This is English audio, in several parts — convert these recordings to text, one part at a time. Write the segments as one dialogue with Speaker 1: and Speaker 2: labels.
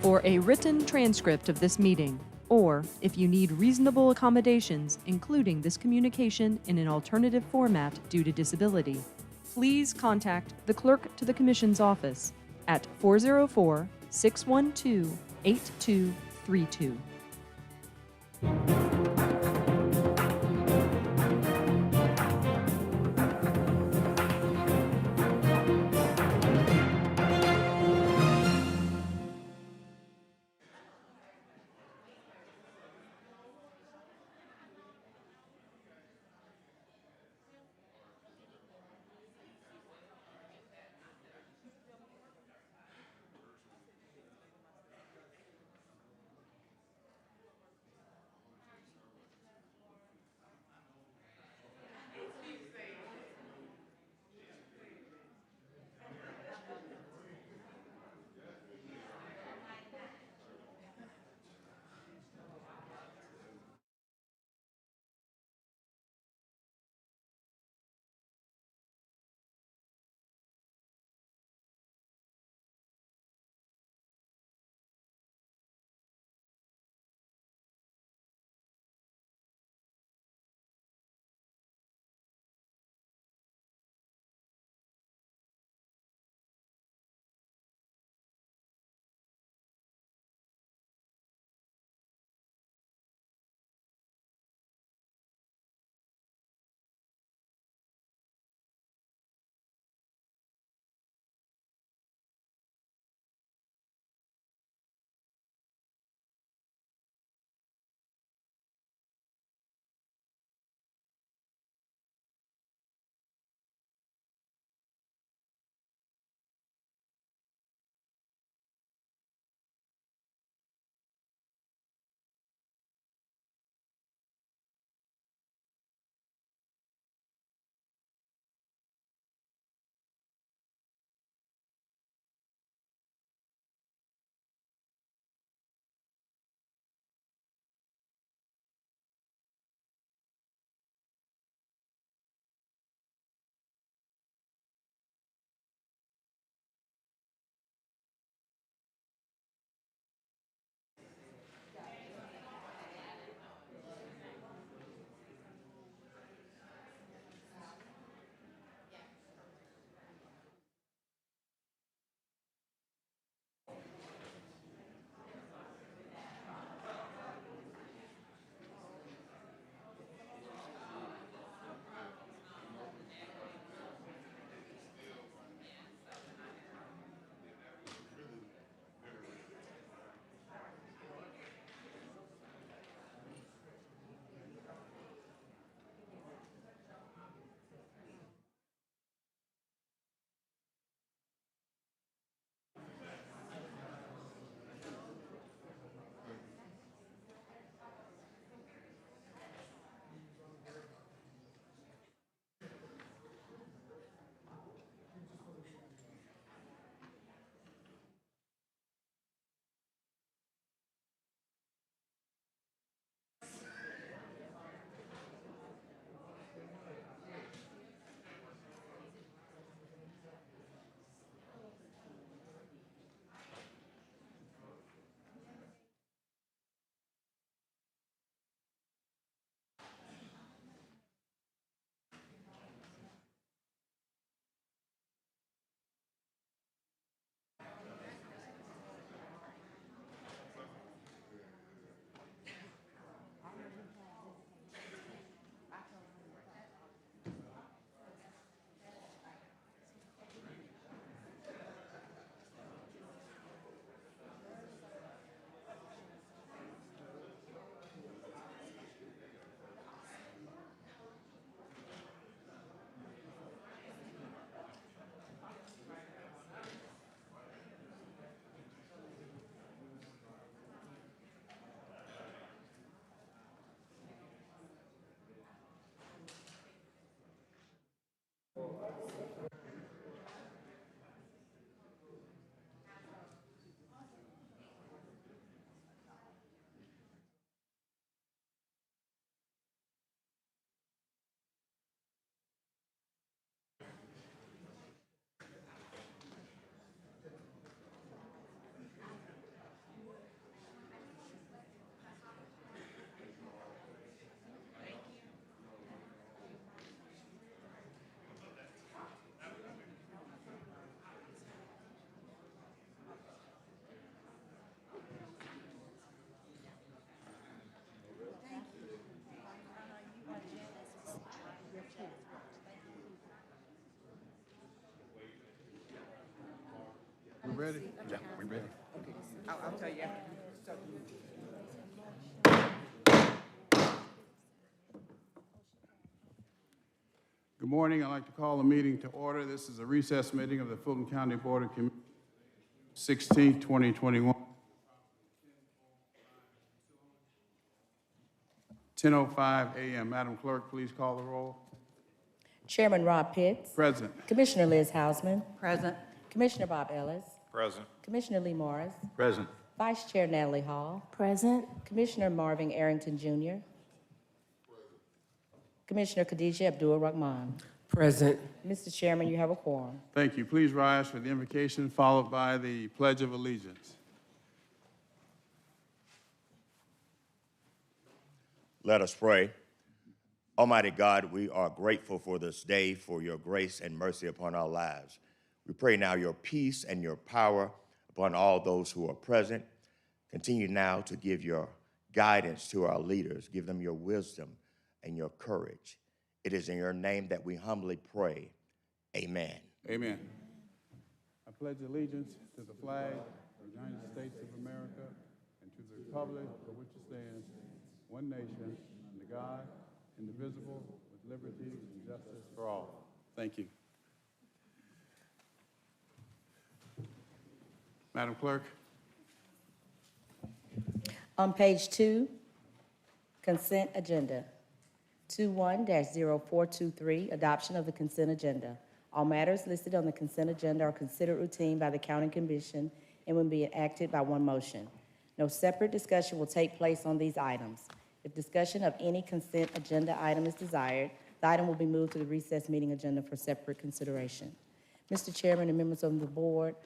Speaker 1: For a written transcript of this meeting, or if you need reasonable accommodations, including this communication in an alternative format due to disability, please contact the Clerk to the Commission's office at 404-612-8232.
Speaker 2: ready?
Speaker 3: Yeah, we ready.
Speaker 4: I'll tell you after.
Speaker 2: Good morning. I'd like to call the meeting to order. This is a recess meeting of the Fulton County Board of Commissioners, 16th, 2021. 10:05 a.m. Madam Clerk, please call the roll.
Speaker 5: Chairman Rob Pitts.
Speaker 2: Present.
Speaker 5: Commissioner Liz Hausman.
Speaker 4: Present.
Speaker 5: Commissioner Bob Ellis.
Speaker 3: Present.
Speaker 5: Commissioner Lee Morris.
Speaker 3: Present.
Speaker 5: Vice Chair Natalie Hall.
Speaker 6: Present.
Speaker 5: Commissioner Marvin Arrington Jr. Commissioner Khadijah Abdul-Rahman.
Speaker 4: Present.
Speaker 5: Mr. Chairman, you have a quorum.
Speaker 2: Thank you. Please rise for the invocation, followed by the Pledge of Allegiance.
Speaker 7: Let us pray. Almighty God, we are grateful for this day, for your grace and mercy upon our lives. We pray now your peace and your power upon all those who are present. Continue now to give your guidance to our leaders. Give them your wisdom and your courage. It is in your name that we humbly pray. Amen.
Speaker 2: Amen. I pledge allegiance to the flag of the United States of America and to the republic for which it stands, one nation, under God, indivisible, with liberty and justice for all. Thank you. Madam Clerk.
Speaker 5: On page 2, consent agenda. 21-0423, adoption of the consent agenda. All matters listed on the consent agenda are considered routine by the County Commission and will be enacted by one motion. No separate discussion will take place on these items. If discussion of any consent agenda item is desired, the item will be moved to the recess meeting agenda for separate consideration. Mr. Chairman and members of the board,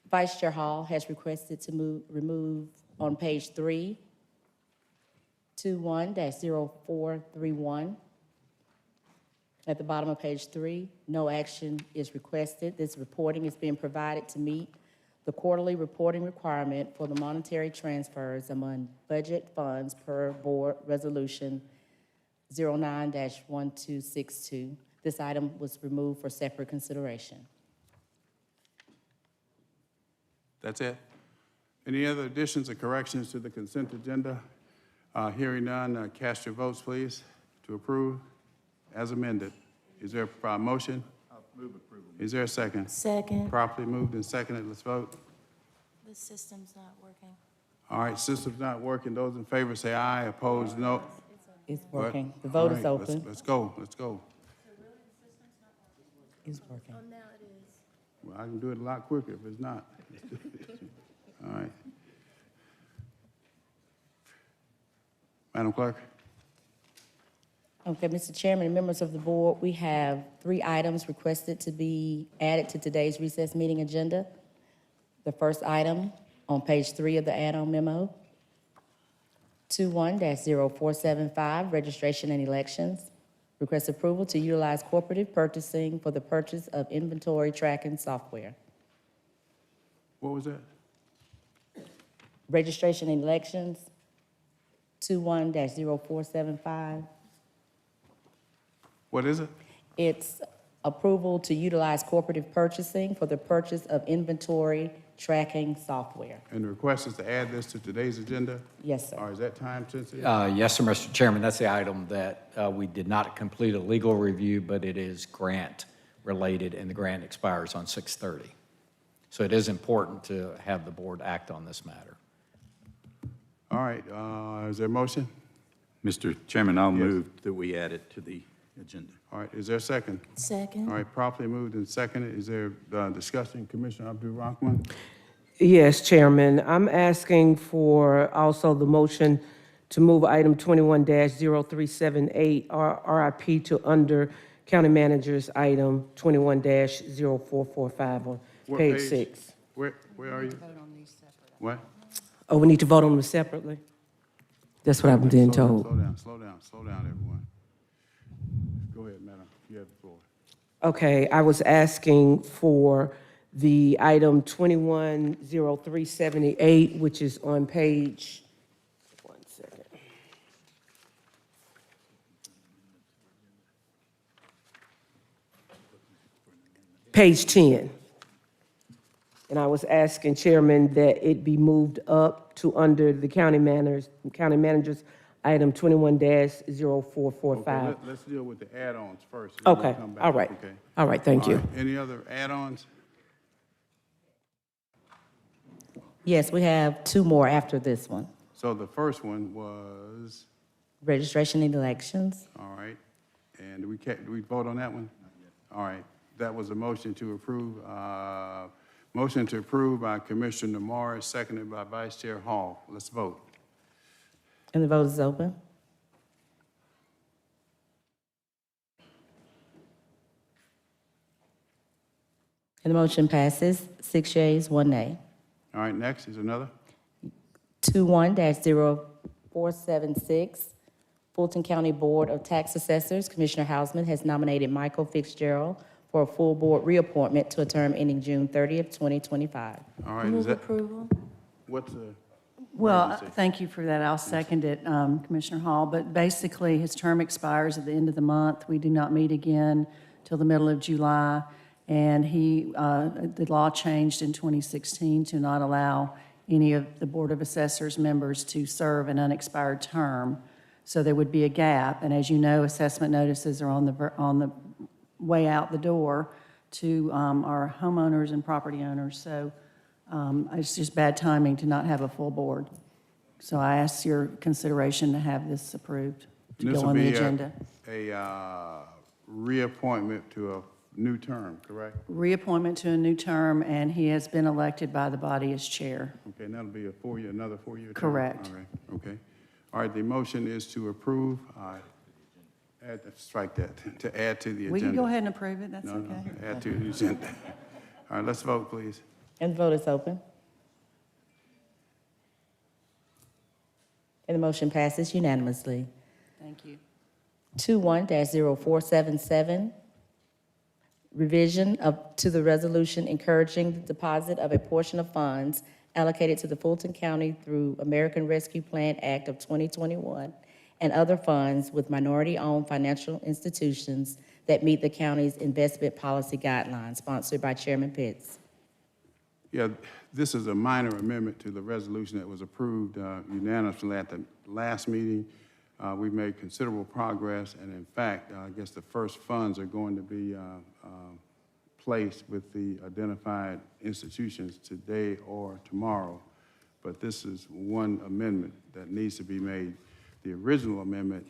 Speaker 5: Vice Chair Hall has requested to remove on page 3, 21-0431. At the bottom of page 3, no action is requested. This reporting is being provided to meet the quarterly reporting requirement for the monetary transfers among budget funds per board resolution 09-1262. This item was removed for separate consideration.
Speaker 2: That's it. Any other additions or corrections to the consent agenda? Hearing none, cast your votes, please, to approve as amended. Is there a motion?
Speaker 3: I'll move approval.
Speaker 2: Is there a second?
Speaker 6: Second.
Speaker 2: Properly moved and seconded. Let's vote.
Speaker 6: The system's not working.
Speaker 2: All right, system's not working. Those in favor say aye. Opposed, no.
Speaker 5: It's
Speaker 2: What?
Speaker 5: working. The vote
Speaker 2: All
Speaker 5: is
Speaker 2: right,
Speaker 5: open.
Speaker 2: Let's go. Let's go.
Speaker 5: It's working.
Speaker 6: Oh, now it is.
Speaker 2: Well, I can do it a lot quicker if it's not. All right. Madam Clerk.
Speaker 5: Okay, Mr. Chairman and members of the board, we have 3 items requested to be added to today's recess meeting agenda. The first item on page 3 of the add-on memo, 21-0475, registration and elections. Request approval to utilize cooperative purchasing for the purchase of inventory tracking software.
Speaker 2: What was that?
Speaker 5: Registration and elections, 21-0475.
Speaker 2: What is it?
Speaker 5: It's approval to utilize cooperative purchasing for the purchase of inventory tracking software.
Speaker 2: And the request is to add this to today's agenda?
Speaker 5: Yes, sir.
Speaker 2: Or is that time sensitive?
Speaker 8: Yes, sir, Mr. Chairman. That's the item that we did not complete a legal review, but it is grant-related, and the grant expires on 6/30. So it is important to have the board act on this matter.
Speaker 2: All right, is there a motion?
Speaker 3: Mr. Chairman, I'll
Speaker 2: Yes.
Speaker 3: move that we add it to the agenda.
Speaker 2: All right, is there a second?
Speaker 6: Second.
Speaker 2: All right, properly moved and seconded. Is there discussion? Commissioner Abdul-Rahman?
Speaker 4: Yes, Chairman. I'm asking for also the motion to move item 21-0378, RIP, to under County Manager's item 21-0445 on
Speaker 2: What
Speaker 4: page 6.
Speaker 2: Where are you? What?
Speaker 4: Oh, we need to vote on them separately? That's what I've been told.
Speaker 2: Slow down, everyone. Go ahead, madam. You have the floor.
Speaker 4: Okay, I was asking for the item 21-0378, which is on page, one second. Page 10. And I was asking Chairman that it be moved up to under the county manager's item 21-0445.
Speaker 2: Let's deal with the add-ons first. and then we'll
Speaker 4: Okay,
Speaker 2: come back.
Speaker 4: all right.
Speaker 2: Okay.
Speaker 4: All right, thank
Speaker 2: All
Speaker 4: you.
Speaker 2: right. Any other add-ons?
Speaker 5: Yes, we have two more after this one.
Speaker 2: So the first one was,
Speaker 5: Registration and elections.
Speaker 2: all right, and do we vote on that one? All right, that was a motion to approve, by Commissioner Morris, seconded by Vice Chair Hall. Let's vote.
Speaker 5: And the vote is open. And the motion passes, 6 yeas, 1 nay.
Speaker 2: All right, next is another.
Speaker 5: 21-0476, Fulton County Board of Tax Assessors, Commissioner Hausman has nominated Michael Fitzgerald for a full board reappointment to a term ending June 30th, 2025.
Speaker 2: All right, is
Speaker 6: Move
Speaker 2: that,
Speaker 6: approval.
Speaker 2: what's the?
Speaker 9: Well,
Speaker 2: Emergency.
Speaker 9: thank you for that. I'll second it, Commissioner Hall. But basically, his term expires at the end of the month. We do not meet again till the middle of July. And the law changed in 2016 to not allow any of the Board of Assessors members to serve an unexpired term. So there would be a gap. And as you know, assessment notices are on the way out the door to our homeowners and property owners. So it's just bad timing to not have a full board. So I ask your consideration to have this approved, to
Speaker 2: This
Speaker 9: go
Speaker 2: will
Speaker 9: on the
Speaker 2: be
Speaker 9: agenda.
Speaker 2: a reappointment to a new term, correct?
Speaker 9: Reappointment to a new term, and he has been elected by the body as chair.
Speaker 2: Okay, and that'll be another 4-year term?
Speaker 9: Correct.
Speaker 2: All right, okay. All right, the motion is to approve, strike that, to add to the agenda.
Speaker 9: We can go ahead and approve it, that's
Speaker 2: No,
Speaker 9: okay.
Speaker 2: no, add to the agenda. All right, let's vote, please.
Speaker 5: And the vote is open. And the motion passes unanimously.
Speaker 9: Thank you.
Speaker 5: 21-0477, revision to the resolution encouraging the deposit of a portion of funds allocated to the Fulton County through American Rescue Plan Act of 2021 and other funds with minority-owned financial institutions that meet the county's investment policy guidelines, sponsored by Chairman Pitts.
Speaker 2: Yeah, this is a minor amendment to the resolution that was approved unanimously at the last meeting. We've made considerable progress, and in fact, I guess the first funds are going to be placed with the identified institutions today or tomorrow. But this is one amendment that needs to be made. The original amendment,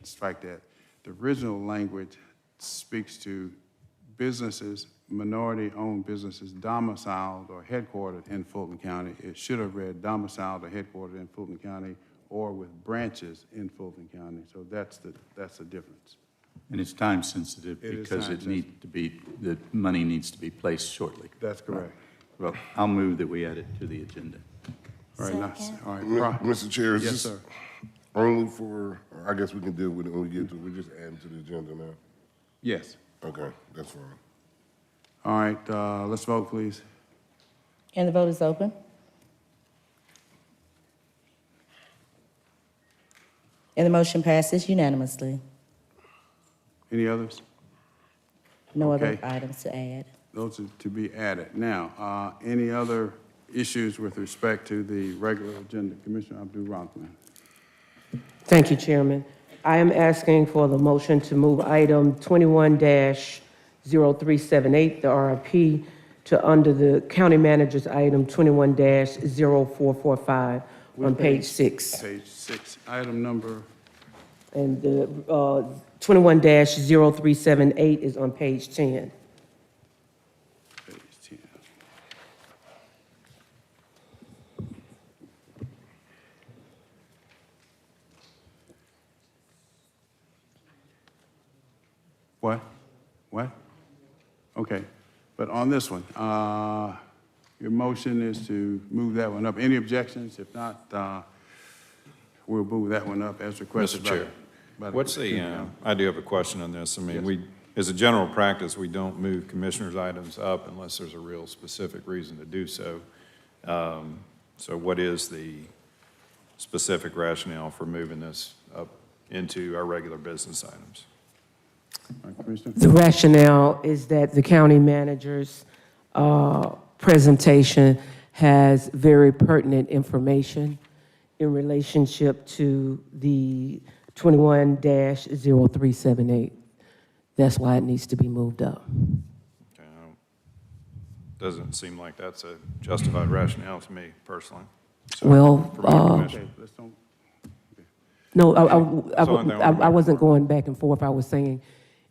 Speaker 2: strike that. The original language speaks to businesses, minority-owned businesses domiciled or headquartered in Fulton County. It should have read domiciled or headquartered in Fulton County or with branches in Fulton County. So that's the difference.
Speaker 3: And it's time sensitive
Speaker 2: It is
Speaker 3: because
Speaker 2: time
Speaker 3: it needs to be, the money needs to be placed shortly.
Speaker 2: That's correct.
Speaker 3: Well, I'll move that we add it to the agenda.
Speaker 2: All right, now,
Speaker 6: Second.
Speaker 2: all right.
Speaker 10: Mr. Chair, is
Speaker 2: Yes,
Speaker 10: this
Speaker 2: sir.
Speaker 10: only for, I guess we can deal with it when we get to it, we just add it to the agenda now?
Speaker 2: Yes.
Speaker 10: Okay, that's fine.
Speaker 2: All right, let's vote, please.
Speaker 5: And the vote is open. And the motion passes unanimously.
Speaker 2: Any others?
Speaker 5: No other
Speaker 2: Okay.
Speaker 5: items to add.
Speaker 2: Those are to be added. Now, any other issues with respect to the regular agenda? Commissioner Abdul-Rahman.
Speaker 4: Thank you, Chairman. I am asking for the motion to move item 21-0378, the RRP, to under the county manager's item 21-0445 on page 6.
Speaker 2: Page 6, item number,
Speaker 4: And the 21-0378 is on page 10.
Speaker 2: page 10. What? What? Okay, but on this one, your motion is to move that one up. Any objections? If not, we'll move that one up as requested
Speaker 11: Mr.
Speaker 2: by.
Speaker 11: Chair, what's the, I do have a question on this. I mean, as a general practice, we don't move commissioners' items up unless there's a real specific reason to do so. So what is the specific rationale for moving this up into our regular business items?
Speaker 2: All right, Commissioner?
Speaker 4: The rationale is that the county managers presentation has very pertinent information in relationship to the 21-0378. That's why it needs to be moved up.
Speaker 11: Okay, doesn't seem like that's a justified rationale to me personally. So,
Speaker 4: Well,
Speaker 11: from the commission.
Speaker 2: Okay, let's don't,
Speaker 4: No,
Speaker 11: That's the only thing I wanna
Speaker 4: I
Speaker 11: make
Speaker 4: wasn't
Speaker 11: sure.
Speaker 4: going back and forth. I was saying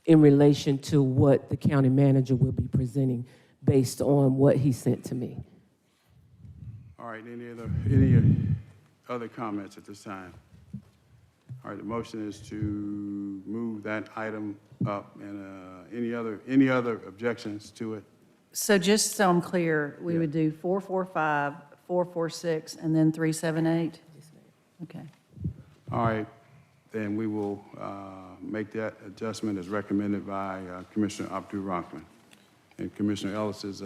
Speaker 4: in relation to what the county manager will be presenting based on what he sent to me.
Speaker 2: all right, any other comments at this time? All right, the motion is to move that item up, and any other objections to it?
Speaker 9: So just so I'm clear, we
Speaker 2: Yeah.
Speaker 9: would do 445, 446, and then 378? Okay.
Speaker 2: All right, then we will make that adjustment as recommended by Commissioner Abdul-Rahman. And Commissioner Ellis's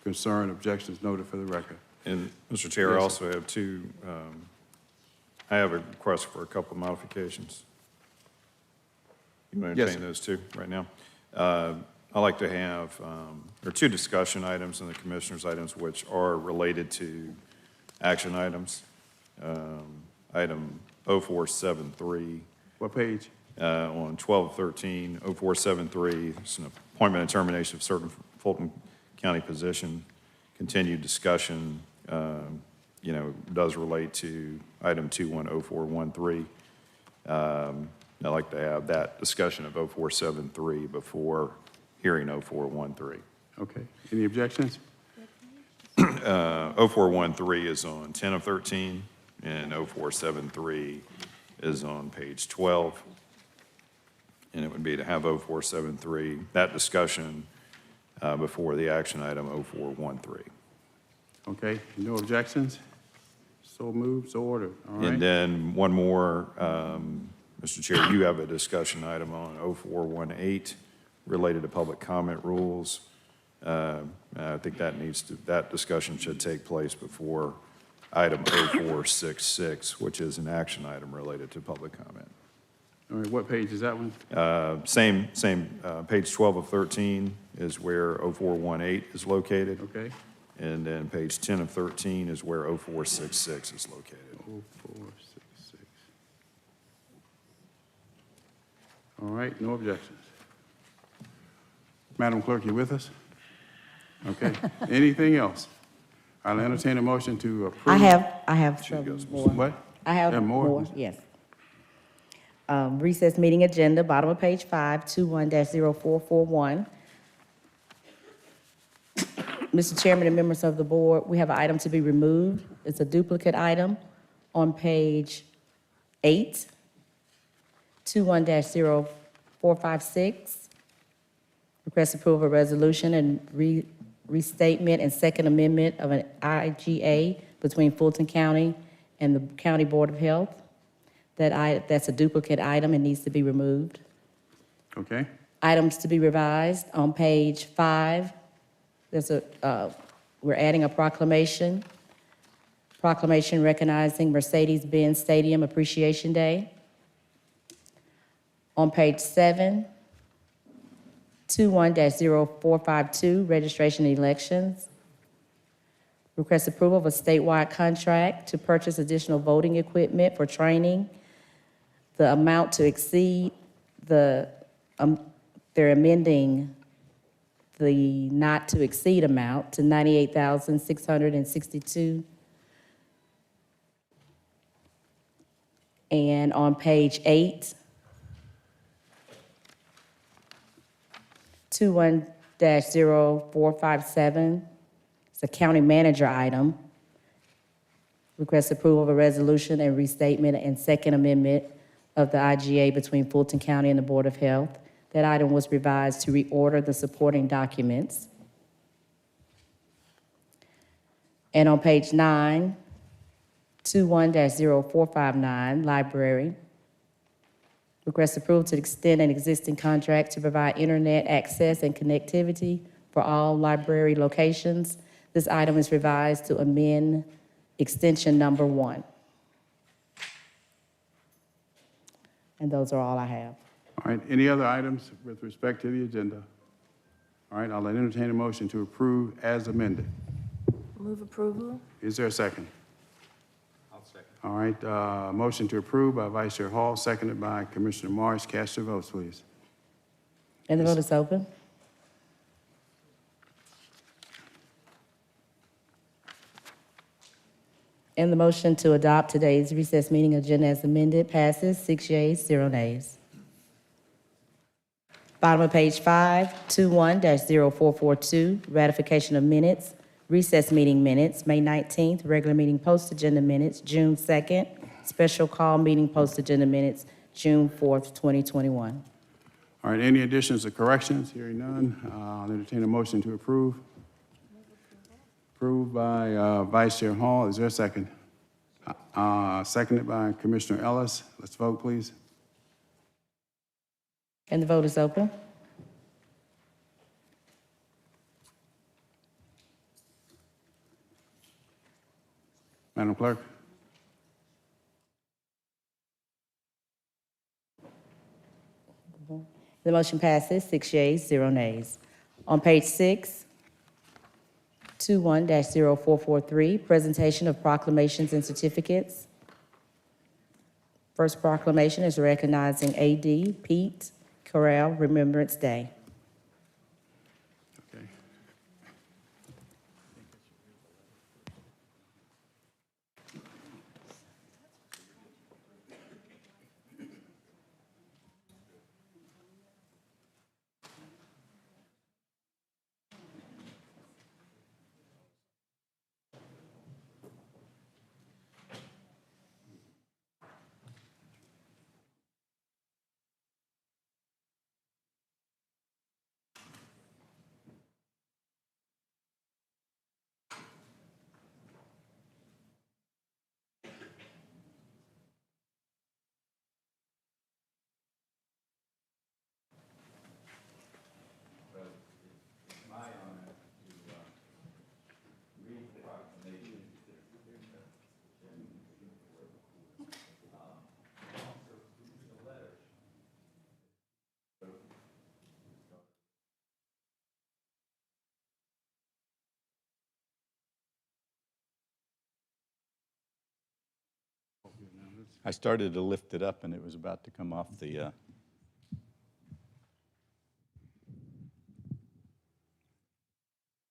Speaker 2: concern, objections noted for the record.
Speaker 11: And, Mr. Chair, I
Speaker 2: Yes,
Speaker 11: also have two, I have a request for a couple of modifications. You want to
Speaker 2: Yes,
Speaker 11: entertain
Speaker 2: sir.
Speaker 11: those two right now? I'd like to have, there are two discussion items in the commissioners' items which are related to action items. Item 0473
Speaker 2: What page?
Speaker 11: on 1213, 0473, it's an appointment and termination of certain Fulton County position. Continued discussion, does relate to item 210413. I'd like to have that discussion of 0473 before hearing 0413.
Speaker 2: Okay, any objections?
Speaker 11: 0413 is on 10 of 13, and 0473 is on page 12. And it would be to have 0473, that discussion before the action item 0413.
Speaker 2: Okay, no objections? So moved, so ordered, all right?
Speaker 11: And then one more, Mr. Chair, you have a discussion item on 0418 related to public comment rules. I think that discussion should take place before item 0466, which is an action item related to public comment.
Speaker 2: All right, what page is that one?
Speaker 11: Same, page 12 of 13 is where 0418 is located.
Speaker 2: Okay,
Speaker 11: And then page 10 of 13 is where 0466 is located.
Speaker 2: 0466. All right, no objections. Madam Clerk, you with us? Okay, anything else? I'll entertain a motion to approve.
Speaker 5: I have some more.
Speaker 2: What?
Speaker 5: I have
Speaker 2: Yeah, more?
Speaker 5: more, yes. Recess meeting agenda, bottom of page 5, 21-0441. Mr. Chairman and members of the board, we have an item to be removed. It's a duplicate item on page 8, 21-0456. Request approval of resolution and restatement and second amendment of an IGA between Fulton County and the County Board of Health. That's a duplicate item and needs to be removed.
Speaker 2: Okay,
Speaker 5: Items to be revised on page 5. We're adding a proclamation recognizing Mercedes-Benz Stadium Appreciation Day. On page 7, 21-0452, registration and elections. Request approval of a statewide contract to purchase additional voting equipment for training. The amount to exceed they're amending the not to exceed amount to $98,662. And on page 8, 21-0457, it's a county manager item. Request approval of a resolution and restatement and second amendment of the IGA between Fulton County and the Board of Health. That item was revised to reorder the supporting documents. And on page 9, 21-0459, library. Request approval to extend an existing contract to provide internet access and connectivity for all library locations. This item is revised to amend extension number 1. And those are all I have.
Speaker 2: all right, any other items with respect to the agenda? All right, I'll entertain a motion to approve as amended.
Speaker 6: Move approval?
Speaker 2: Is there a second? I'll second. All right, motion to approve by Vice Chair Hall, seconded by Commissioner Morris. Cast your votes, please.
Speaker 5: And the vote is open. And the motion to adopt today's recess meeting agenda as amended passes 6 yeas, 0 nays. Bottom of page 5, 21-0442, ratification of minutes, recess meeting minutes, May 19th, regular meeting post-agenda minutes, June 2nd, special call meeting post-agenda minutes, June 4th, 2021.
Speaker 2: All right, any additions or corrections? Hearing none, I'll entertain a motion to approve. Approved by Vice Chair Hall. Is there a second? Seconded by Commissioner Ellis. Let's vote, please.
Speaker 5: And the vote is open.
Speaker 2: Madam Clerk?
Speaker 5: The motion passes 6 yeas, 0 nays. On page 6, 21-0443, presentation of proclamations and certificates. First proclamation is recognizing A.D. Pete Correll Remembrance Day.
Speaker 2: Okay.
Speaker 3: I started to lift it up, and it was about to come off the...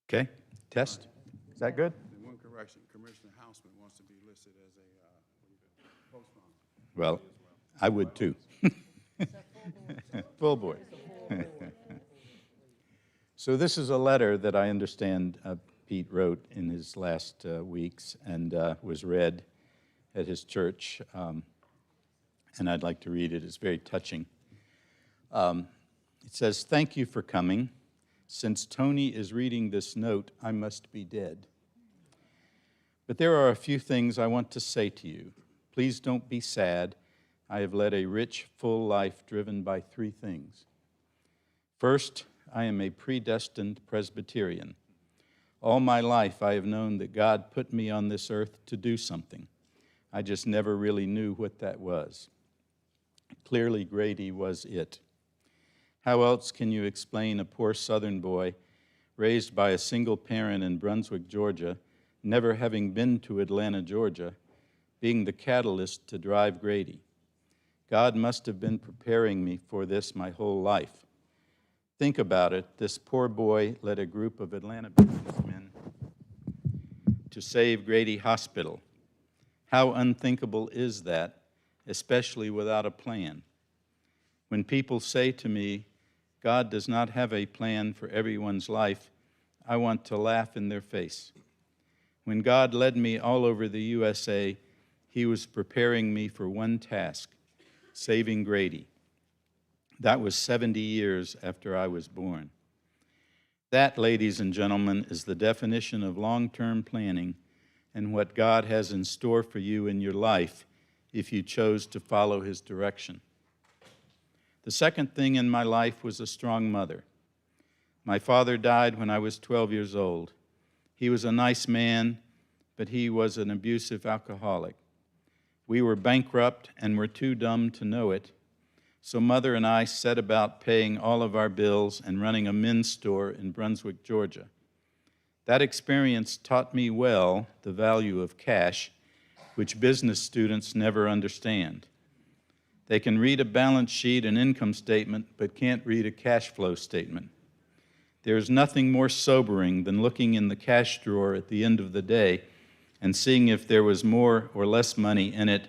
Speaker 3: Okay, test. Is that good?
Speaker 2: And one correction, Commissioner Houseman wants to be listed as a co-sponsor.
Speaker 3: Well, I would too. Full board. So this is a letter that I understand Pete wrote in his last weeks and was read at his church, and I'd like to read it. It's very touching. It says, "Thank you for coming. Since Tony is reading this note, I must be dead. But there are a few things I want to say to you. Please don't be sad. I have led a rich, full life driven by 3 things. First, I am a predestined Presbyterian. All my life I have known that God put me on this earth to do something. I just never really knew what that was. Clearly, Grady was it. How else can you explain a poor Southern boy raised by a single parent in Brunswick, Georgia, never having been to Atlanta, Georgia, being the catalyst to drive Grady? God must have been preparing me for this my whole life. Think about it. This poor boy led a group of Atlanta businessmen to save Grady Hospital. How unthinkable is that, especially without a plan? When people say to me, God does not have a plan for everyone's life, I want to laugh in their face. When God led me all over the USA, he was preparing me for one task, saving Grady. That was 70 years after I was born. That, ladies and gentlemen, is the definition of long-term planning and what God has in store for you in your life if you chose to follow his direction. The second thing in my life was a strong mother. My father died when I was 12 years old. He was a nice man, but he was an abusive alcoholic. We were bankrupt and were too dumb to know it, So Mother and I set about paying all of our bills and running a men's store in Brunswick, Georgia. That experience taught me well the value of cash, which business students never understand. They can read a balance sheet and income statement, but can't read a cash flow statement. There is nothing more sobering than looking in the cash drawer at the end of the day and seeing if there was more or less money in it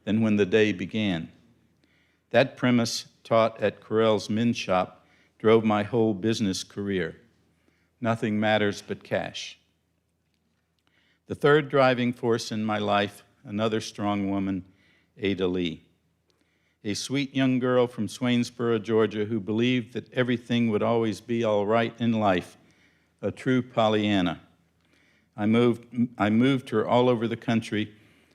Speaker 3: than when the day began. That premise, taught at Correll's men's shop, drove my whole business career. Nothing matters but cash. The third driving force in my life, another strong woman, Ada Lee. A sweet young girl from Swainsboro, Georgia, who believed that everything would always be all right in life, a true Pollyanna. I moved her all over the country,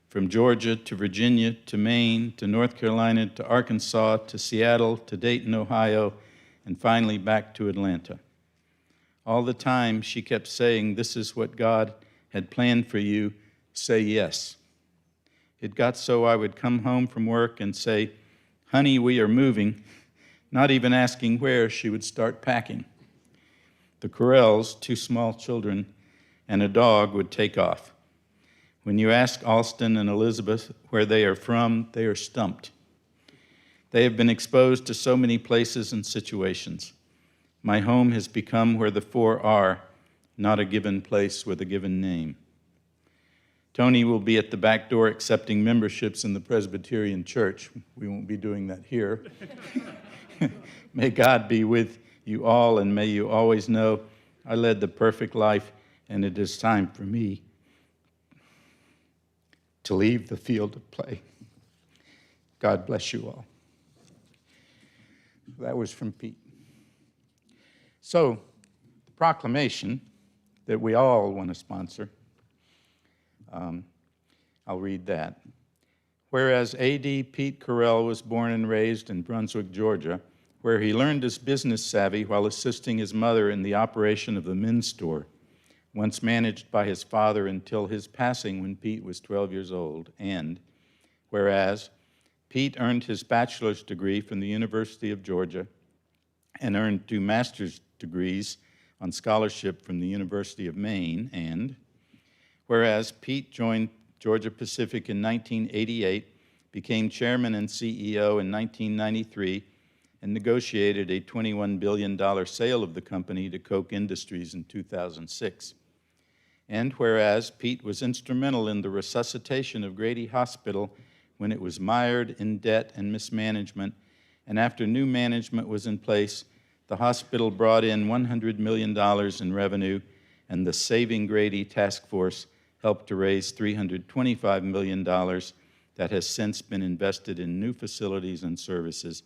Speaker 3: from Georgia to Virginia to Maine to North Carolina to Arkansas to Seattle to Dayton, Ohio, and finally back to Atlanta. All the time she kept saying, "This is what God had planned for you, say yes." It got so I would come home from work and say, "Honey, we are moving." Not even asking where, she would start packing. The Corrells, 2 small children, and a dog would take off. When you ask Alston and Elizabeth where they are from, they are stumped. They have been exposed to so many places and situations. My home has become where the 4 are, not a given place with a given name. Tony will be at the back door accepting memberships in the Presbyterian Church. We won't be doing that here. May God be with you all, and may you always know I led the perfect life, and it is time for me to leave the field of play. God bless you all. That was from Pete. So, the proclamation that we all want to sponsor, I'll read that. Whereas A.D. Pete Correll was born and raised in Brunswick, Georgia, where he learned his business savvy while assisting his mother in the operation of the men's store, once managed by his father until his passing when Pete was 12 years old. And whereas Pete earned his bachelor's degree from the University of Georgia and earned 2 master's degrees on scholarship from the University of Maine. And whereas Pete joined Georgia Pacific in 1988, became chairman and CEO in 1993, and negotiated a $21 billion sale of the company to Koch Industries in 2006. And whereas Pete was instrumental in the resuscitation of Grady Hospital when it was mired in debt and mismanagement, and after new management was in place, the hospital brought in $100 million in revenue, and the Saving Grady Task Force helped to raise $325 million that has since been invested in new facilities and services,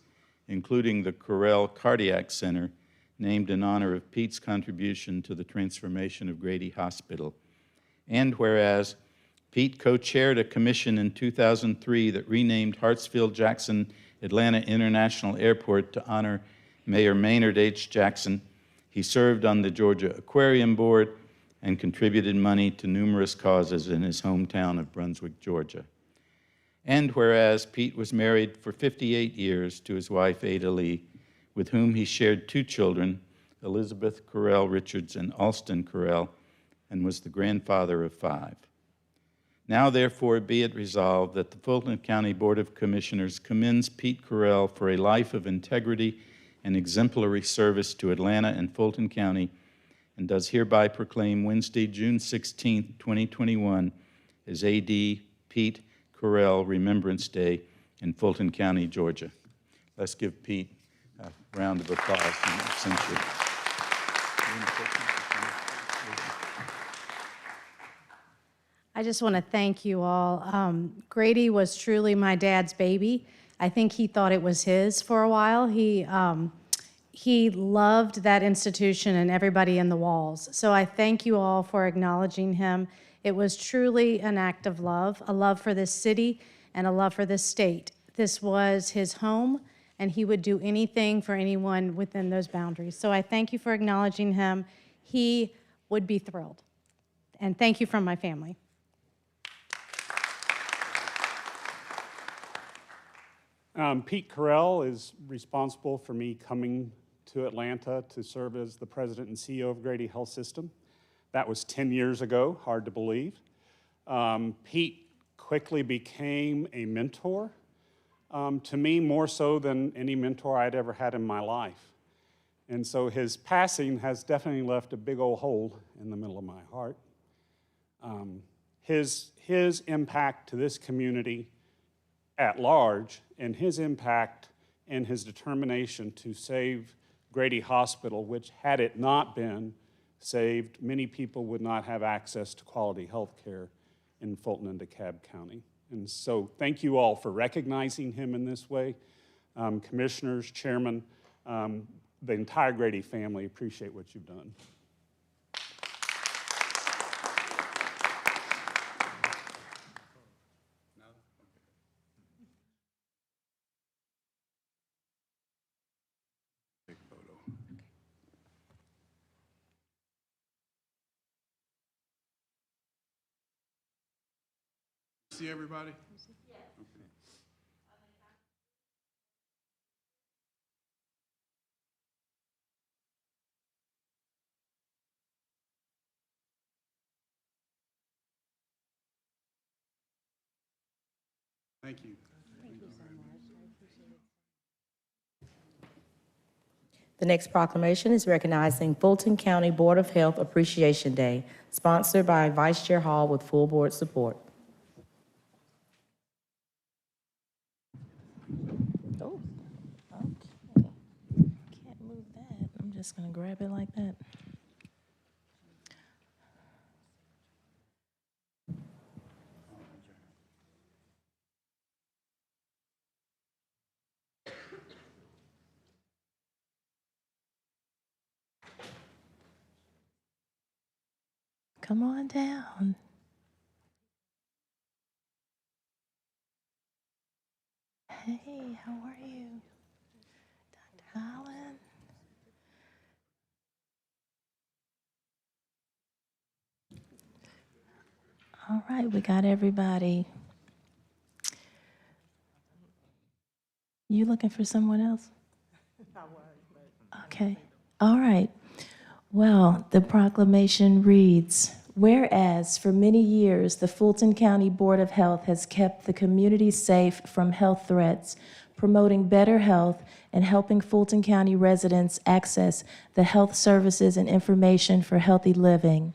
Speaker 3: including the Correll Cardiac Center, named in honor of Pete's contribution to the transformation of Grady Hospital. And whereas Pete co-chaired a commission in 2003 that renamed Hartsfield-Jackson Atlanta International Airport to honor Mayor Maynard H. Jackson, he served on the Georgia Aquarium Board and contributed money to numerous causes in his hometown of Brunswick, Georgia. And whereas Pete was married for 58 years to his wife, Ada Lee, with whom he shared 2 children, Elizabeth Correll Richards and Alston Correll, and was the grandfather of 5. Now, therefore, be it resolved that the Fulton County Board of Commissioners commends Pete Correll for a life of integrity and exemplary service to Atlanta and Fulton County, and does hereby proclaim Wednesday, June 16, 2021, as A.D. Pete Correll Remembrance Day in Fulton County, Georgia. Let's give Pete a round of applause and censure.
Speaker 12: I just want to thank you all. Grady was truly my dad's baby. I think he thought it was his for a while. He loved that institution and everybody in the walls. So I thank you all for acknowledging him. It was truly an act of love, a love for this city and a love for this state. This was his home, and he would do anything for anyone within those boundaries. So I thank you for acknowledging him. He would be thrilled. And thank you from my family.
Speaker 2: Pete Correll is responsible for me coming to Atlanta to serve as the president and CEO of Grady Health System. That was 10 years ago, hard to believe. Pete quickly became a mentor to me, more so than any mentor I'd ever had in my life. And so his passing has definitely left a big old hole in the middle of my heart. His impact to this community at large, and his impact and his determination to save Grady Hospital, which had it not been saved, many people would not have access to quality health care in Fulton and DeKalb County. And so thank you all for recognizing him in this way. Commissioners, chairman, the entire Grady family appreciate what you've done. See everybody? Yes. Okay. Thank you. Thank you so much. I appreciate it.
Speaker 5: The next proclamation is recognizing Fulton County Board of Health Appreciation Day, sponsored by Vice Chair Hall with full board support.
Speaker 6: Oh, okay. Can't move that. I'm just gonna grab it like that. Come on down. Hey, how are you? Dr. Holland? All right, we got everybody. You looking for someone else? Okay. All right. Well, the proclamation reads, whereas for many years, the Fulton County Board of Health has kept the community safe from health threats, promoting better health and helping Fulton County residents access the health services and information for healthy living.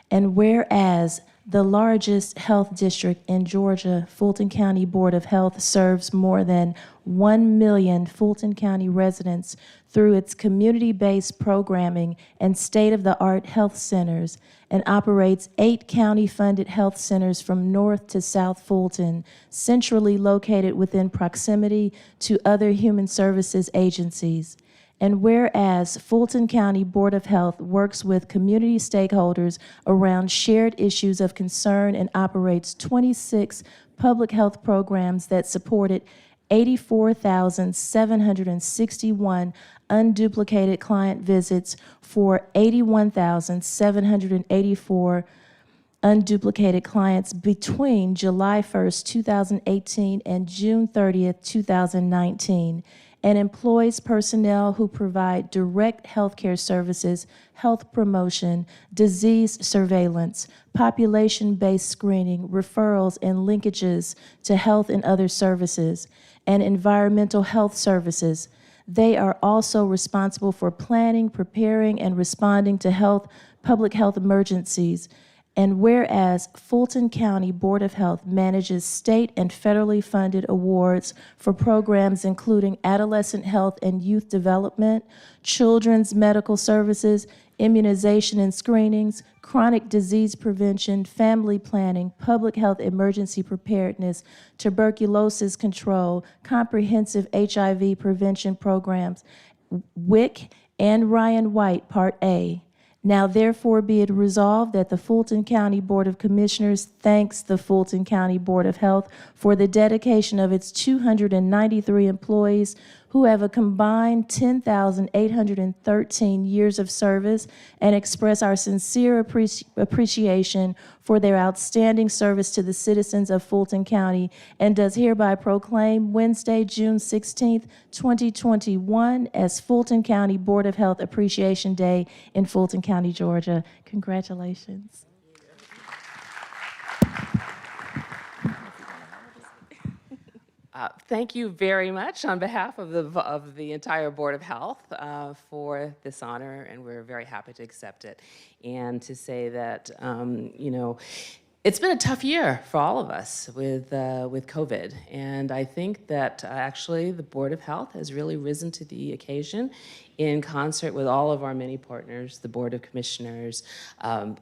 Speaker 6: And whereas the largest health district in Georgia, Fulton County Board of Health serves more than 1 million Fulton County residents through its community-based programming and state-of-the-art health centers, and operates 8 county-funded health centers from North to South Fulton, centrally located within proximity to other human services agencies. And whereas Fulton County Board of Health works with community stakeholders around shared issues of concern and operates 26 public health programs that supported 84,761 unduplicated client visits for 81,784 unduplicated clients between July 1st, 2018 and June 30th, 2019, and employs personnel who provide direct healthcare services, health promotion, disease surveillance, population-based screening, referrals, and linkages to health and other services, and environmental health services. They are also responsible for planning, preparing, and responding to public health emergencies. And whereas Fulton County Board of Health manages state and federally funded awards for programs including adolescent health and youth development, children's medical services, immunization and screenings, chronic disease prevention, family planning, public health emergency preparedness, tuberculosis control, comprehensive HIV prevention programs, WIC and Ryan White, Part A. Now therefore be it resolved that the Fulton County Board of Commissioners thanks the Fulton County Board of Health for the dedication of its 293 employees who have a combined 10,813 years of service, and express our sincere appreciation for their outstanding service to the citizens of Fulton County, and does hereby proclaim Wednesday, June 16th, 2021 as Fulton County Board of Health Appreciation Day in Fulton County, Georgia. Congratulations.
Speaker 4: Thank you very much on behalf of the entire Board of Health for this honor, and we're very happy to accept it. And to say that, you know, it's been a tough year for all of us with COVID, and I think that actually the Board of Health has really risen to the occasion in concert with all of our many partners, the Board of Commissioners,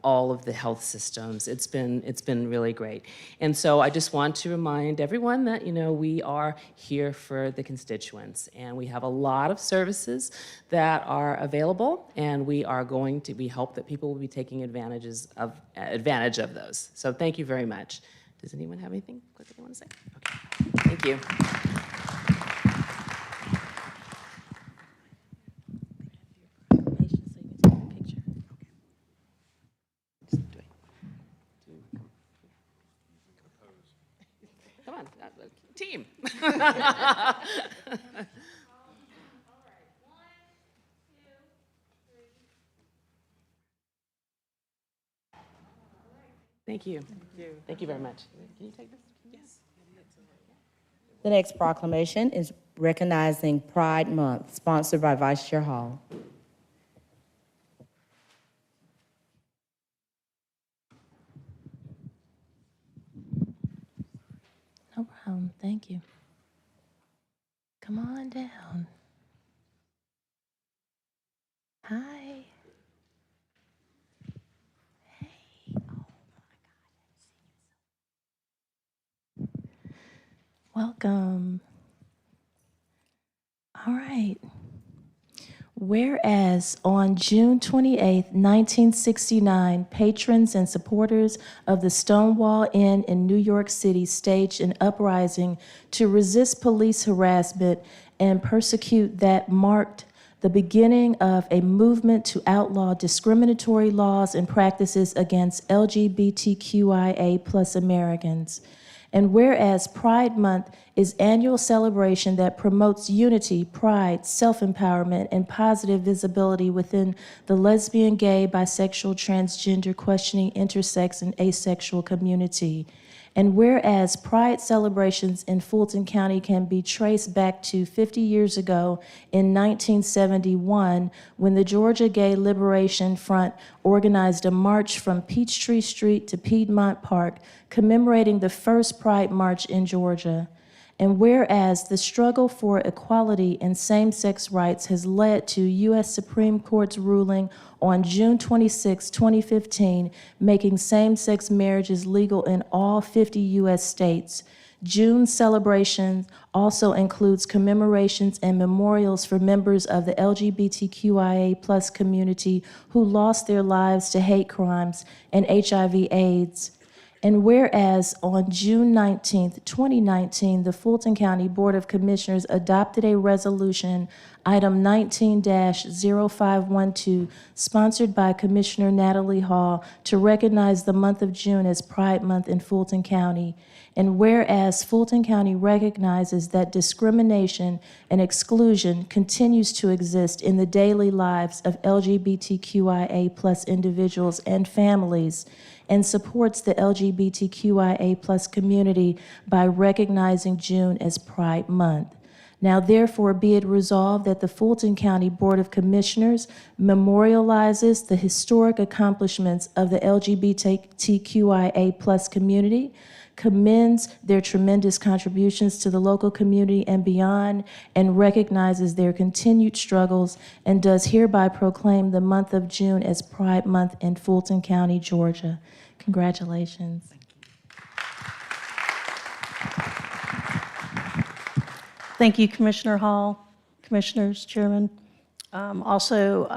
Speaker 4: all of the health systems. It's been really great. And so I just want to remind everyone that, you know, we are here for the constituents, and we have a lot of services that are available, and we hope that people will be taking advantage of those. So thank you very much. Does anyone have anything quickly they want to say? Okay, thank you. Come on, team. Thank you. Thank you very much. Can you take this? Yes.
Speaker 5: The next proclamation is recognizing Pride Month, sponsored by Vice Chair Hall.
Speaker 6: No problem. Thank you. Come on down. Hi. Hey. Oh my God. Welcome. All right. Whereas on June 28, 1969, patrons and supporters of the Stonewall Inn in New York City staged an uprising to resist police harassment and persecute that marked the beginning of a movement to outlaw discriminatory laws and practices against LGBTQIA+ Americans. And whereas Pride Month is annual celebration that promotes unity, pride, self-empowerment, and positive visibility within the lesbian, gay, bisexual, transgender, questioning, intersex, and asexual community. And whereas Pride celebrations in Fulton County can be traced back to 50 years ago in 1971, when the Georgia Gay Liberation Front organized a march from Peachtree Street to Piedmont Park, commemorating the first Pride March in Georgia. And whereas the struggle for equality and same-sex rights has led to U.S. Supreme Court's ruling on June 26, 2015, making same-sex marriages legal in all 50 U.S. states, June's celebration also includes commemorations and memorials for members of the LGBTQIA+ community who lost their lives to hate crimes and HIV/AIDS. And whereas on June 19, 2019, the Fulton County Board of Commissioners adopted a resolution, item 19-0512, sponsored by Commissioner Natalie Hall, to recognize the month of June as Pride Month in Fulton County. And whereas Fulton County recognizes that discrimination and exclusion continues to exist in the daily lives of LGBTQIA+ individuals and families, and supports the LGBTQIA+ community by recognizing June as Pride Month. Now therefore be it resolved that the Fulton County Board of Commissioners memorializes the historic accomplishments of the LGBTQIA+ community, commends their tremendous contributions to the local community and beyond, and recognizes their continued struggles, and does hereby proclaim the month of June as Pride Month in Fulton County, Georgia. Congratulations.
Speaker 13: Thank you, Commissioner Hall, Commissioners, Chairman. Also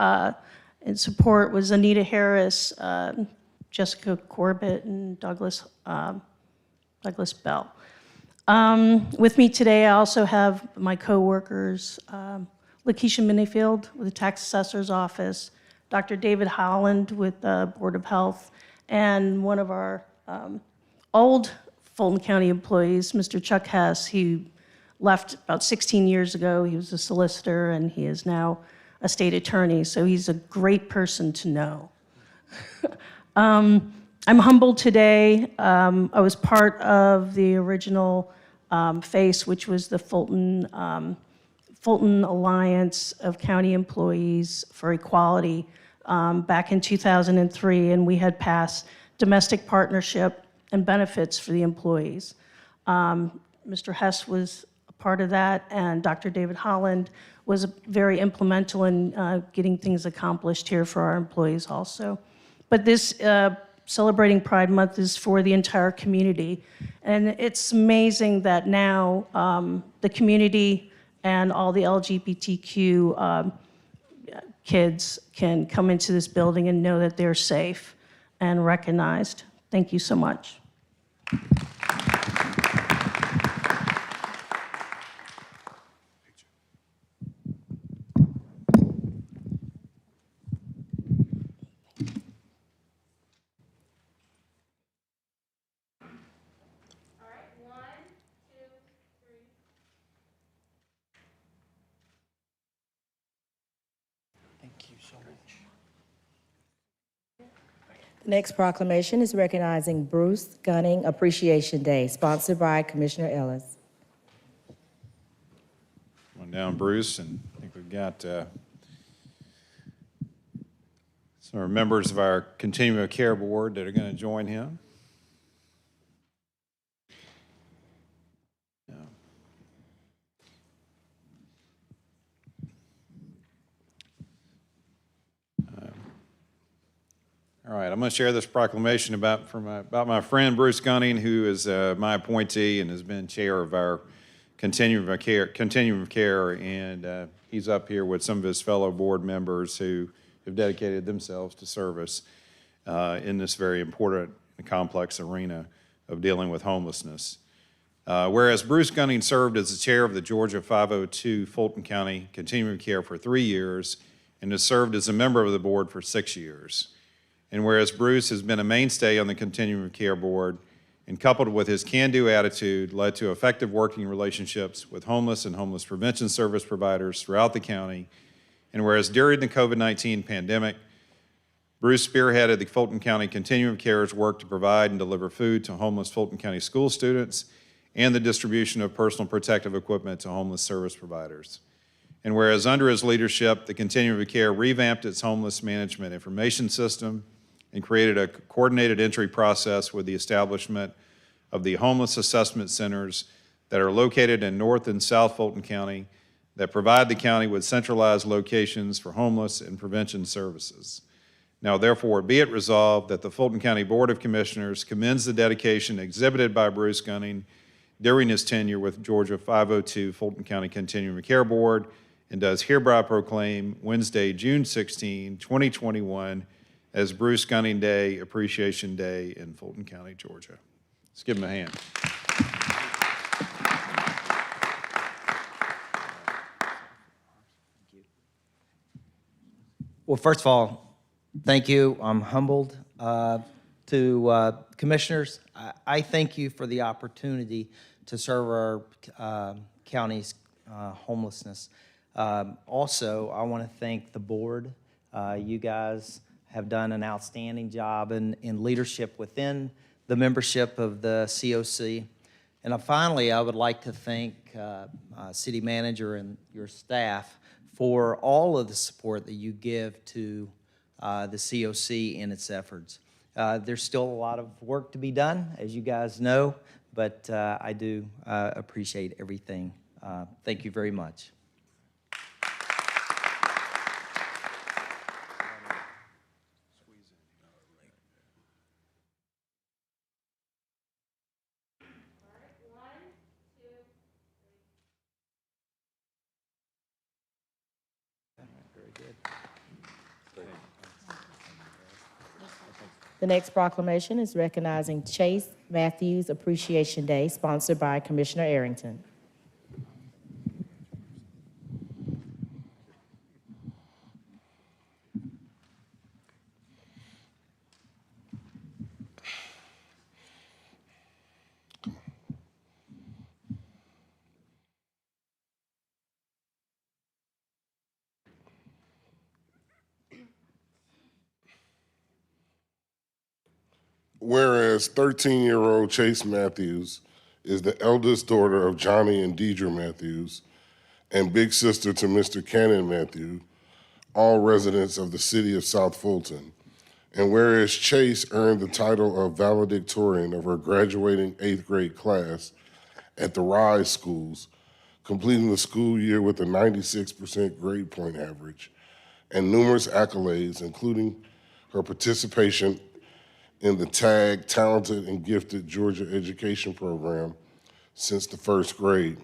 Speaker 13: in support was Anita Harris, Jessica Corbett, and Douglas Bell. With me today, I also have my coworkers, Lakeisha Minifield with the Tax Assessor's Office, Dr. David Holland with the Board of Health, and one of our old Fulton County employees, Mr. Chuck Hess. He left about 16 years ago. He was a solicitor, and he is now a state attorney, so he's a great person to know. I'm humbled today. I was part of the original FACE, which was the Fulton Alliance of County Employees for Equality back in 2003, and we had passed domestic partnership and benefits for the employees. Mr. Hess was a part of that, and Dr. David Holland was very implemental in getting things accomplished here for our employees also. But this celebrating Pride Month is for the entire community. And it's amazing that now the community and all the LGBTQ kids can come into this building and know that they're safe and recognized. Thank you so much.
Speaker 5: The next proclamation is recognizing Bruce Gunning Appreciation Day, sponsored by Commissioner Ellis.
Speaker 11: Come on down, Bruce, and I think we've got some members of our Continuum of Care Board that are going to join him. All right, I'm going to share this proclamation about my friend Bruce Gunning, who is my appointee and has been chair of our Continuum of Care, and he's up here with some of his fellow board members who have dedicated themselves to service in this very important and complex arena of dealing with homelessness. Whereas Bruce Gunning served as the chair of the Georgia 502 Fulton County Continuum of Care for 3 years and has served as a member of the board for 6 years. And whereas Bruce has been a mainstay on the Continuum of Care Board and coupled with his can-do attitude led to effective working relationships with homeless and homeless prevention service providers throughout the county, and whereas during the COVID-19 pandemic, Bruce spearheaded the Fulton County Continuum of Care's work to provide and deliver food to homeless Fulton County school students and the distribution of personal protective equipment to homeless service providers. And whereas under his leadership, the Continuum of Care revamped its homeless management information system and created a coordinated entry process with the establishment of the homeless assessment centers that are located in North and South Fulton County that provide the county with centralized locations for homeless and prevention services. Now, therefore, be it resolved that the Fulton County Board of Commissioners commends the dedication exhibited by Bruce Gunning during his tenure with Georgia 502 Fulton County Continuum of Care Board and does hereby proclaim Wednesday, June 16, 2021, as Bruce Gunning Day, Appreciation Day in Fulton County, Georgia. Let's give him a hand.
Speaker 14: Well, first of all, thank you. I'm humbled. To commissioners, I thank you for the opportunity to serve our county's homelessness. Also, I want to thank the board. You guys have done an outstanding job in leadership within the membership of the COC. And finally, I would like to thank City Manager and your staff for all of the support that you give to the COC in its efforts. There's still a lot of work to be done, as you guys know, but I do appreciate everything. Thank you very much.
Speaker 5: The next proclamation is recognizing Chase Matthews Appreciation Day, sponsored by Commissioner Arrington.
Speaker 10: Whereas 13-year-old Chase Matthews is the eldest daughter of Johnny and Deidre Matthews and big sister to Mr. Cannon Matthews, all residents of the city of South Fulton. And whereas Chase earned the title of valedictorian of her graduating 8th grade class at the Rise schools, completing the school year with a 96% grade point average and numerous accolades, including her participation in the TAG, Talented and Gifted Georgia Education Program since the 1st grade.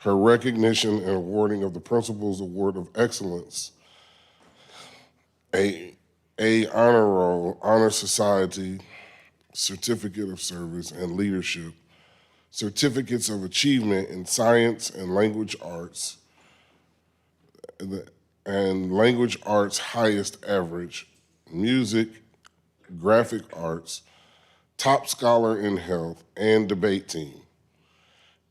Speaker 10: Her recognition and awarding of the Principal's Award of Excellence, a honor roll, honor society, certificate of service and leadership, certificates of achievement in science and language arts, and language arts highest average, music, graphic arts, top scholar in health, and debate team.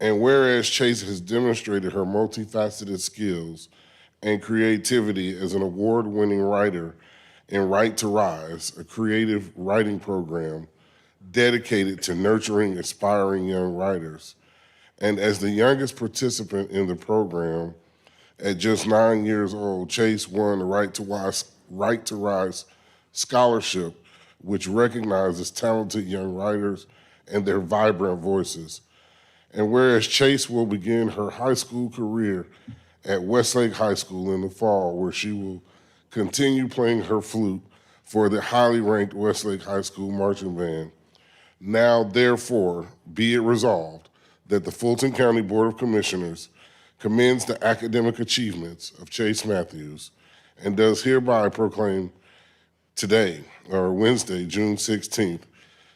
Speaker 10: And whereas Chase has demonstrated her multifaceted skills and creativity as an award-winning writer in Write to Rise, a creative writing program dedicated to nurturing aspiring young writers, and as the youngest participant in the program, at just 9 years old, Chase won the Write to Rise scholarship, which recognizes talented young writers and their vibrant voices. And whereas Chase will begin her high school career at Westlake High School in the fall, where she will continue playing her flute for the highly ranked Westlake High School marching band. Now, therefore, be it resolved that the Fulton County Board of Commissioners commends the academic achievements of Chase Matthews and does hereby proclaim today, or Wednesday, June 16th,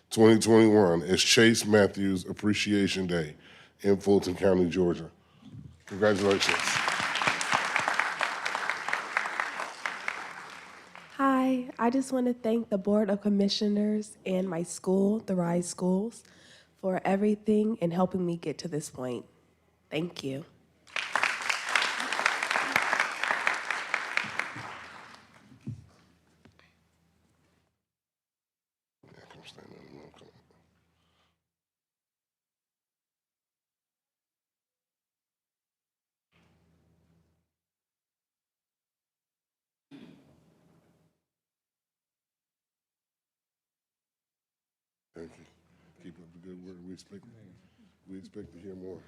Speaker 10: 2021, as Chase Matthews Appreciation Day in Fulton County, Georgia. Congratulations.
Speaker 15: Hi, I just want to thank the Board of Commissioners and my school, the Rise Schools, for everything and helping me get to this point. Thank you.
Speaker 10: Thank you. Keep up the good work. We expect to hear more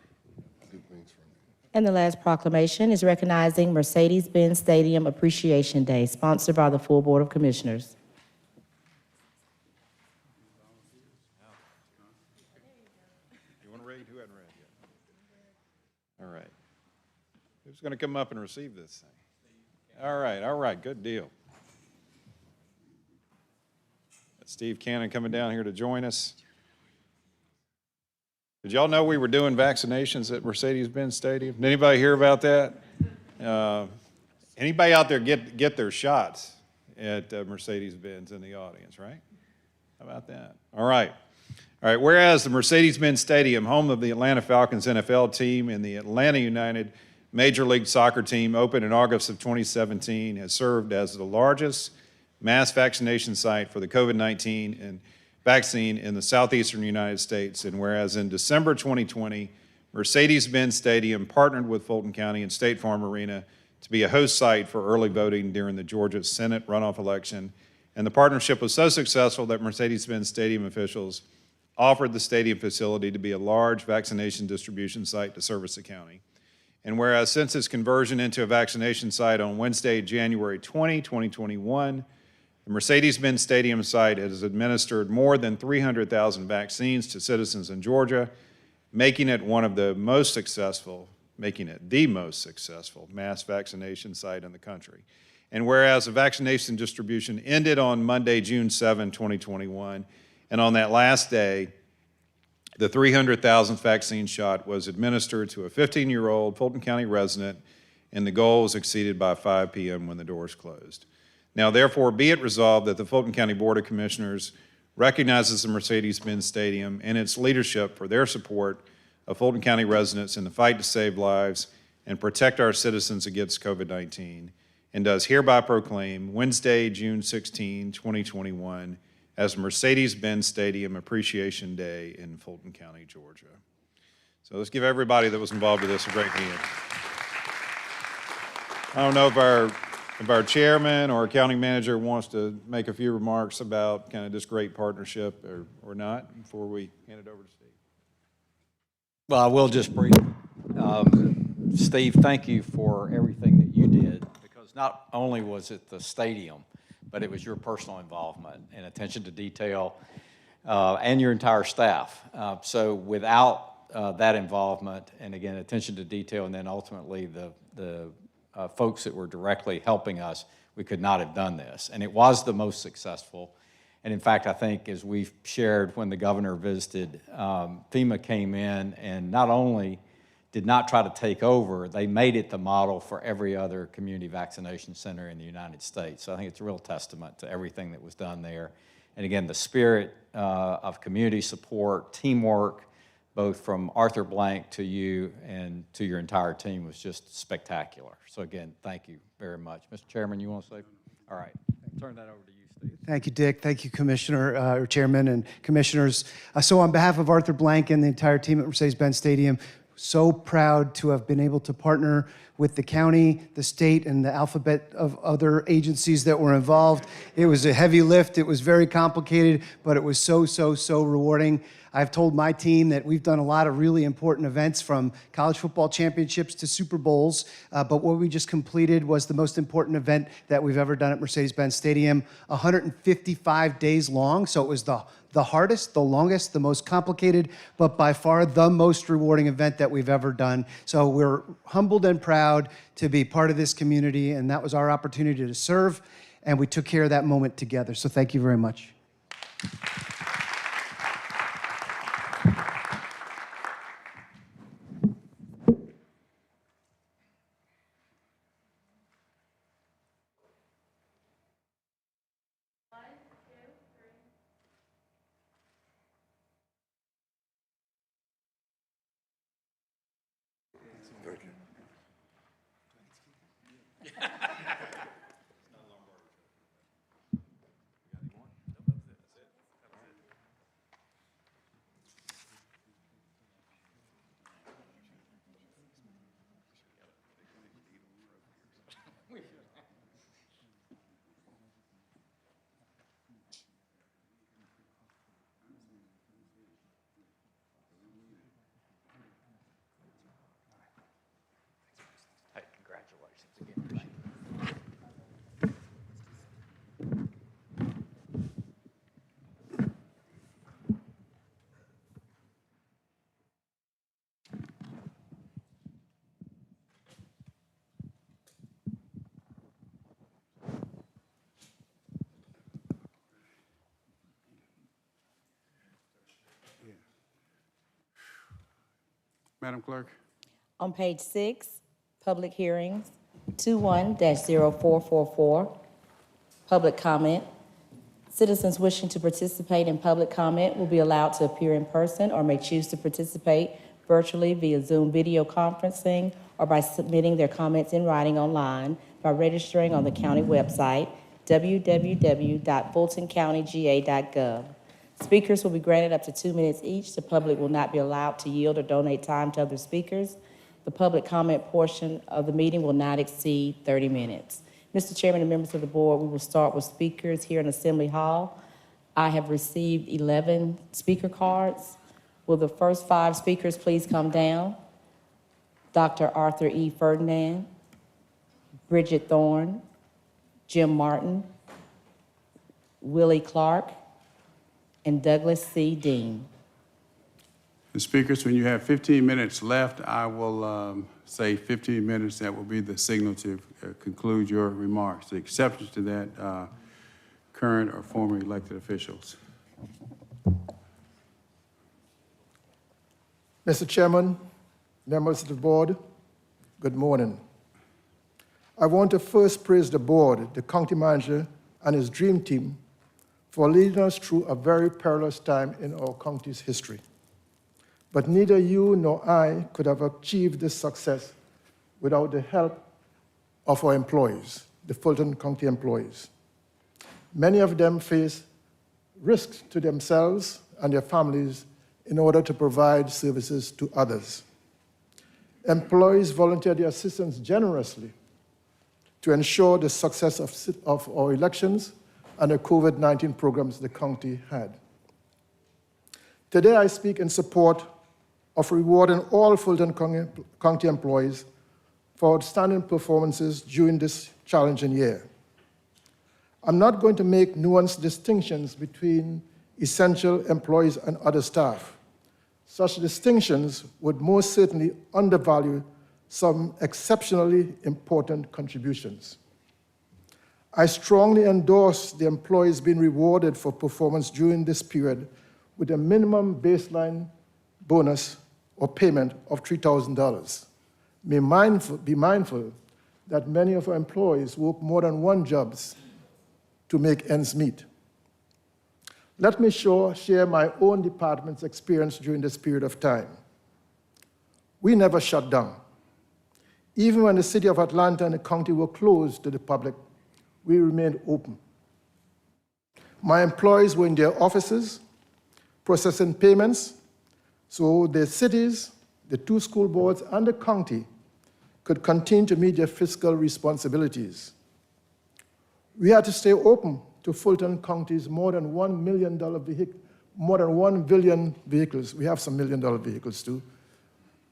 Speaker 10: good things from you.
Speaker 5: And the last proclamation is recognizing Mercedes-Benz Stadium Appreciation Day, sponsored by the full Board of Commissioners.
Speaker 11: You want to read? Who hadn't read yet? All right. Who's going to come up and receive this thing? All right, good deal. That's Steve Cannon coming down here to join us. Did y'all know we were doing vaccinations at Mercedes-Benz Stadium? Did anybody hear about that? Anybody out there get their shots at Mercedes-Benz in the audience, right? How about that? All right. Whereas the Mercedes-Benz Stadium, home of the Atlanta Falcons NFL team and the Atlanta United Major League Soccer team, opened in August of 2017, has served as the largest mass vaccination site for the COVID-19 and vaccine in the southeastern United States. And whereas in December 2020, Mercedes-Benz Stadium partnered with Fulton County and State Farm Arena to be a host site for early voting during the Georgia Senate runoff election. And the partnership was so successful that Mercedes-Benz Stadium officials offered the stadium facility to be a large vaccination distribution site to service the county. And whereas since its conversion into a vaccination site on Wednesday, January 20, 2021, the Mercedes-Benz Stadium site has administered more than 300,000 vaccines to citizens in Georgia, making it the most successful mass vaccination site in the country. And whereas the vaccination distribution ended on Monday, June 7, 2021, and on that last day, the 300,000th vaccine shot was administered to a 15-year-old Fulton County resident, and the goal was exceeded by 5 p.m. when the doors closed. Now, therefore, be it resolved that the Fulton County Board of Commissioners recognizes the Mercedes-Benz Stadium and its leadership for their support of Fulton County residents in the fight to save lives and protect our citizens against COVID-19, and does hereby proclaim Wednesday, June 16, 2021, as Mercedes-Benz Stadium Appreciation Day in Fulton County, Georgia. So let's give everybody that was involved with this a great hand. I don't know if our chairman or county manager wants to make a few remarks about kind of this great partnership or not before we hand it over to Steve.
Speaker 8: Well, I will just briefly. Steve, thank you for everything that you did, because not only was it the stadium, but it was your personal involvement and attention to detail and your entire staff. So without that involvement, and again, attention to detail, and then ultimately the folks that were directly helping us, we could not have done this. And it was the most successful. And in fact, I think as we've shared when the governor visited, FEMA came in and not only did not try to take over, they made it the model for every other community vaccination center in the United States. So I think it's a real testament to everything that was done there. And again, the spirit of community support, teamwork, both from Arthur Blank to you and to your entire team was just spectacular. So again, thank you very much. Mr. Chairman, you want to say? All right, turn that over to you, Steve.
Speaker 16: Thank you, Dick. Thank you, Commissioner, or Chairman and Commissioners. So on behalf of Arthur Blank and the entire team at Mercedes-Benz Stadium, so proud to have been able to partner with the county, the state, and the alphabet of other agencies that were involved. It was a heavy lift. It was very complicated, but it was so rewarding. I've told my team that we've done a lot of really important events, from college football championships to Super Bowls, but what we just completed was the most important event that we've ever done at Mercedes-Benz Stadium, 155 days long, so it was the hardest, the longest, the most complicated, but by far the most rewarding event that we've ever done. So we're humbled and proud to be part of this community, and that was our opportunity to serve, and we took care of that moment together. So thank you very much.
Speaker 8: Hey, congratulations again.
Speaker 2: Madam Clerk?
Speaker 5: On page 6, public hearings, 21-0444, public comment. Citizens wishing to participate in public comment will be allowed to appear in person or may choose to participate virtually via Zoom video conferencing or by submitting their comments in writing online by registering on the county website, www.fultoncountyga.gov. Speakers will be granted up to 2 minutes each. The public will not be allowed to yield or donate time to other speakers. The public comment portion of the meeting will not exceed 30 minutes. Mr. Chairman and members of the board, we will start with speakers here in Assembly Hall. I have received 11 speaker cards. Will the first 5 speakers please come down? Dr. Arthur E. Ferdinand, Bridget Thorne, Jim Martin, Willie Clark, and Douglas C. Dean.
Speaker 2: The speakers, when you have 15 minutes left, I will say 15 minutes. That will be the signal to conclude your remarks. The exceptions to that, current or former elected officials.
Speaker 17: Mr. Chairman, members of the board, good morning. I want to first praise the board, the county manager, and his dream team for leading us through a very perilous time in our county's history. But neither you nor I could have achieved this success without the help of our employees, the Fulton County employees. Many of them face risks to themselves and their families in order to provide services to others. Employees volunteered their assistance generously to ensure the success of our elections and the COVID-19 programs the county had. Today, I speak in support of rewarding all Fulton County employees for outstanding performances during this challenging year. I'm not going to make nuanced distinctions between essential employees and other staff. Such distinctions would most certainly undervalue some exceptionally important contributions. I strongly endorse the employees being rewarded for performance during this period with a minimum baseline bonus or payment of $3,000. Be mindful that many of our employees work more than one job to make ends meet. Let me share my own department's experience during this period of time. We never shut down. Even when the city of Atlanta and the county were closed to the public, we remained open. My employees were in their offices, processing payments, so the cities, the two school boards, and the county could continue to meet their fiscal responsibilities. We had to stay open to Fulton County's more than $1 million more than 1 billion vehicles. We have some $1 million vehicles too.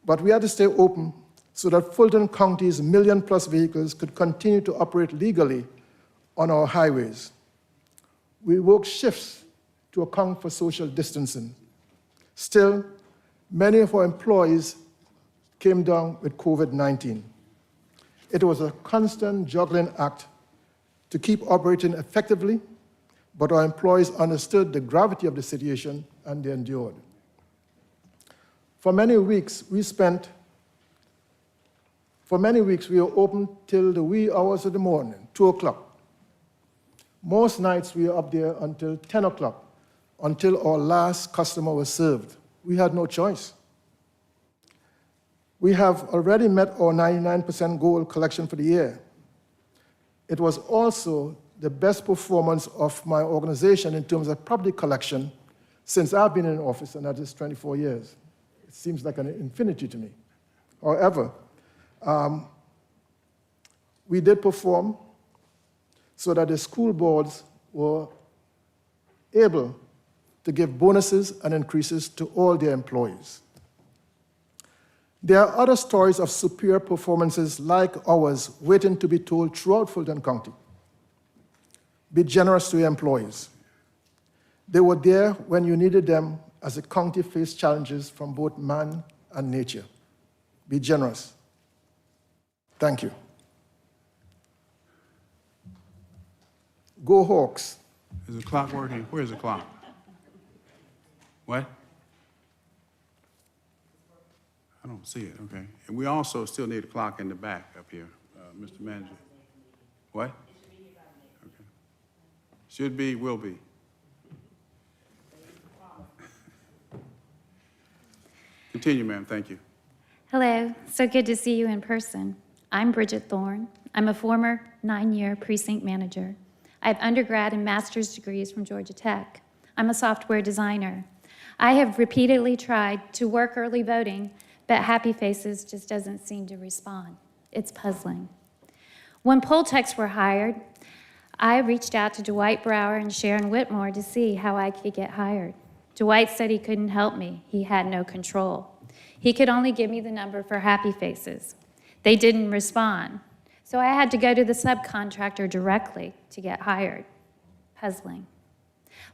Speaker 17: But we had to stay open so that Fulton County's million-plus vehicles could continue to operate legally on our highways. We worked shifts to account for social distancing. Still, many of our employees came down with COVID-19. It was a constant juggling act to keep operating effectively, but our employees understood the gravity of the situation and they endured. For many weeks, we were open till the wee hours of the morning, 2 o'clock. Most nights we were up there until 10 o'clock, until our last customer was served. We had no choice. We have already met our 99% goal collection for the year. It was also the best performance of my organization in terms of property collection since I've been in office, and that is 24 years. It seems like an infinity to me. However, we did perform so that the school boards were able to give bonuses and increases to all their employees. There are other stories of superior performances like ours waiting to be told throughout Fulton County. Be generous to your employees. They were there when you needed them as the county faced challenges from both man and nature. Be generous. Thank you. Go Hawks.
Speaker 2: Is the clock working? Where's the clock? What? I don't see it, okay. And we also still need a clock in the back up here, Mr. Manager. What? Okay. Should be, will be. Continue, ma'am, thank you.
Speaker 18: Hello, so good to see you in person. I'm Bridget Thorne. I'm a former 9-year precinct manager. I have undergrad and master's degrees from Georgia Tech. I'm a software designer. I have repeatedly tried to work early voting, but Happy Faces just doesn't seem to respond. It's puzzling. When poll techs were hired, I reached out to Dwight Brower and Sharon Whitmore to see how I could get hired. Dwight said he couldn't help me. He had no control. He could only give me the number for Happy Faces. They didn't respond. So I had to go to the subcontractor directly to get hired. Puzzling.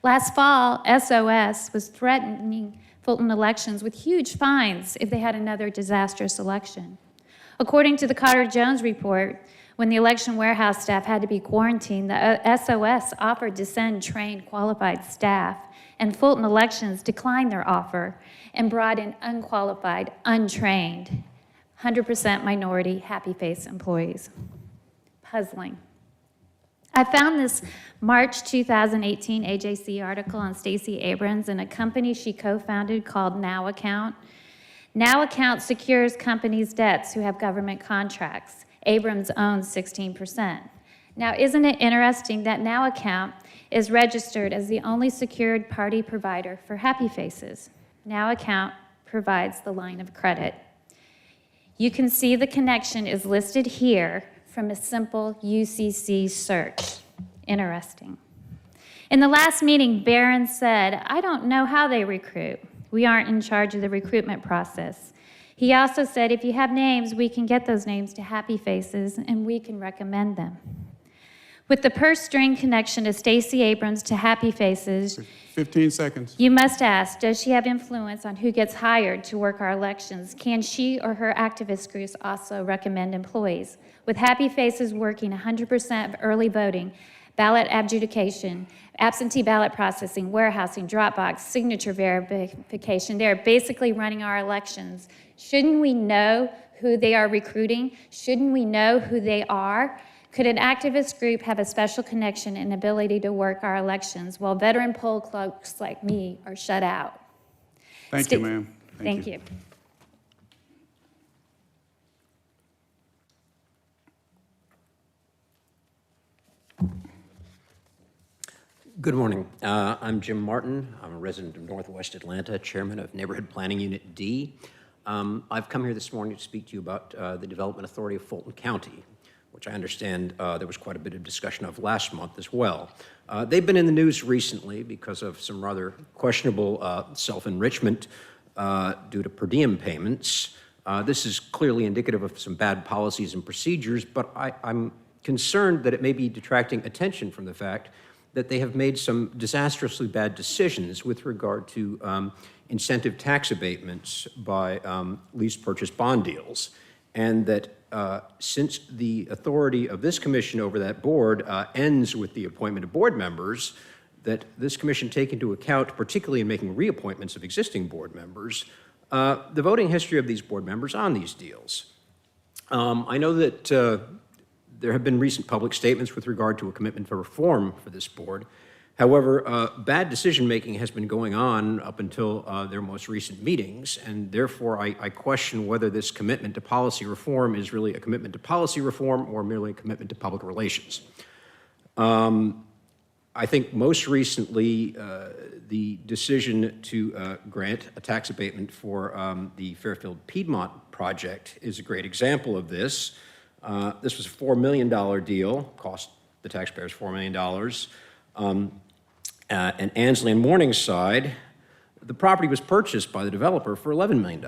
Speaker 18: Last fall, SOS was threatening Fulton elections with huge fines if they had another disastrous election. According to the Carter-Jones report, when the election warehouse staff had to be quarantined, the SOS offered to send trained, qualified staff, and Fulton Elections declined their offer and brought in unqualified, untrained, 100% minority, happy-face employees. Puzzling. I found this March 2018 AJC article on Stacey Abrams in a company she co-founded called Now Account. Now Account secures companies' debts who have government contracts. Abrams owns 16%. Now, isn't it interesting that Now Account is registered as the only secured party provider for Happy Faces? Now Account provides the line of credit. You can see the connection is listed here from a simple UCC search. Interesting. In the last meeting, Barron said, "I don't know how they recruit. We aren't in charge of the recruitment process." He also said, "If you have names, we can get those names to Happy Faces and we can recommend them." With the purse string connection of Stacey Abrams to Happy Faces,
Speaker 2: 15 seconds.
Speaker 18: you must ask, does she have influence on who gets hired to work our elections? Can she or her activist groups also recommend employees? With Happy Faces working 100% of early voting, ballot adjudication, absentee ballot processing, warehousing, Dropbox, signature verification, they're basically running our elections. Shouldn't we know who they are recruiting? Shouldn't we know who they are? Could an activist group have a special connection and ability to work our elections while veteran poll clerks like me are shut out?
Speaker 2: Thank you, ma'am.
Speaker 18: Thank you.
Speaker 19: Good morning. I'm Jim Martin. I'm a resident of Northwest Atlanta, chairman of Neighborhood Planning Unit D. I've come here this morning to speak to you about the Development Authority of Fulton County, which I understand there was quite a bit of discussion of last month as well. They've been in the news recently because of some rather questionable self-enrichment due to per diem payments. This is clearly indicative of some bad policies and procedures, but I'm concerned that it may be detracting attention from the fact that they have made some disastrously bad decisions with regard to incentive tax abatements by lease purchase bond deals, and that since the authority of this commission over that board ends with the appointment of board members, that this commission take into account, particularly in making reappointments of existing board members, the voting history of these board members on these deals. I know that there have been recent public statements with regard to a commitment for reform for this board. However, bad decision-making has been going on up until their most recent meetings, and therefore I question whether this commitment to policy reform is really a commitment to policy reform or merely a commitment to public relations. I think most recently, the decision to grant a tax abatement for the Fairfield Piedmont project is a great example of this. This was a $4 million deal, cost the taxpayers $4 million. And Ansley and Morningside, the property was purchased by the developer for $11 million.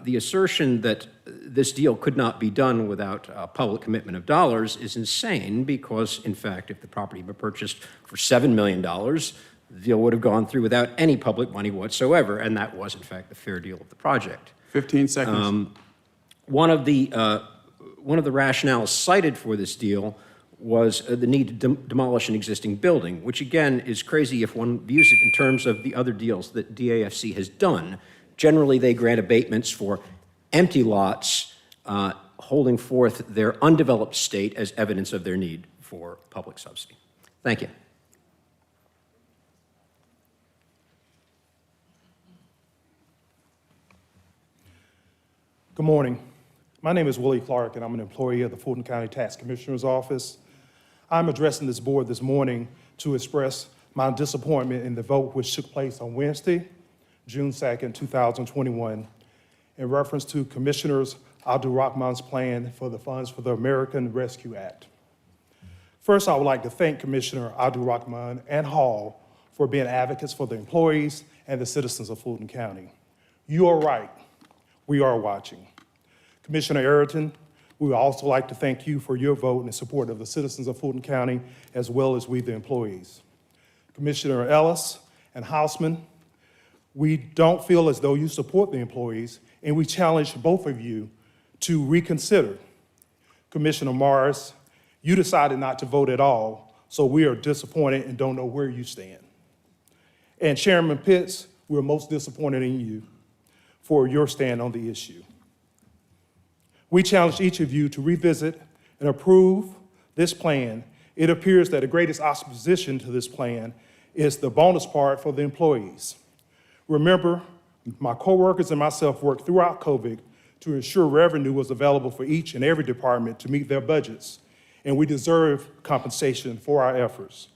Speaker 19: The assertion that this deal could not be done without a public commitment of dollars is insane because, in fact, if the property were purchased for $7 million, the deal would have gone through without any public money whatsoever, and that was, in fact, the fair deal of the project.
Speaker 2: 15 seconds.
Speaker 19: One of the rationales cited for this deal was the need to demolish an existing building, which again is crazy if one views it in terms of the other deals that DAFC has done. Generally, they grant abatements for empty lots holding forth their undeveloped state as evidence of their need for public subsidy. Thank you.
Speaker 20: Good morning. My name is Willie Clark, and I'm an employee of the Fulton County Tax Commissioner's Office. I'm addressing this board this morning to express my disappointment in the vote which took place on Wednesday, June 2nd, 2021, in reference to Commissioner Abdul-Rahman's plan for the funds for the American Rescue Act. First, I would like to thank Commissioner Abdul-Rahman and Hall for being advocates for the employees and the citizens of Fulton County. You are right. We are watching. Commissioner Ayrton, we would also like to thank you for your vote in support of the citizens of Fulton County, as well as we, the employees. Commissioner Ellis and Hausman, we don't feel as though you support the employees, and we challenge both of you to reconsider. Commissioner Morris, you decided not to vote at all, so we are disappointed and don't know where you stand. And Chairman Pitts, we're most disappointed in you for your stand on the issue. We challenge each of you to revisit and approve this plan. It appears that the greatest opposition to this plan is the bonus part for the employees. Remember, my coworkers and myself worked throughout COVID to ensure revenue was available for each and every department to meet their budgets, and we deserve compensation for our efforts.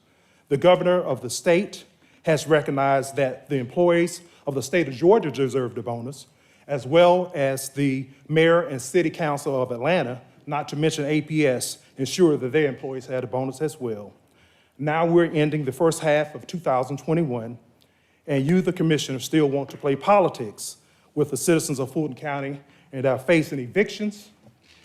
Speaker 20: The governor of the state has recognized that the employees of the state of Georgia deserve the bonus, as well as the mayor and city council of Atlanta, not to mention APS, ensured that their employees had a bonus as well. Now we're ending the first half of 2021, and you, the commissioners, still want to play politics with the citizens of Fulton County and are facing evictions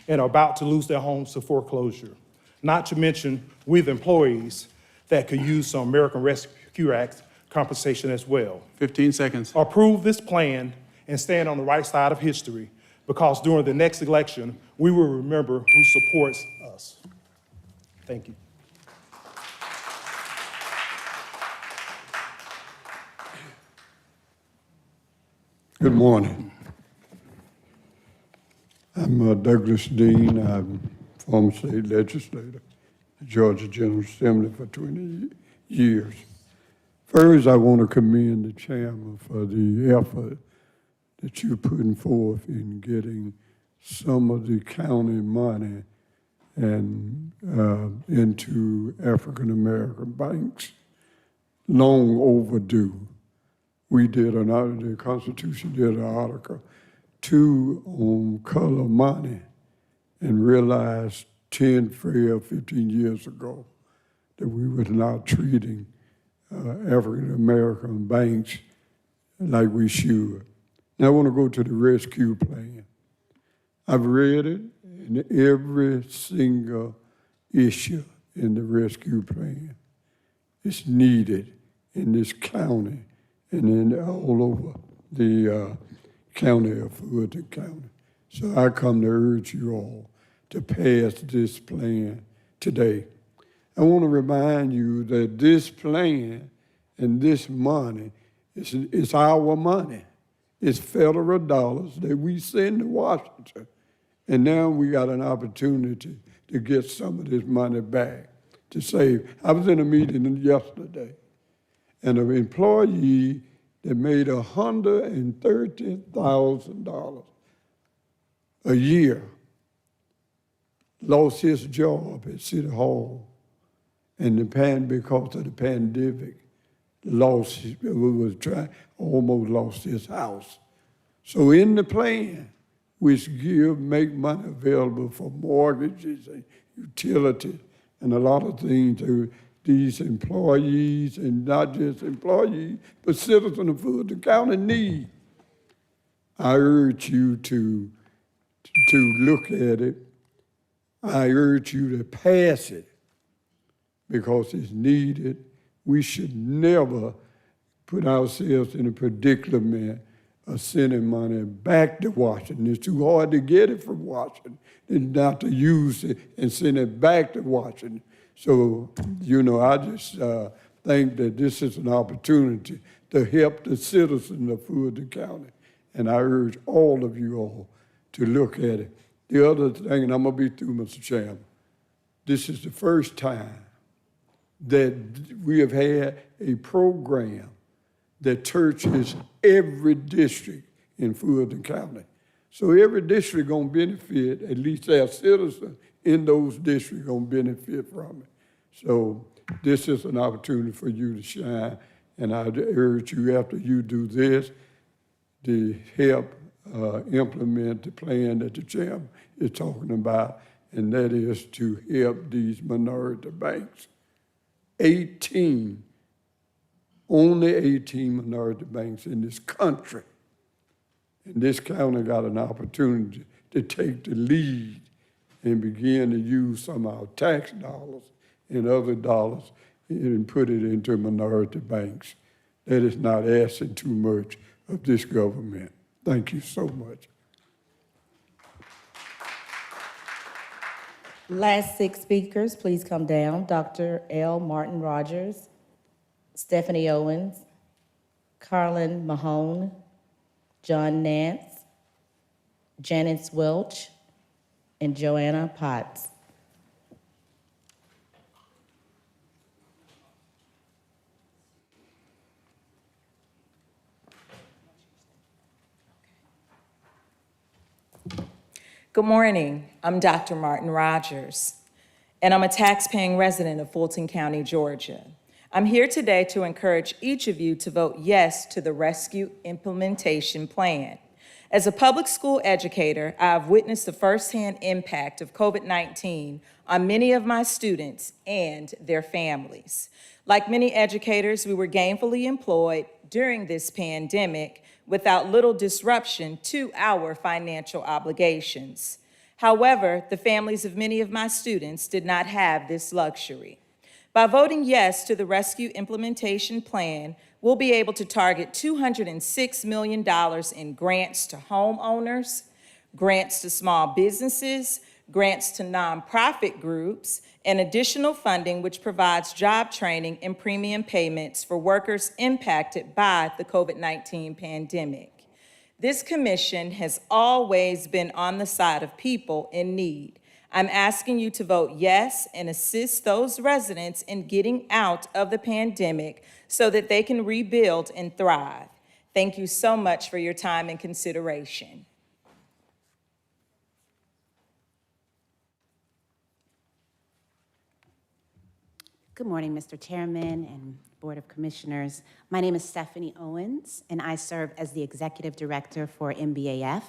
Speaker 20: and are about to lose their homes to foreclosure. Not to mention we, the employees, that could use some American Rescue Act compensation as well.
Speaker 2: 15 seconds.
Speaker 20: Approve this plan and stand on the right side of history, because during the next election, we will remember who supports us. Thank you.
Speaker 21: Good morning. I'm Douglas Dean. I'm former state legislator, the Georgia General Assembly for 20 years. First, I want to commend the chairman for the effort that you're putting forth in getting some of the county money and into African American banks. Long overdue. We did the Constitution did an Article 2 on color money and realized 10, 12, 15 years ago that we were not treating African American banks like we should. Now I want to go to the rescue plan. I've read it, and every single issue in the rescue plan is needed in this county and in all over the county of Fulton County. So I come to urge you all to pass this plan today. I want to remind you that this plan and this money is our money. It's federal dollars that we send to Washington. And now we got an opportunity to get some of this money back to save. I was in a meeting yesterday, and an employee that made $130,000 a year lost his job at City Hall, and because of the pandemic, almost lost his house. So in the plan, which make money available for mortgages and utilities and a lot of things to these employees, and not just employees, but citizens of Fulton County need. I urge you to look at it. I urge you to pass it because it's needed. We should never put ourselves in a predicament of sending money back to Washington. It's too hard to get it from Washington and not to use it and send it back to Washington. So, I just think that this is an opportunity to help the citizens of Fulton County. And I urge all of you all to look at it. The other thing, and I'm going to be through, Mr. Chairman, this is the first time that we have had a program that touches every district in Fulton County. So every district going to benefit, at least our citizens in those districts going to benefit from it. So this is an opportunity for you to shine, and I urge you, after you do this, to help implement the plan that the chairman is talking about, and that is to help these minority banks. Only 18 minority banks in this country. And this county got an opportunity to take the lead and begin to use some of our tax dollars and other dollars and put it into minority banks. That is not asking too much of this government. Thank you so much.
Speaker 5: Last 6 speakers, please come down. Dr. L. Martin Rogers, Stephanie Owens, Carlin Mahone, John Nance, Janice Welch, and Joanna Potts.
Speaker 1: Good morning. I'm Dr. Martin Rogers, and I'm a tax-paying resident of Fulton County, Georgia. I'm here today to encourage each of you to vote yes to the Rescue Implementation Plan. As a public school educator, I've witnessed the firsthand impact of COVID-19 on many of my students and their families. Like many educators, we were gainfully employed during this pandemic without little disruption to our financial obligations. However, the families of many of my students did not have this luxury. By voting yes to the Rescue Implementation Plan, we'll be able to target $206 million in grants to homeowners, grants to small businesses, grants to nonprofit groups, and additional funding which provides job training and premium payments for workers impacted by the COVID-19 pandemic. This commission has always been on the side of people in need. I'm asking you to vote yes and assist those residents in getting out of the pandemic so that they can rebuild and thrive. Thank you so much for your time and consideration.
Speaker 5: Good morning, Mr. Chairman and Board of Commissioners. My name is Stephanie Owens, and I serve as the Executive Director for MBAF.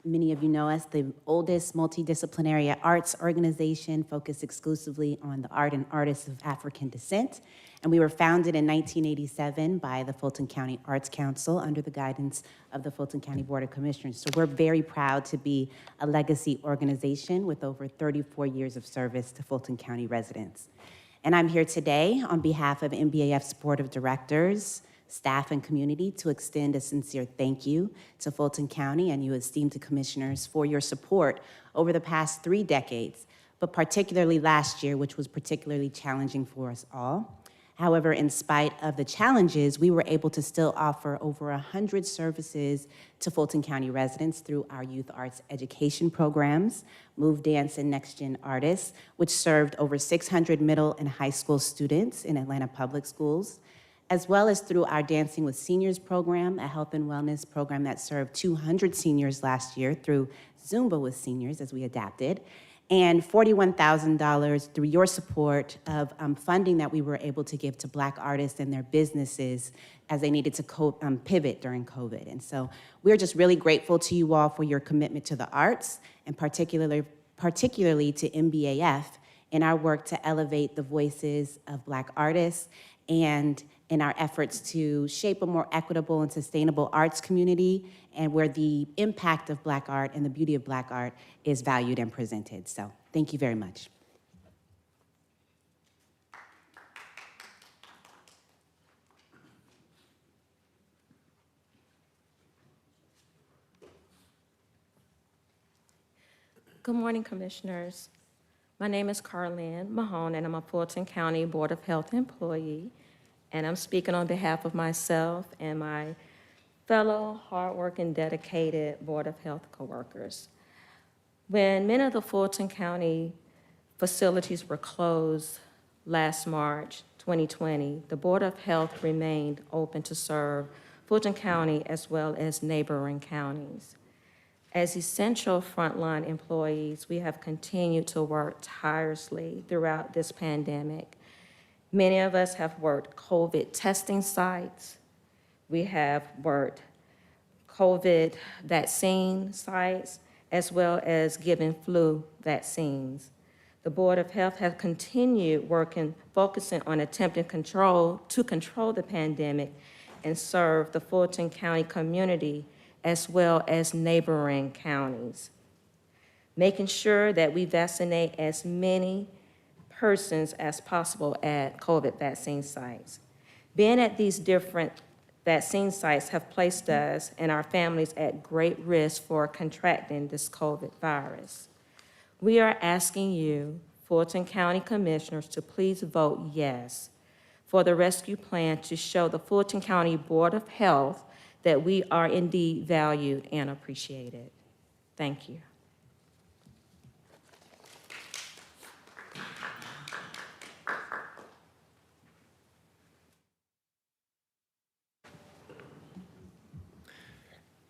Speaker 5: Many of you know us, the oldest multidisciplinary arts organization focused exclusively on the art and artists of African descent. And we were founded in 1987 by the Fulton County Arts Council under the guidance of the Fulton County Board of Commissioners. So we're very proud to be a legacy organization with over 34 years of service to Fulton County residents. And I'm here today on behalf of MBAF's Board of Directors, staff, and community to extend a sincere thank you to Fulton County and you esteemed commissioners for your support over the past 3 decades, but particularly last year, which was particularly challenging for us all. However, in spite of the challenges, we were able to still offer over 100 services to Fulton County residents through our youth arts education programs, Move, Dance, and Next Gen Artists, which served over 600 middle and high school students in Atlanta public schools, as well as through our Dancing with Seniors program, a health and wellness program that served 200 seniors last year through Zumba with Seniors as we adapted, and $41,000 through your support of funding that we were able to give to Black artists and their businesses as they needed to pivot during COVID. And so we're just really grateful to you all for your commitment to the arts, and particularly to MBAF in our work to elevate the voices of Black artists and in our efforts to shape a more equitable and sustainable arts community, and where the impact of Black art and the beauty of Black art is valued and presented. So thank you very much.
Speaker 22: Good morning, Commissioners. My name is Carlin Mahone, and I'm a Fulton County Board of Health employee, and I'm speaking on behalf of myself and my fellow hardworking, dedicated Board of Health coworkers. When many of the Fulton County facilities were closed last March 2020, the Board of Health remained open to serve Fulton County as well as neighboring counties. As essential frontline employees, we have continued to work tirelessly throughout this pandemic. Many of us have worked COVID testing sites. We have worked COVID vaccine sites, as well as giving flu vaccines. The Board of Health has continued focusing on attempting to control the pandemic and serve the Fulton County community as well as neighboring counties, making sure that we vaccinate as many persons as possible at COVID vaccine sites. Being at these different vaccine sites have placed us and our families at great risk for contracting this COVID virus. We are asking you, Fulton County Commissioners, to please vote yes for the rescue plan to show the Fulton County Board of Health that we are indeed valued and appreciated. Thank you.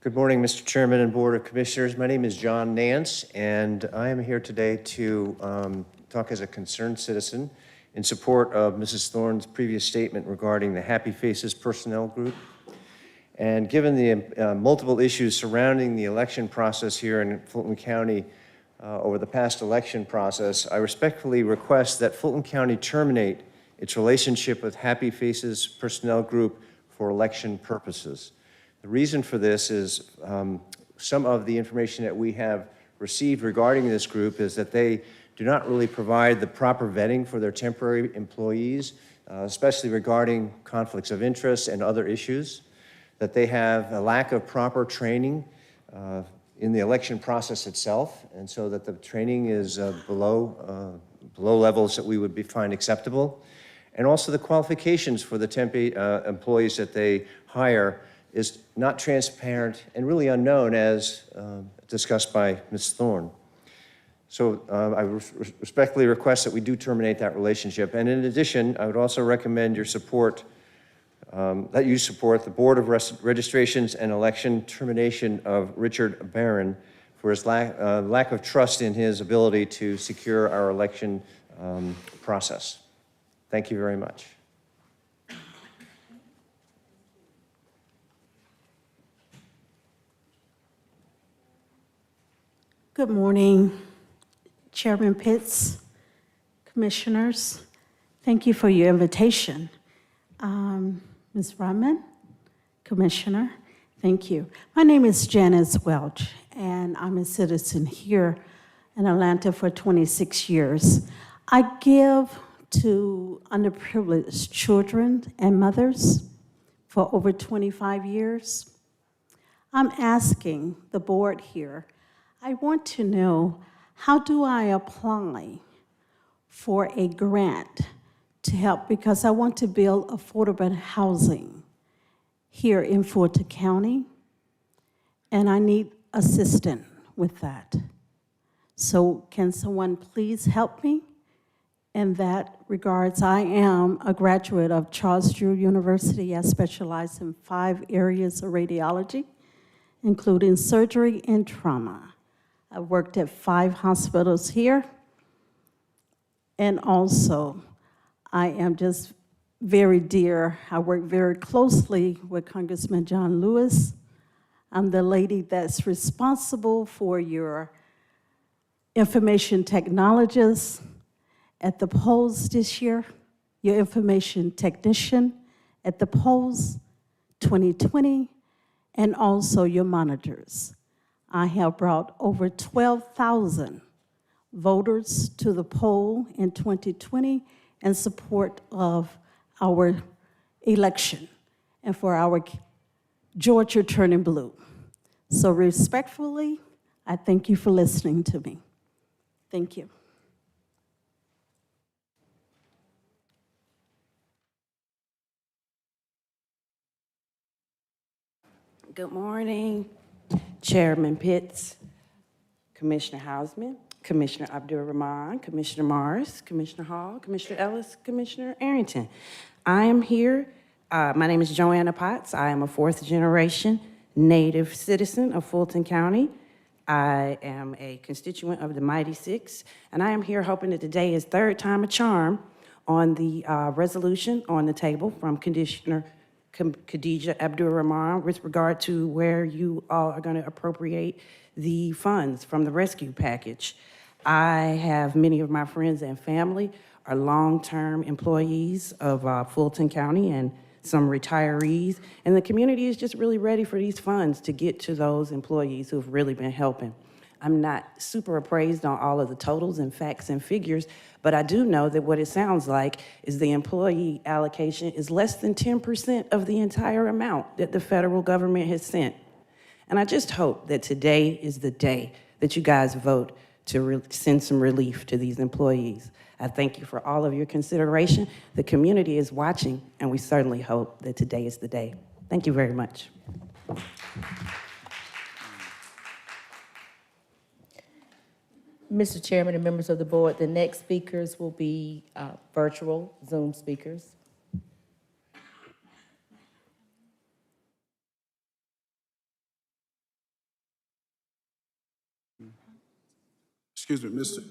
Speaker 7: Good morning, Mr. Chairman and Board of Commissioners. My name is John Nance, and I am here today to talk as a concerned citizen in support of Mrs. Thorne's previous statement regarding the Happy Faces Personnel Group. And given the multiple issues surrounding the election process here in Fulton County over the past election process, I respectfully request that Fulton County terminate its relationship with Happy Faces Personnel Group for election purposes. The reason for this is some of the information that we have received regarding this group is that they do not really provide the proper vetting for their temporary employees, especially regarding conflicts of interest and other issues, that they have a lack of proper training in the election process itself, and so that the training is below levels that we would find acceptable, and also the qualifications for the temp employees that they hire is not transparent and really unknown as discussed by Ms. Thorne. So I respectfully request that we do terminate that relationship. And in addition, I would also recommend your support, that you support the Board of Registrations and Election termination of Richard Barron for his lack of trust in his ability to secure our election process. Thank you very much.
Speaker 9: Good morning, Chairman Pitts, Commissioners. Thank you for your invitation. Ms. Rodman, Commissioner, thank you. My name is Janice Welch, and I'm a citizen here in Atlanta for 26 years. I give to underprivileged children and mothers for over 25 years. I'm asking the board here, I want to know, how do I apply for a grant to help? Because I want to build affordable housing here in Fulton County, and I need assistance with that. So can someone please help me? In that regards, I am a graduate of Charles Drew University. I specialize in 5 areas of radiology, including surgery and trauma. I've worked at 5 hospitals here, and also I am just very dear. I work very closely with Congressman John Lewis. I'm the lady that's responsible for your information technologists at the polls this year, your information technician at the polls 2020, and also your monitors. I have brought over 12,000 voters to the poll in 2020 in support of our election and for our Georgia turning blue. So respectfully, I thank you for listening to me. Thank you.
Speaker 23: Good morning, Chairman Pitts, Commissioner Hausman, Commissioner Abdul-Rahman, Commissioner Morris, Commissioner Hall, Commissioner Ellis, Commissioner Arrington. I am here. My name is Joanna Potts. I am a 4th generation native citizen of Fulton County. I am a constituent of the Mighty Six, and I am here hoping that today is 3rd time a charm on the resolution on the table from Commissioner Khadija Abdul-Rahman with regard to where you all are going to appropriate the funds from the rescue package. I have many of my friends and family are long-term employees of Fulton County and some retirees, and the community is just really ready for these funds to get to those employees who have really been helping. I'm not super appraised on all of the totals and facts and figures, but I do know that what it sounds like is the employee allocation is less than 10% of the entire amount that the federal government has sent. And I just hope that today is the day that you guys vote to send some relief to these employees. I thank you for all of your consideration. The community is watching, and we certainly hope that today is the day. Thank you very much.
Speaker 5: Mr. Chairman and members of the board, the next speakers will be virtual Zoom speakers.
Speaker 2: Excuse me, Mr.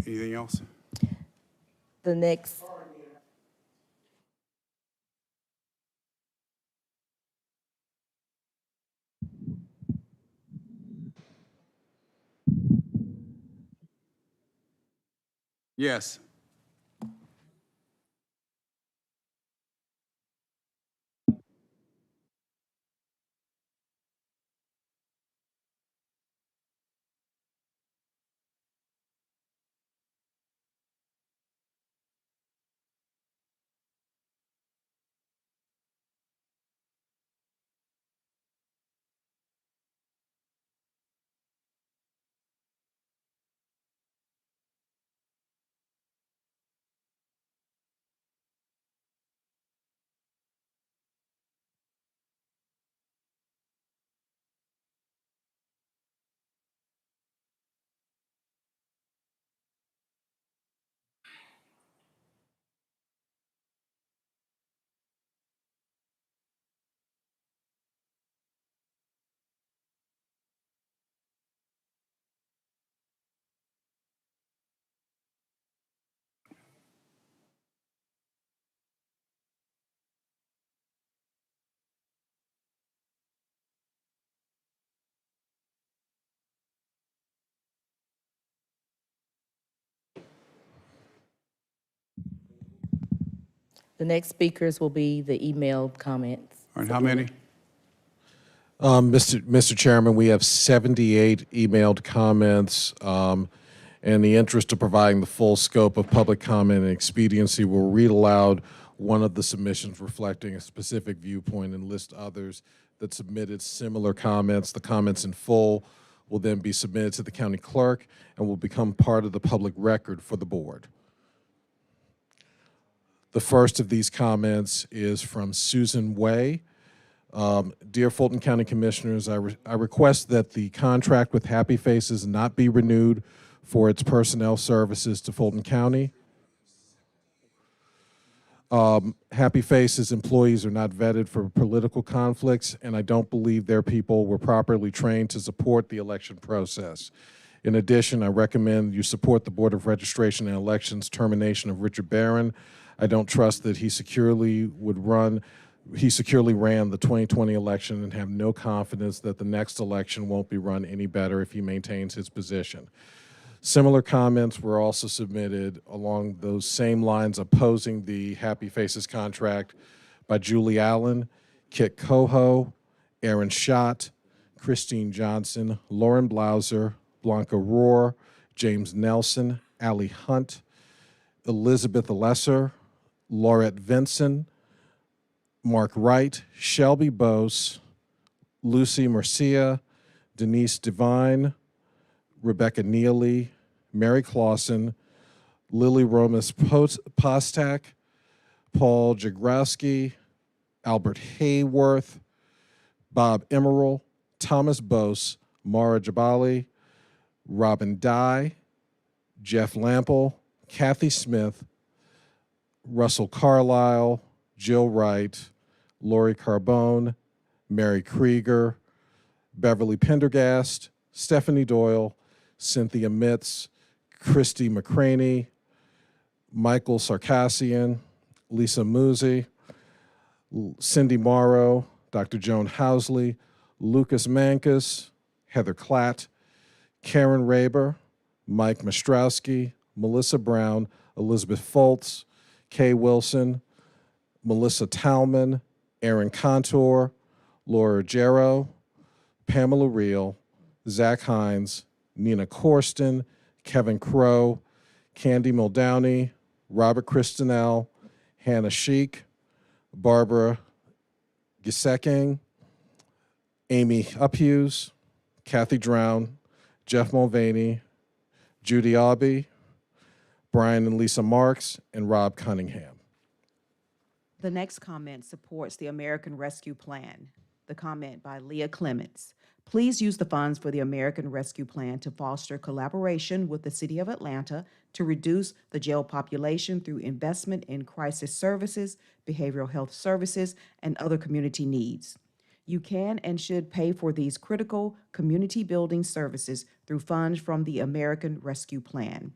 Speaker 2: Anything else?
Speaker 5: The next
Speaker 2: Yes.
Speaker 5: The next speakers will be the email comments.
Speaker 2: All right, how many?
Speaker 3: Mr. Chairman, we have 78 emailed comments. In the interest of providing the full scope of public comment and expediency, we'll read aloud one of the submissions reflecting a specific viewpoint and list others that submitted similar comments. The comments in full will then be submitted to the county clerk and will become part of the public record for the board. The first of these comments is from Susan Way. Dear Fulton County Commissioners, I request that the contract with Happy Faces not be renewed for its personnel services to Fulton County. Happy Faces employees are not vetted for political conflicts, and I don't believe their people were properly trained to support the election process. In addition, I recommend you support the Board of Registration and Elections termination of Richard Barron. I don't trust that he securely ran the 2020 election and have no confidence that the next election won't be run any better if he maintains his position. Similar comments were also submitted along those same lines opposing the Happy Faces contract by Julie Allen, Kit Coho, Aaron Schott, Christine Johnson, Lauren Blauser, Blanca Rohr, James Nelson, Allie Hunt, Elizabeth Lesser, Laurette Vinson, Mark Wright, Shelby Bose, Lucy Mercia, Denise Devine, Rebecca Neely, Mary Clausen, Lily Romas Postak, Paul Jagrowski, Albert Hayworth, Bob Emerald, Thomas Bose, Mara Jabali, Robin Dye, Jeff Lample, Kathy Smith, Russell Carlisle, Jill Wright, Lori Carbone, Mary Krieger, Beverly Pendergast, Stephanie Doyle, Cynthia Mitz, Christy McCraney, Michael Sarkassian, Lisa Musi, Cindy Morrow, Dr. Joan Housley, Lucas Mankus, Heather Klatt, Karen Raber, Mike Mastrowski, Melissa Brown, Elizabeth Foltz, Kay Wilson, Melissa Talman, Aaron Contour, Laura Jarrow, Pamela Reel, Zach Hines, Nina Corsten, Kevin Crow, Candy Muldowney, Robert Christinell, Hannah Sheik, Barbara Giseking, Amy Uphughes, Kathy Drown, Jeff Mulvaney, Judy Aubie, Brian and Lisa Marks, and Rob Cunningham.
Speaker 4: The next comment supports the American Rescue Plan. The comment by Leah Clements. Please use the funds for the American Rescue Plan to foster collaboration with the City of Atlanta to reduce the jail population through investment in crisis services, behavioral health services, and other community needs. You can and should pay for these critical community building services through funds from the American Rescue Plan.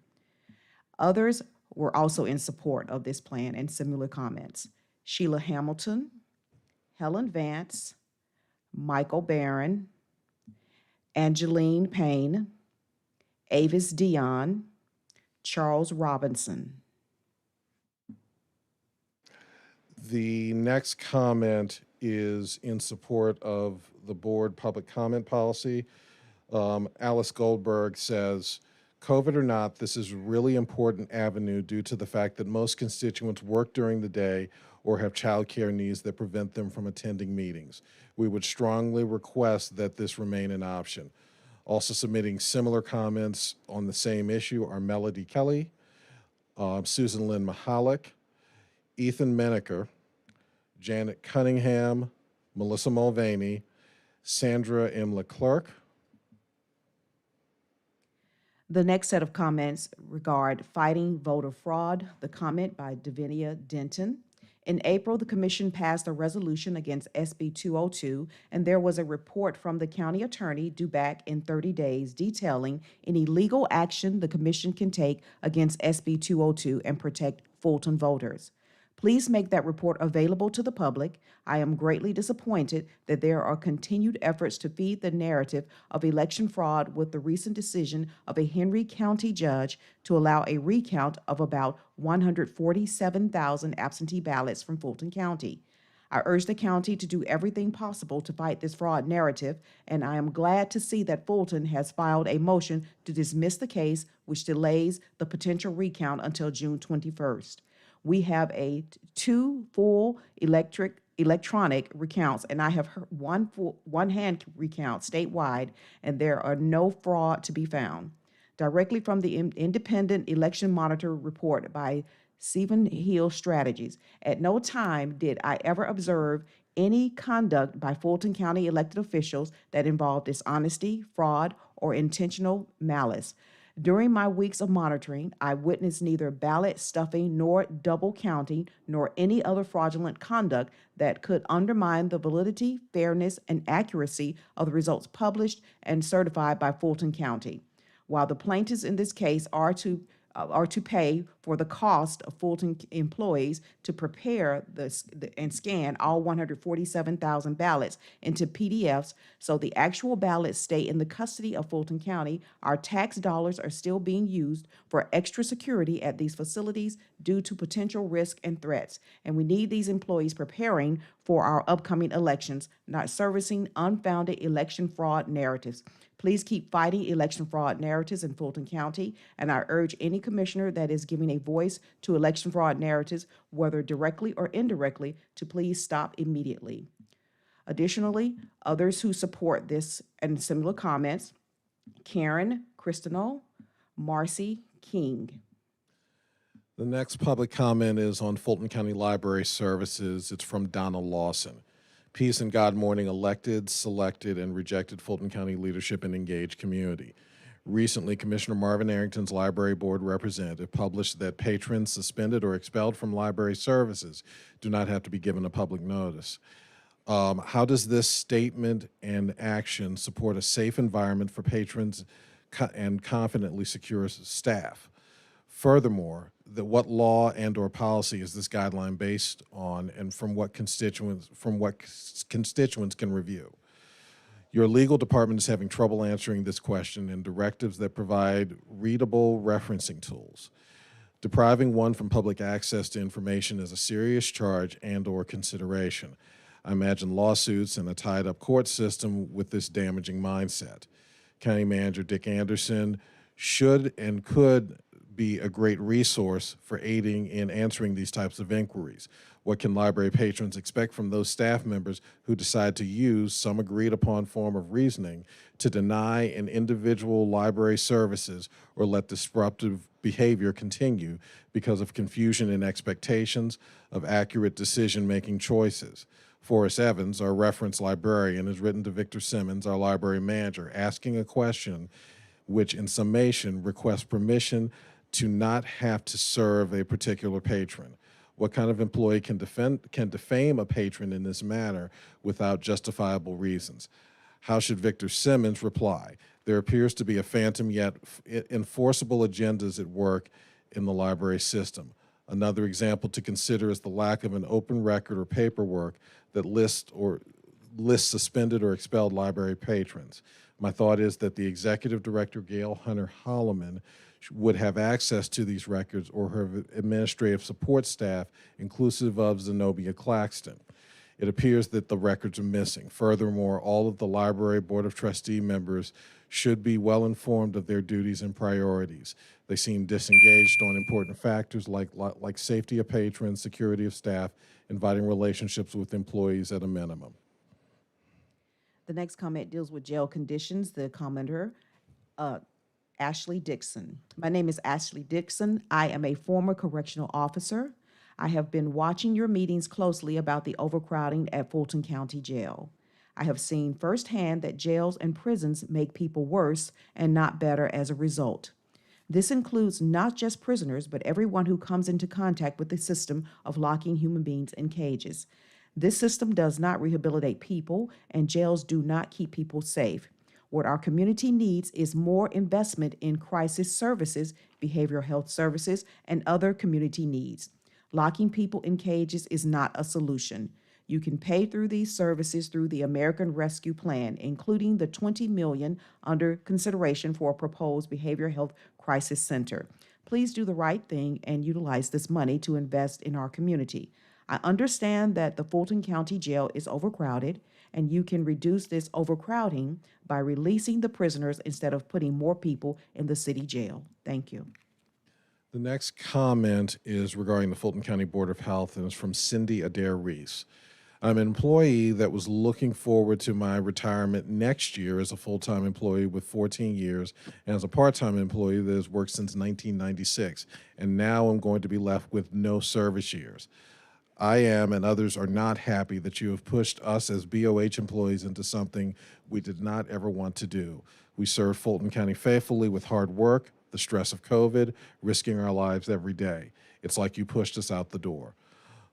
Speaker 4: Others were also in support of this plan and similar comments. Sheila Hamilton, Helen Vance, Michael Barron, Angeline Payne, Avis Dion, Charles Robinson.
Speaker 3: The next comment is in support of the board public comment policy. Alice Goldberg says, COVID or not, this is a really important avenue due to the fact that most constituents work during the day or have childcare needs that prevent them from attending meetings. We would strongly request that this remain an option. Also submitting similar comments on the same issue are Melody Kelly, Susan Lynn Mahalik, Ethan Menaker, Janet Cunningham, Melissa Mulvaney, Sandra M. Leclerc.
Speaker 4: The next set of comments regard fighting voter fraud. The comment by Davinia Denton. In April, the commission passed a resolution against SB 202, and there was a report from the county attorney due back in 30 days detailing any legal action the commission can take against SB 202 and protect Fulton voters. Please make that report available to the public. I am greatly disappointed that there are continued efforts to feed the narrative of election fraud with the recent decision of a Henry County judge to allow a recount of about 147,000 absentee ballots from Fulton County. I urge the county to do everything possible to fight this fraud narrative, and I am glad to see that Fulton has filed a motion to dismiss the case, which delays the potential recount until June 21st. We have two full electronic recounts, and I have heard one hand recount statewide, and there are no fraud to be found. Directly from the Independent Election Monitor report by Stephen Hill Strategies, at no time did I ever observe any conduct by Fulton County elected officials that involved dishonesty, fraud, or intentional malice. During my weeks of monitoring, I witnessed neither ballot stuffing nor double counting nor any other fraudulent conduct that could undermine the validity, fairness, and accuracy of the results published and certified by Fulton County. While the plaintiffs in this case are to pay for the cost of Fulton employees to prepare and scan all 147,000 ballots into PDFs so the actual ballots stay in the custody of Fulton County, our tax dollars are still being used for extra security at these facilities due to potential risk and threats. And we need these employees preparing for our upcoming elections, not servicing unfounded election fraud narratives. Please keep fighting election fraud narratives in Fulton County, and I urge any commissioner that is giving a voice to election fraud narratives, whether directly or indirectly, to please stop immediately. Additionally, others who support this and similar comments, Karen Cristino, Marcy King.
Speaker 3: The next public comment is on Fulton County Library Services. It's from Donna Lawson. Peace and God morning, elected, selected, and rejected Fulton County leadership and engaged community. Recently, Commissioner Marvin Arrington's Library Board representative published that patrons suspended or expelled from library services do not have to be given a public notice. How does this statement and action support a safe environment for patrons and confidently secure staff? Furthermore, what law and or policy is this guideline based on, and from what constituents can review? Your legal department is having trouble answering this question in directives that provide readable referencing tools. Depriving one from public access to information is a serious charge and or consideration. I imagine lawsuits and a tied-up court system with this damaging mindset. County Manager Dick Anderson should and could be a great resource for aiding in answering these types of inquiries. What can library patrons expect from those staff members who decide to use some agreed upon form of reasoning to deny an individual library services or let disruptive behavior continue because of confusion in expectations of accurate decision-making choices? Forrest Evans, our reference librarian, has written to Victor Simmons, our library manager, asking a question which in summation requests permission to not have to serve a particular patron. What kind of employee can defame a patron in this manner without justifiable reasons? How should Victor Simmons reply? There appears to be a phantom yet enforceable agendas at work in the library system. Another example to consider is the lack of an open record or paperwork that lists suspended or expelled library patrons. My thought is that the executive director, Gail Hunter Holloman, would have access to these records, or her administrative support staff, inclusive of Zenobia Claxton. It appears that the records are missing. Furthermore, all of the Library Board of Trustee members should be well informed of their duties and priorities. They seem disengaged on important factors like safety of patrons, security of staff, inviting relationships with employees at a minimum.
Speaker 4: The next comment deals with jail conditions. The commenter, Ashley Dixon. My name is Ashley Dixon. I am a former correctional officer. I have been watching your meetings closely about the overcrowding at Fulton County Jail. I have seen firsthand that jails and prisons make people worse and not better as a result. This includes not just prisoners, but everyone who comes into contact with the system of locking human beings in cages. This system does not rehabilitate people, and jails do not keep people safe. What our community needs is more investment in crisis services, behavioral health services, and other community needs. Locking people in cages is not a solution. You can pay through these services through the American Rescue Plan, including the $20 million under consideration for a proposed behavioral health crisis center. Please do the right thing and utilize this money to invest in our community. I understand that the Fulton County Jail is overcrowded, and you can reduce this overcrowding by releasing the prisoners instead of putting more people in the city jail. Thank you.
Speaker 3: The next comment is regarding the Fulton County Board of Health, and it's from Cindy Adair Reese. I'm an employee that was looking forward to my retirement next year as a full-time employee with 14 years and as a part-time employee that has worked since 1996. And now I'm going to be left with no service years. I am and others are not happy that you have pushed us as BOH employees into something we did not ever want to do. We served Fulton County faithfully with hard work, the stress of COVID, risking our lives every day. It's like you pushed us out the door.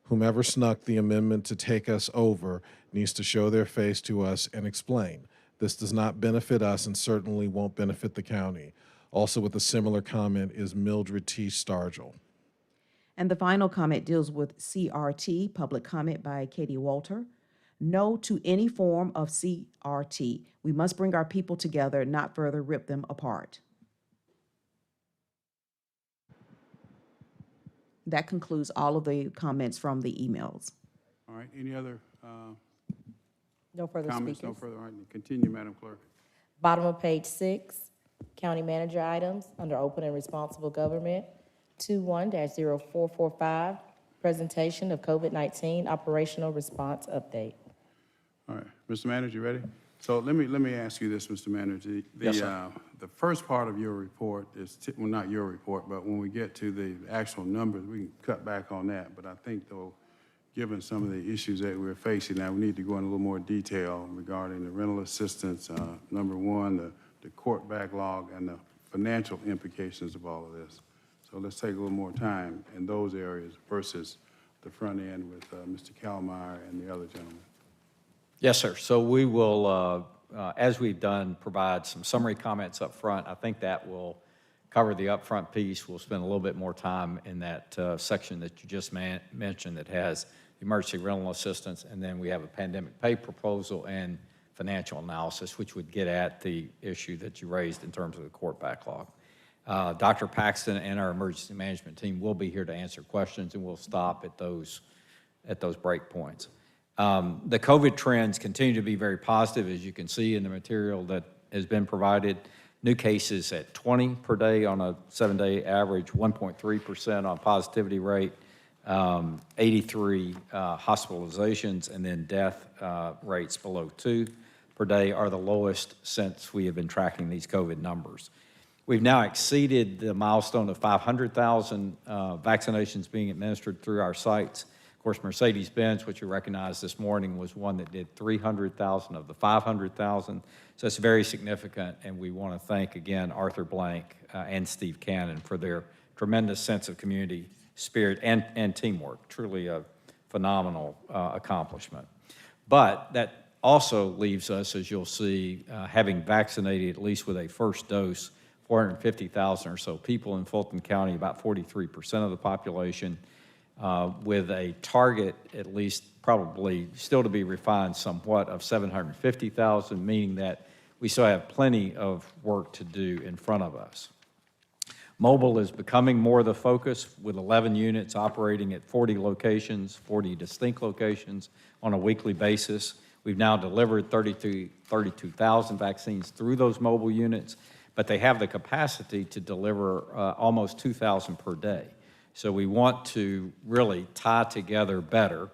Speaker 3: Whomever snuck the amendment to take us over needs to show their face to us and explain. This does not benefit us and certainly won't benefit the county. Also with a similar comment is Mildred T. Stargell.
Speaker 4: And the final comment deals with CRT, public comment by Katie Walter. No to any form of CRT. We must bring our people together, not further rip them apart. That concludes all of the comments from the emails.
Speaker 2: All right, any other
Speaker 5: No further
Speaker 2: comments?
Speaker 5: speakers.
Speaker 2: No further, all right, continue, Madam Clerk.
Speaker 5: Bottom of page 6, county manager items under open and responsible government. 21-0445, presentation of COVID-19 operational response update.
Speaker 2: All right, Mr. Manager, you ready? So let me ask you this, Mr. Manager.
Speaker 8: Yes, sir.
Speaker 2: The first part of your report is, well, not your report, but when we get to the actual numbers, we can cut back on that. But I think, though, given some of the issues that we're facing now, we need to go into a little more detail regarding the rental assistance, number one, the court backlog, and the financial implications of all of this. So let's take a little more time in those areas versus the front end with Mr. Kalmeyer and the other gentleman.
Speaker 8: Yes, sir. So we will, as we've done, provide some summary comments up front. I think that will cover the upfront piece. We'll spend a little bit more time in that section that you just mentioned that has emergency rental assistance, and then we have a pandemic pay proposal and financial analysis, which would get at the issue that you raised in terms of the court backlog. Dr. Paxton and our emergency management team will be here to answer questions, and we'll stop at those break points. The COVID trends continue to be very positive, as you can see in the material that has been provided. New cases at 20 per day on a 7-day average, 1.3% on positivity rate, 83 hospitalizations, and then death rates below 2 per day are the lowest since we have been tracking these COVID numbers. We've now exceeded the milestone of 500,000 vaccinations being administered through our sites. Of course, Mercedes-Benz, which you recognized this morning, was one that did 300,000 of the 500,000. So it's very significant, and we want to thank again Arthur Blank and Steve Cannon for their tremendous sense of community spirit and teamwork. Truly a phenomenal accomplishment. But that also leaves us, as you'll see, having vaccinated at least with a first dose 450,000 or so people in Fulton County, about 43% of the population, with a target, at least probably still to be refined somewhat, of 750,000, meaning that we still have plenty of work to do in front of us. Mobile is becoming more the focus, with 11 units operating at 40 locations, 40 distinct locations on a weekly basis. We've now delivered 32,000 vaccines through those mobile units, but they have the capacity to deliver almost 2,000 per day. So we want to really tie together better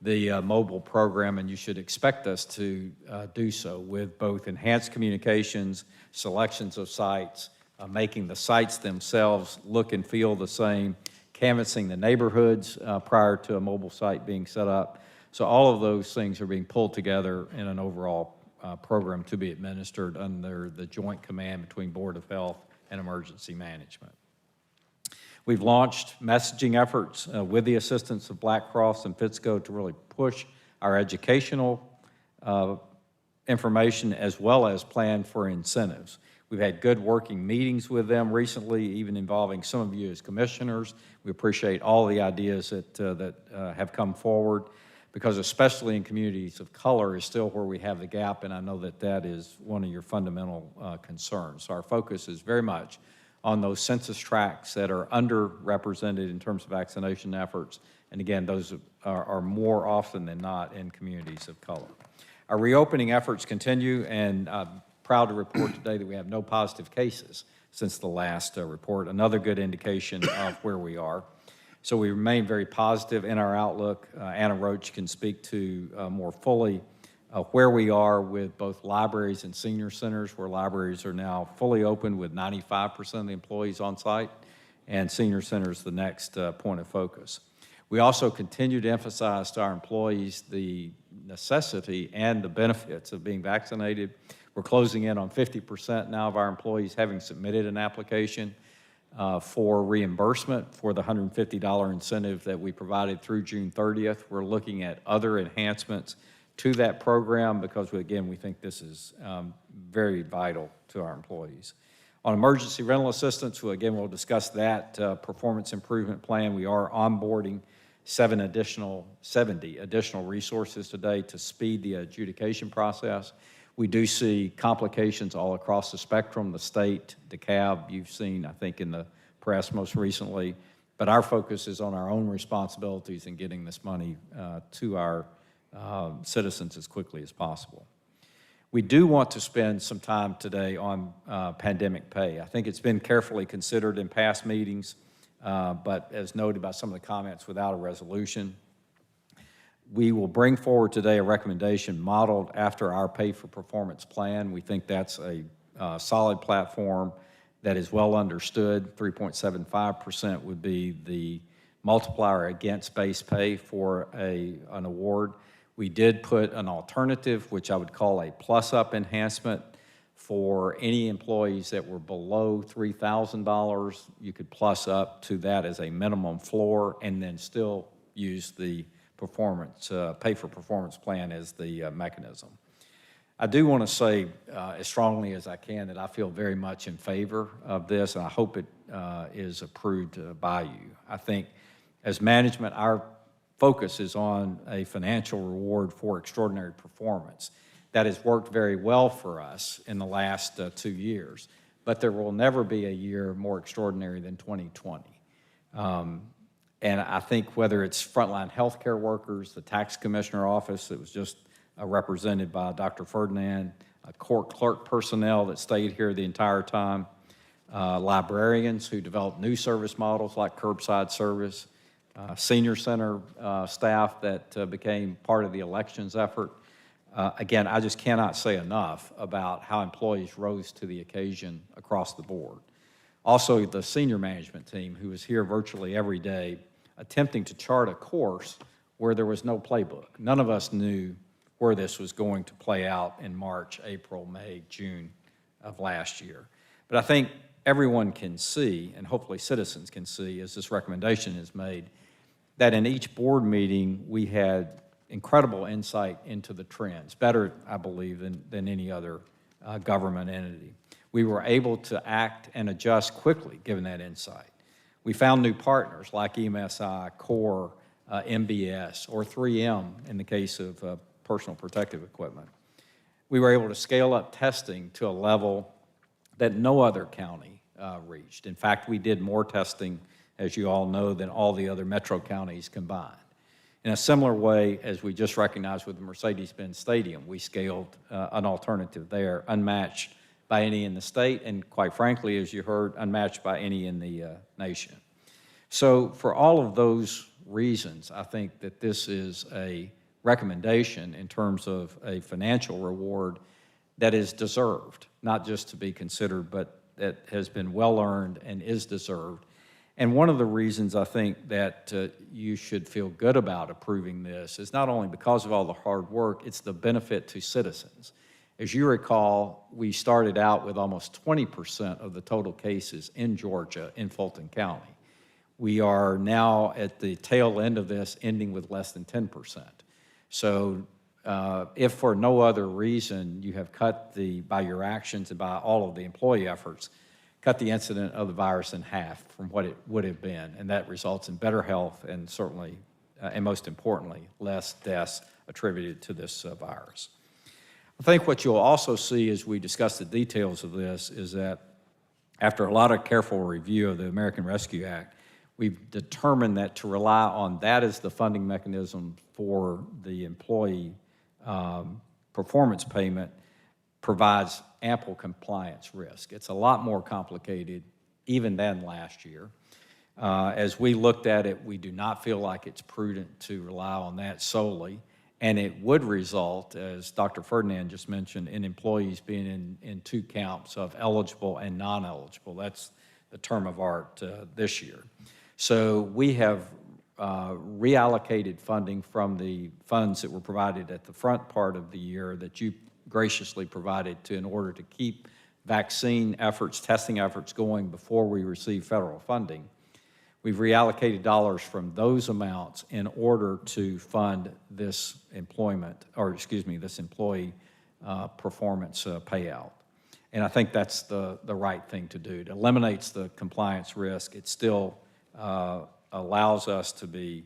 Speaker 8: the mobile program, and you should expect us to do so with both enhanced communications, selections of sites, making the sites themselves look and feel the same, canvassing the neighborhoods prior to a mobile site being set up. So all of those things are being pulled together in an overall program to be administered under the joint command between Board of Health and Emergency Management. We've launched messaging efforts with the assistance of Black Cross and Fitzco to really push our educational information as well as plan for incentives. We've had good working meetings with them recently, even involving some of you as commissioners. We appreciate all the ideas that have come forward, because especially in communities of color is still where we have the gap, and I know that that is one of your fundamental concerns. So our focus is very much on those census tracts that are underrepresented in terms of vaccination efforts, and again, those are more often than not in communities of color. Our reopening efforts continue, and I'm proud to report today that we have no positive cases since the last report, another good indication of where we are. So we remain very positive in our outlook. Anna Roach can speak to more fully where we are with both libraries and senior centers, where libraries are now fully open with 95% of the employees on site, and senior centers the next point of focus. We also continue to emphasize to our employees the necessity and the benefits of being vaccinated. We're closing in on 50% now of our employees having submitted an application for reimbursement for the $150 incentive that we provided through June 30th. We're looking at other enhancements to that program because, again, we think this is very vital to our employees. On emergency rental assistance, again, we'll discuss that performance improvement plan. We are onboarding 70 additional resources today to speed the adjudication process. We do see complications all across the spectrum, the state, DeKalb, you've seen, I think, in the press most recently, but our focus is on our own responsibilities and getting this money to our citizens as quickly as possible. We do want to spend some time today on pandemic pay. I think it's been carefully considered in past meetings, but as noted by some of the comments, without a resolution. We will bring forward today a recommendation modeled after our pay for performance plan. We think that's a solid platform that is well understood. 3.75% would be the multiplier against base pay for an award. We did put an alternative, which I would call a plus-up enhancement for any employees that were below $3,000. You could plus up to that as a minimum floor and then still use the performance, pay for performance plan as the mechanism. I do want to say as strongly as I can that I feel very much in favor of this, and I hope it is approved by you. I think as management, our focus is on a financial reward for extraordinary performance. That has worked very well for us in the last 2 years, but there will never be a year more extraordinary than 2020. And I think whether it's frontline healthcare workers, the tax commissioner office that was just represented by Dr. Ferdinand, court clerk personnel that stayed here the entire time, librarians who developed new service models like curbside service, senior center staff that became part of the elections effort. Again, I just cannot say enough about how employees rose to the occasion across the board. Also, the senior management team who was here virtually every day attempting to chart a course where there was no playbook. None of us knew where this was going to play out in March, April, May, June of last year. But I think everyone can see, and hopefully citizens can see as this recommendation is made, that in each board meeting we had incredible insight into the trends, better, I believe, than any other government entity. We were able to act and adjust quickly given that insight. We found new partners like EMSI, CORE, MBS, or 3M in the case of personal protective equipment. We were able to scale up testing to a level that no other county reached. In fact, we did more testing, as you all know, than all the other metro counties combined. In a similar way, as we just recognized with the Mercedes-Benz Stadium, we scaled an alternative there, unmatched by any in the state, and quite frankly, as you heard, unmatched by any in the nation. So for all of those reasons, I think that this is a recommendation in terms of a financial reward that is deserved, not just to be considered, but that has been well earned and is deserved. And one of the reasons I think that you should feel good about approving this is not only because of all the hard work, it's the benefit to citizens. As you recall, we started out with almost 20% of the total cases in Georgia in Fulton County. We are now at the tail end of this, ending with less than 10%. So if for no other reason you have cut by your actions and by all of the employee efforts, cut the incidence of the virus in half from what it would have been, and that results in better health and certainly, and most importantly, less deaths attributed to this virus. I think what you'll also see as we discuss the details of this is that after a lot of careful review of the American Rescue Act, we've determined that to rely on that as the funding mechanism for the employee performance payment provides ample compliance risk. It's a lot more complicated even than last year. As we looked at it, we do not feel like it's prudent to rely on that solely, and it would result, as Dr. Ferdinand just mentioned, in employees being in two camps of eligible and non-eligible. That's the term of art this year. So we have reallocated funding from the funds that were provided at the front part of the year that you graciously provided in order to keep vaccine efforts, testing efforts going before we receive federal funding. We've reallocated dollars from those amounts in order to fund this this employee performance payout. And I think that's the right thing to do. It eliminates the compliance risk. It still allows us to be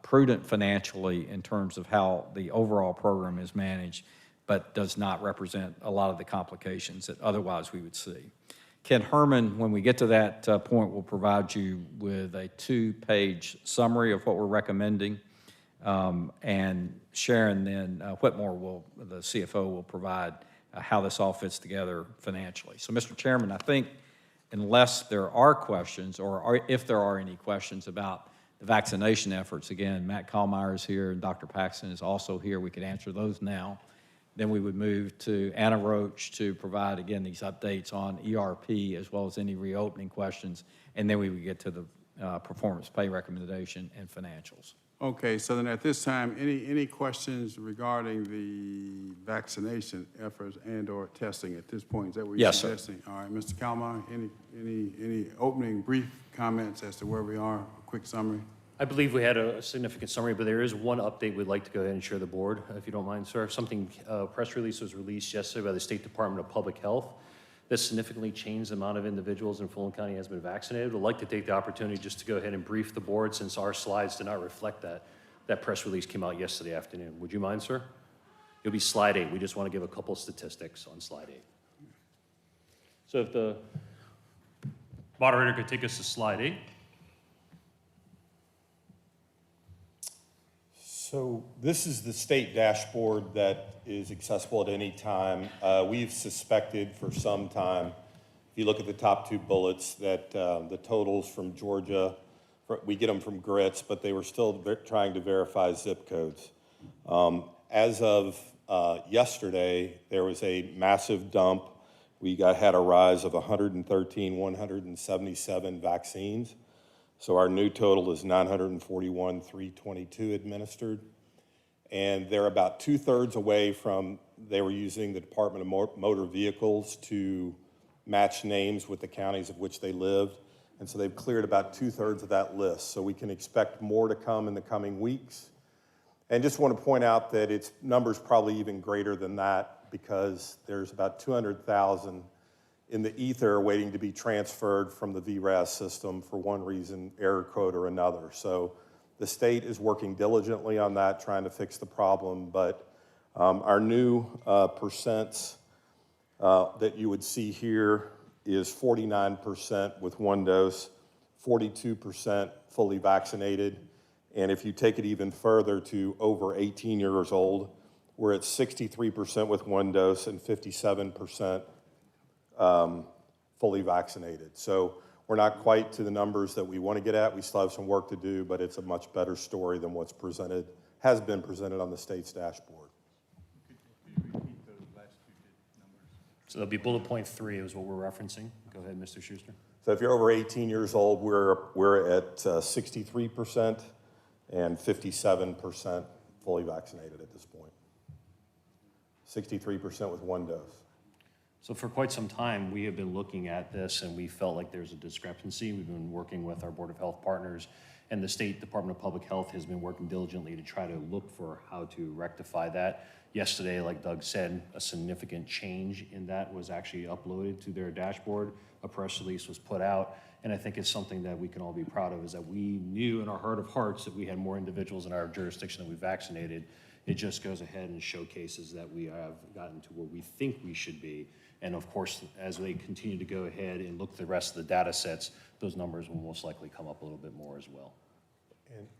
Speaker 8: prudent financially in terms of how the overall program is managed, but does not represent a lot of the complications that otherwise we would see. Ken Herman, when we get to that point, will provide you with a 2-page summary of what we're recommending. And Sharon then Whitmore, the CFO, will provide how this all fits together financially. So, Mr. Chairman, I think unless there are questions, or if there are any questions about the vaccination efforts, again, Matt Kallmeyer is here and Dr. Paxton is also here. We could answer those now. Then we would move to Anna Roach to provide, again, these updates on ERP as well as any reopening questions. And then we would get to the performance pay recommendation and financials.
Speaker 2: Okay, so then at this time, any questions regarding the vaccination efforts and/or testing at this point? Is that what you're suggesting? All right, Mr. Kalmar, any opening brief comments as to where we are? A quick summary.
Speaker 6: I believe we had a significant summary, but there is one update we'd like to go ahead and share the board, if you don't mind, sir. Press release was released yesterday by the State Department of Public Health. This significantly changed the amount of individuals in Fulton County has been vaccinated. We'd like to take the opportunity just to go ahead and brief the board since our slides did not reflect that. That press release came out yesterday afternoon. Would you mind, sir? It'll be slide 8. We just want to give a couple statistics on slide 8. So if the moderator could take us to slide 8.
Speaker 12: So this is the state dashboard that is accessible at any time. We've suspected for some time, if you look at the top 2 bullets, that the totals from Georgia, we get them from Grits, but they were still trying to verify zip codes. As of yesterday, there was a massive dump. We had a rise of 177 vaccines. So our new total is 941,322 administered. And they're about 2/3 away from, they were using the Department of Motor Vehicles to match names with the counties of which they lived. And so they've cleared about 2/3 of that list. So we can expect more to come in the coming weeks. And just want to point out that its number's probably even greater than that because there's about 200,000 in the ether waiting to be transferred from the VRAS system for one reason, error code or another. So the state is working diligently on that, trying to fix the problem, but our new percents that you would see here is 49% with 1 dose, 42% fully vaccinated, and if you take it even further to over 18 years old, we're at 63% with 1 dose and 57% fully vaccinated. So we're not quite to the numbers that we want to get at. We still have some work to do, but it's a much better story than what's presented, has been presented on the state's dashboard.
Speaker 6: Could you repeat those last 2 numbers? So that'll be bullet point 3 is what we're referencing. Go ahead, Mr. Schuster.
Speaker 12: So if you're over 18 years old, we're at 63% and 57% fully vaccinated at this point. 63% with 1 dose.
Speaker 6: So for quite some time, we have been looking at this and we felt like there's a discrepancy. We've been working with our Board of Health partners And the State Department of Public Health has been working diligently to try to look for how to rectify that. Yesterday, like Doug said, a significant change in that was actually uploaded to their dashboard. A press release was put out, and I think it's something that we can all be proud of, is that we knew in our heart of hearts that we had more individuals in our jurisdiction that we vaccinated. It just goes ahead and showcases that we have gotten to where we think we should be. And of course, as they continue to go ahead and look at the rest of the data sets, those numbers will most likely come up a little bit more as well.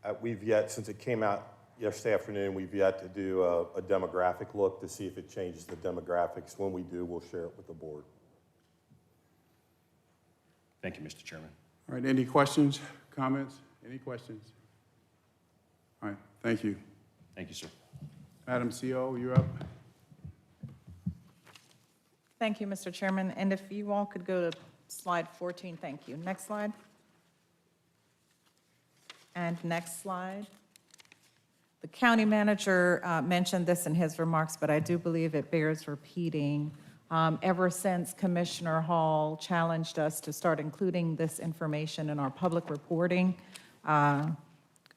Speaker 12: And we've yet, since it came out yesterday afternoon, we've yet to do a demographic look to see if it changes the demographics. When we do, we'll share it with the board.
Speaker 6: Thank you, Mr. Chairman.
Speaker 2: All right, any questions, comments? Any questions? All right, thank you.
Speaker 6: Thank you, sir.
Speaker 2: Madam CO, you're up.
Speaker 1: Thank you, Mr. Chairman. And if you all could go to slide 14, thank you. Next slide. And next slide. The county manager mentioned this in his remarks, but I do believe it bears repeating. Ever since Commissioner Hall challenged us to start including this information in our public reporting, in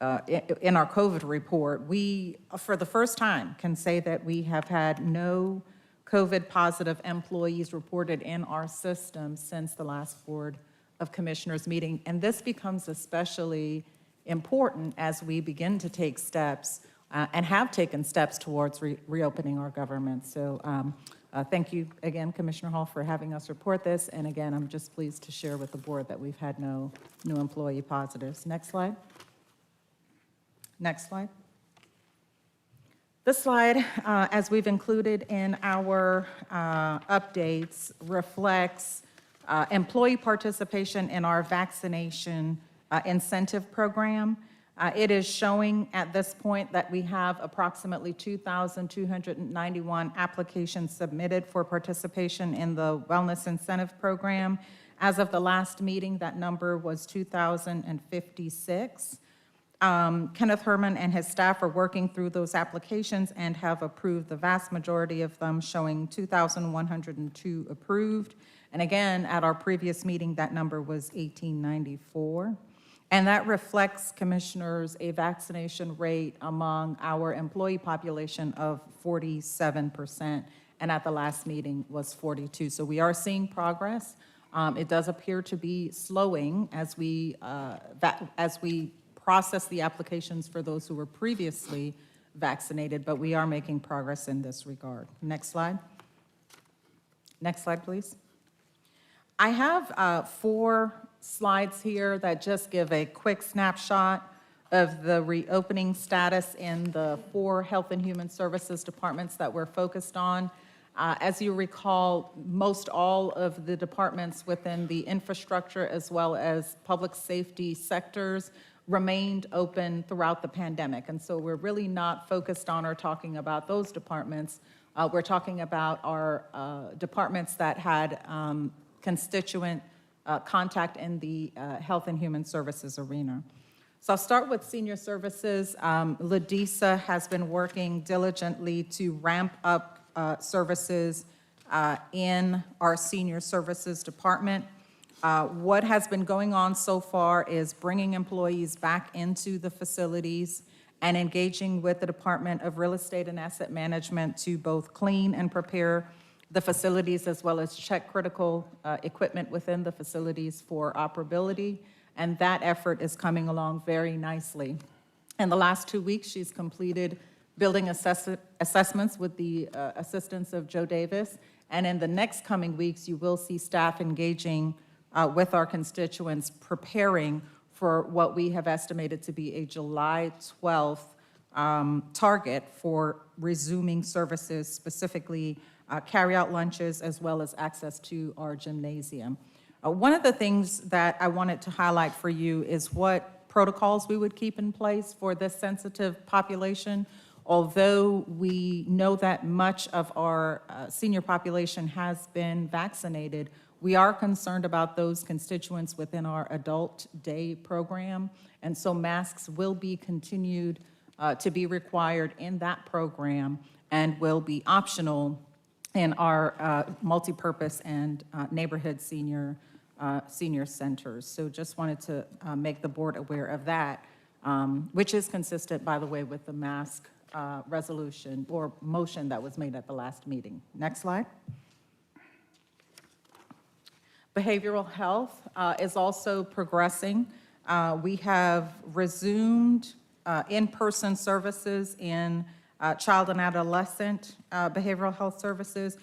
Speaker 1: our COVID report, we, for the first time, can say that we have had no COVID-positive employees reported in our system since the last Board of Commissioners meeting. And this becomes especially important as we begin to take steps and have taken steps towards reopening our government. So thank you again, Commissioner Hall, for having us report this. And again, I'm just pleased to share with the board that we've had no new employee positives. Next slide. Next slide. This slide, as we've included in our updates, reflects employee participation in our vaccination incentive program. It is showing at this point that we have approximately 2,291 applications submitted for participation in the Wellness Incentive Program. As of the last meeting, that number was 2,056. Kenneth Herman and his staff are working through those applications and have approved the vast majority of them, showing 2,102 approved. And again, at our previous meeting, that number was 1,894. And that reflects, Commissioners, a vaccination rate among our employee population of 47%, and at the last meeting was 42. So we are seeing progress. It does appear to be slowing as we process the applications for those who were previously vaccinated, but we are making progress in this regard. Next slide. Next slide, please. I have 4 slides here that just give a quick snapshot of the reopening status in the 4 Health and Human Services departments that we're focused on. As you recall, most all of the departments within the infrastructure as well as public safety sectors remained open throughout the pandemic. And so we're really not focused on or talking about those departments. We're talking about our departments that had constituent contact in the Health and Human Services arena. So I'll start with senior services. LADISA has been working diligently to ramp up services in our senior services department. What has been going on so far is bringing employees back into the facilities and engaging with the Department of Real Estate and Asset Management to both clean and prepare the facilities as well as check critical equipment within the facilities for operability. And that effort is coming along very nicely. In the last 2 weeks, she's completed building assessments with the assistance of Joe Davis. And in the next coming weeks, you will see staff engaging with our constituents, preparing for what we have estimated to be a July 12th target for resuming services, specifically carry-out lunches, as well as access to our gymnasium. One of the things that I wanted to highlight for you is what protocols we would keep in place for this sensitive population. Although we know that much of our senior population has been vaccinated, we are concerned about those constituents within our adult day program. And so masks will be continued to be required in that program and will be optional in our multipurpose and neighborhood senior senior centers. So just wanted to make the board aware of that, which is consistent, by the way, with the mask resolution or motion that was made at the last meeting. Next slide. Behavioral health is also progressing. We have resumed in-person services in child and adolescent behavioral health services.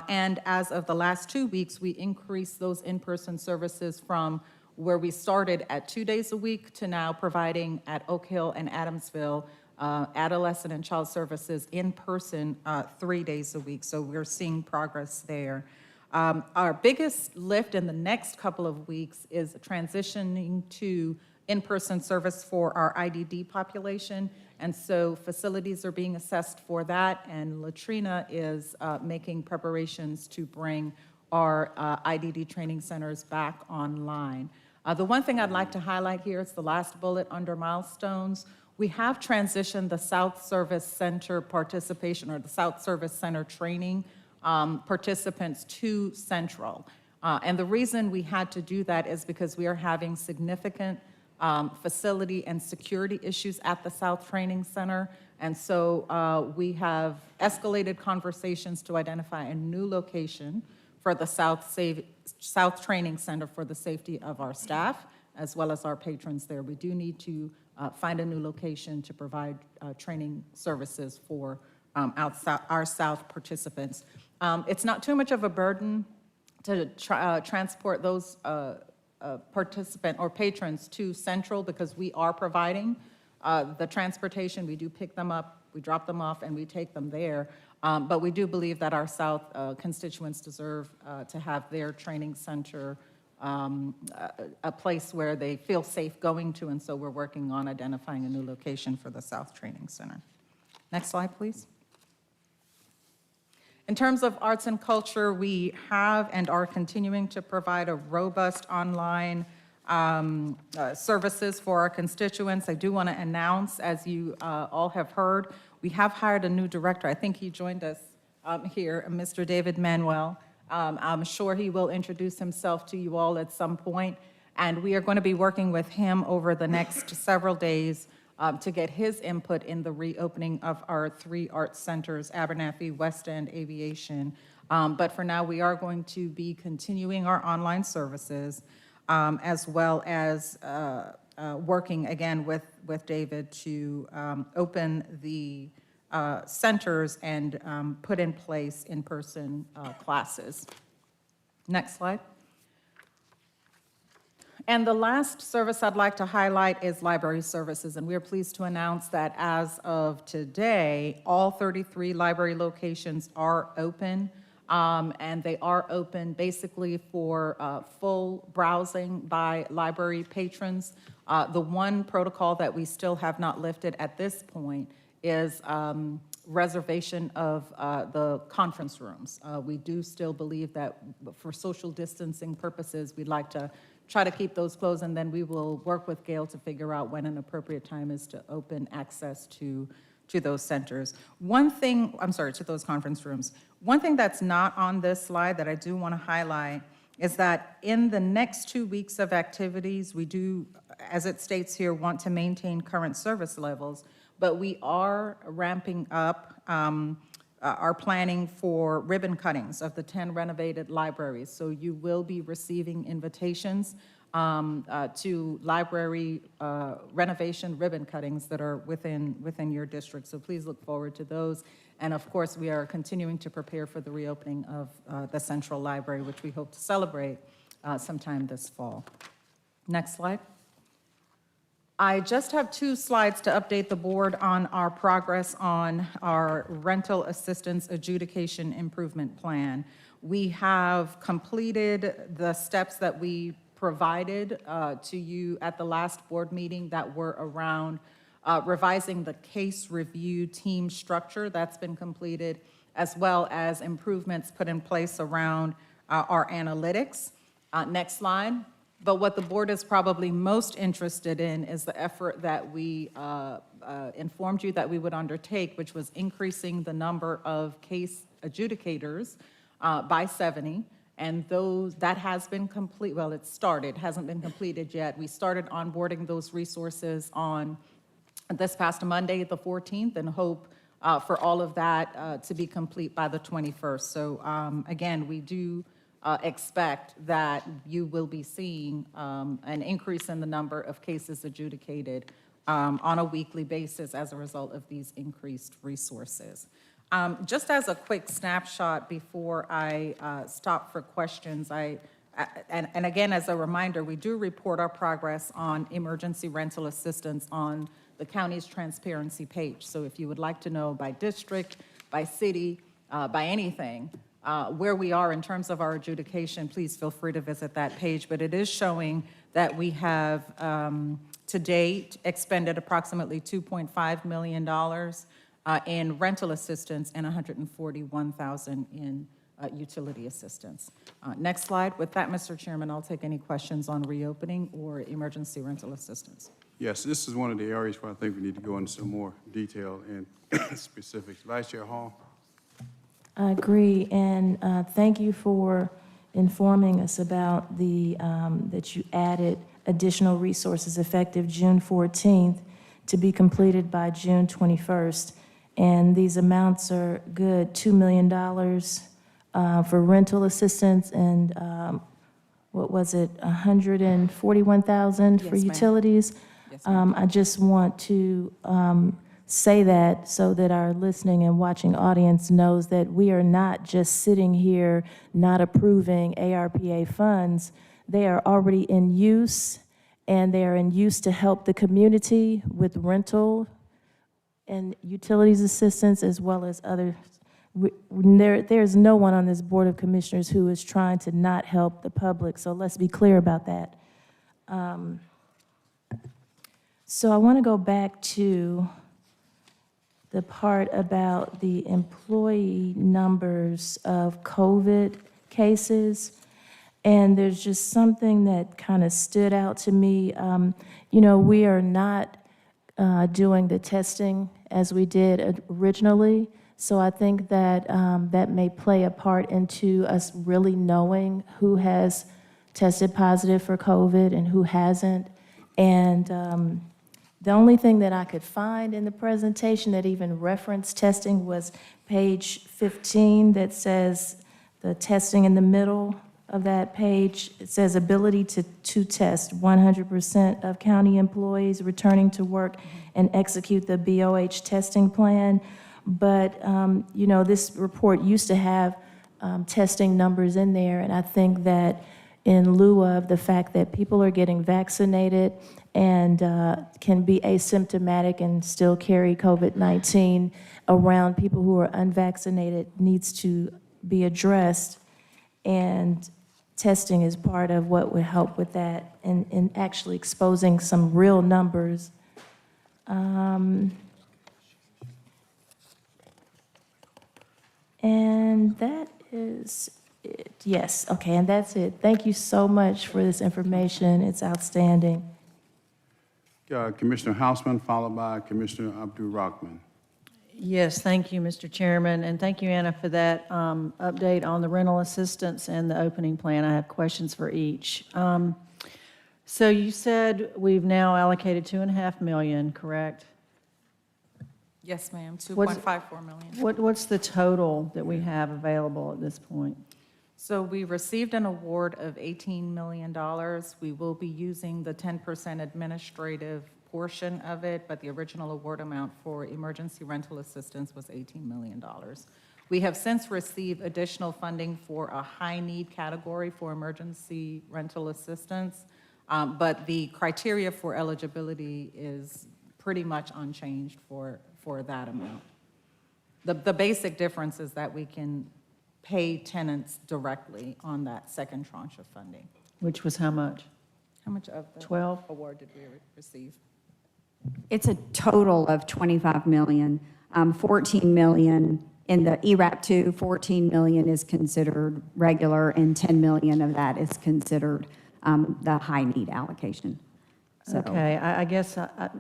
Speaker 1: And as of the last 2 weeks, we increased those in-person services from where we started at 2 days a week to now providing at Oak Hill and Adamsville adolescent and child services in person 3 days a week. So we're seeing progress there. Our biggest lift in the next couple of weeks is transitioning to in-person service for our IDD population. And so facilities are being assessed for that, and Latrina is making preparations to bring our IDD training centers back online. The one thing I'd like to highlight here is the last bullet under milestones. We have transitioned the South Service Center participation, or the South Service Center training participants to Central. And the reason we had to do that is because we are having significant facility and security issues at the South Training Center. And so we have escalated conversations to identify a new location for the South Training Center for the safety of our staff, as well as our patrons there. We do need to find a new location to provide training services for our South participants. It's not too much of a burden to transport those participant or patrons to Central because we are providing the transportation. We do pick them up, we drop them off, and we take them there. But we do believe that our South constituents deserve to have their training center a place where they feel safe going to, and so we're working on identifying a new location for the South Training Center. Next slide, please. In terms of arts and culture, we have and are continuing to provide a robust online services for our constituents. I do want to announce, as you all have heard, we have hired a new director. I think he joined us here, Mr. David Manuel. I'm sure he will introduce himself to you all at some point, and we are going to be working with him over the next several days to get his input in the reopening of our 3 arts centers, Abernathy, West End, Aviation. But for now, we are going to be continuing our online services, as well as working again with David to open the centers and put in place in-person classes. Next slide. And the last service I'd like to highlight is library services, and we're pleased to announce that as of today, all 33 library locations are open, and they are open basically for full browsing by library patrons. The one protocol that we still have not lifted at this point is reservation of the conference rooms. We do still believe that for social distancing purposes, we'd like to try to keep those closed, and then we will work with Gail to figure out when an appropriate time is to open access to those centers. To those conference rooms. One thing that's not on this slide that I do want to highlight is that in the next 2 weeks of activities, we do, as it states here, want to maintain current service levels, but we are ramping up our planning for ribbon cuttings of the 10 renovated libraries. So you will be receiving invitations to library renovation ribbon cuttings that are within your district. So please look forward to those. And of course, we are continuing to prepare for the reopening of the Central Library, which we hope to celebrate sometime this fall. Next slide. I just have 2 slides to update the board on our progress on our rental assistance adjudication improvement plan. We have completed the steps that we provided to you at the last board meeting that were around revising the case review team structure. That's been completed, as well as improvements put in place around our analytics. Next slide. But what the board is probably most interested in is the effort that we informed you that we would undertake, which was increasing the number of case adjudicators by 70
Speaker 13: And that has been complete, well, it started, hasn't been completed yet. We started onboarding those resources on this past Monday, the 14th, and hope for all of that to be complete by the 21st. So again, we do expect that you will be seeing an increase in the number of cases adjudicated on a weekly basis as a result of these increased resources. Just as a quick snapshot before I stop for questions, and again, as a reminder, we do report our progress on emergency rental assistance on the county's transparency page. So if you would like to know by district, by city, by anything, where we are in terms of our adjudication, please feel free to visit that page. But it is showing that we have, to date, expended approximately $2.5 million in rental assistance and $141,000 in utility assistance. Next slide. With that, Mr. Chairman, I'll take any questions on reopening or emergency rental assistance.
Speaker 2: Yes, this is one of the areas where I think we need to go into some more detail and specifics. Vice Chair Hall.
Speaker 14: I agree, and thank you for informing us about that you added additional resources effective June 14th to be completed by June 21st. And these amounts are good, $2 million for rental assistance and what was it, $141,000 for
Speaker 13: Yes, ma'am.
Speaker 14: utilities.
Speaker 13: Yes, ma'am.
Speaker 14: I just want to say that so that our listening and watching audience knows that we are not just sitting here not approving ARPA funds. They are already in use, and they are in use to help the community with rental and utilities assistance as well as others. There's no one on this Board of Commissioners who is trying to not help the public, so let's be clear about that. So I want to go back to the part about the employee numbers of COVID cases. And there's just something that kind of stood out to me. We are not doing the testing as we did originally. So I think that that may play a part into us really knowing who has tested positive for COVID and who hasn't. And the only thing that I could find in the presentation that even referenced testing was page 15 that says the testing in the middle of that page. It says ability to test 100% of county employees returning to work and execute the BOH testing plan. But, this report used to have testing numbers in there, and I think that in lieu of the fact that people are getting vaccinated and can be asymptomatic and still carry COVID-19 around people who are unvaccinated needs to be addressed. And testing is part of what would help with that and actually exposing some real numbers. And that is it. Yes, okay, and that's it. Thank you so much for this information. It's outstanding.
Speaker 2: Commissioner Hausman, followed by Commissioner Abdul-Rahman.
Speaker 15: Yes, thank you, Mr. Chairman, and thank you, Anna, for that update on the rental assistance and the opening plan. I have questions for each. So you said we've now allocated $2.5 million, correct?
Speaker 13: Yes, ma'am, $2.54 million.
Speaker 15: What's the total that we have available at this point?
Speaker 13: So we received an award of $18 million. We will be using the 10% administrative portion of it, but the original award amount for emergency rental assistance was $18 million. We have since received additional funding for a high-need category for emergency rental assistance, but the criteria for eligibility is pretty much unchanged for that amount. The basic difference is that we can pay tenants directly on that second tranche of funding.
Speaker 15: Which was how much?
Speaker 13: How much of the
Speaker 15: 12?
Speaker 13: award did we receive?
Speaker 24: It's a total of $25 million. $14 million in the ERAP 2, $14 million is considered regular, and $10 million of that is considered the high need allocation. So
Speaker 15: Okay, I guess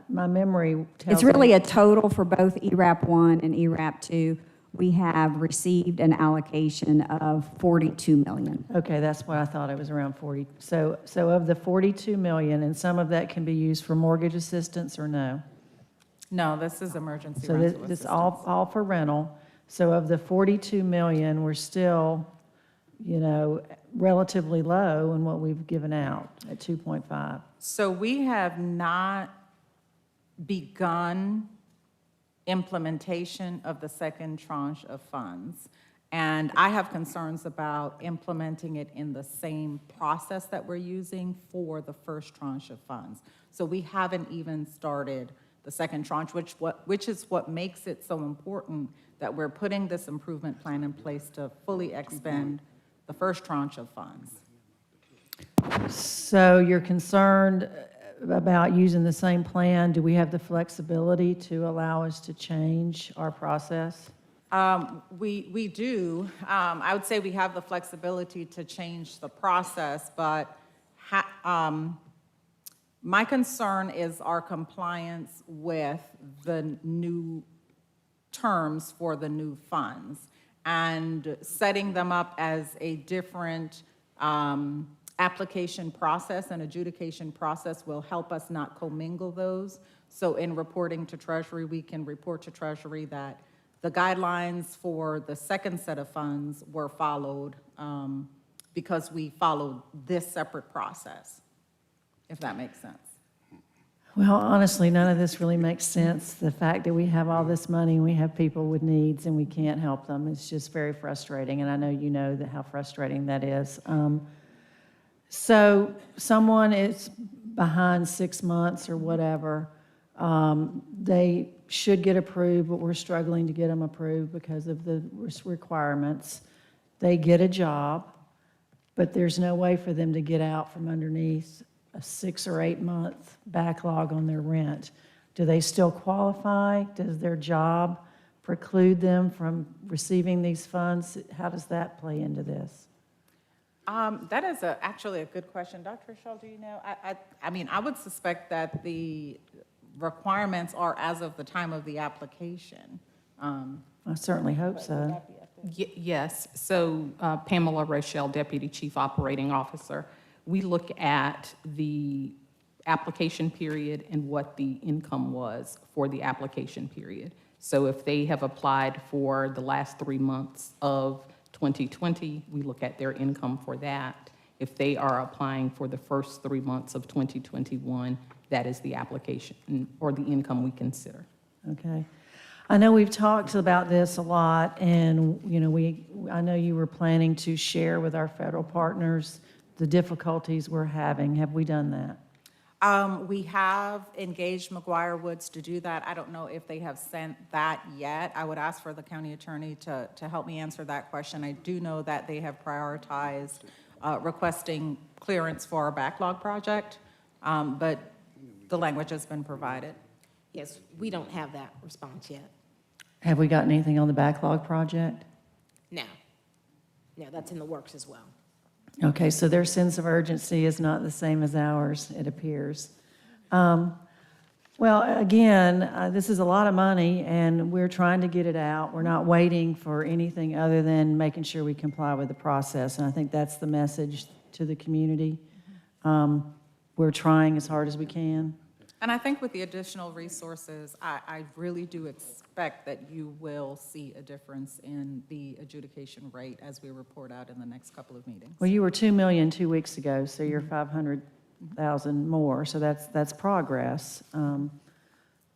Speaker 15: my memory tells
Speaker 24: it's really
Speaker 15: me
Speaker 24: a total for both ERAP 1 and ERAP 2, we have received an allocation of 42 million.
Speaker 15: Okay, that's what I thought, it was around 40. So of the 42 million, and some of that can be used for mortgage assistance or no?
Speaker 13: No, this is emergency
Speaker 15: So
Speaker 13: rental
Speaker 15: this
Speaker 13: assistance.
Speaker 15: all for rental. So of the 42 million, we're still, relatively low in what we've given out at 2.5.
Speaker 13: So we have not begun implementation of the second tranche of funds. And I have concerns about implementing it in the same process that we're using for the first tranche of funds. So we haven't even started the second tranche, which is what makes it so important that we're putting this improvement plan in place to fully expend the first tranche of funds.
Speaker 15: So you're concerned about using the same plan? Do we have the flexibility to allow us to change our process?
Speaker 13: We do. I would say we have the flexibility to change the process, but my concern is our compliance with the new terms for the new funds and setting them up as a different application process and adjudication process will help us not commingle those. So in reporting to Treasury, we can report to Treasury that the guidelines for the second set of funds were followed because we followed this separate process, if that makes sense.
Speaker 15: Well, honestly, none of this really makes sense. The fact that we have all this money, and we have people with needs, and we can't help them, it's just very frustrating, and I know you know how frustrating that is. So someone is behind 6 months or whatever, they should get approved, but we're struggling to get them approved because of the requirements. They get a job, but there's no way for them to get out from underneath a 6 or 8 month backlog on their rent. Do they still qualify? Does their job preclude them from receiving these funds? How does that play into this?
Speaker 13: That is actually a good question. Dr. Shaw, do you know? I mean, I would suspect that the requirements are as of the time of the application.
Speaker 15: I certainly hope so.
Speaker 10: Yes. So Pamela Rochelle, Deputy Chief Operating Officer. We look at the application period and what the income was for the application period. So if they have applied for the last 3 months of 2020, we look at their income for that. If they are applying for the first 3 months of 2021, that is the application or the income we consider.
Speaker 15: Okay. I know we've talked about this a lot, and I know you were planning to share with our federal partners the difficulties we're having. Have we done that?
Speaker 13: We have engaged McGuire Woods to do that. I don't know if they have sent that yet. I would ask for the county attorney to help me answer that question. I do know that they have prioritized requesting clearance for our backlog project, but the language has been provided.
Speaker 11: Yes, we don't have that response yet.
Speaker 15: Have we gotten anything on the backlog project?
Speaker 11: No, that's in the works as well.
Speaker 15: Okay, so their sense of urgency is not the same as ours, it appears. Well, again, this is a lot of money, and we're trying to get it out. We're not waiting for anything other than making sure we comply with the process, and I think that's the message to the community. We're trying as hard as we can.
Speaker 13: And I think with the additional resources, I really do expect that you will see a difference in the adjudication rate as we report out in the next couple of meetings.
Speaker 15: Well, you were 2 million 2 weeks ago, so you're 500,000 more, so that's progress. All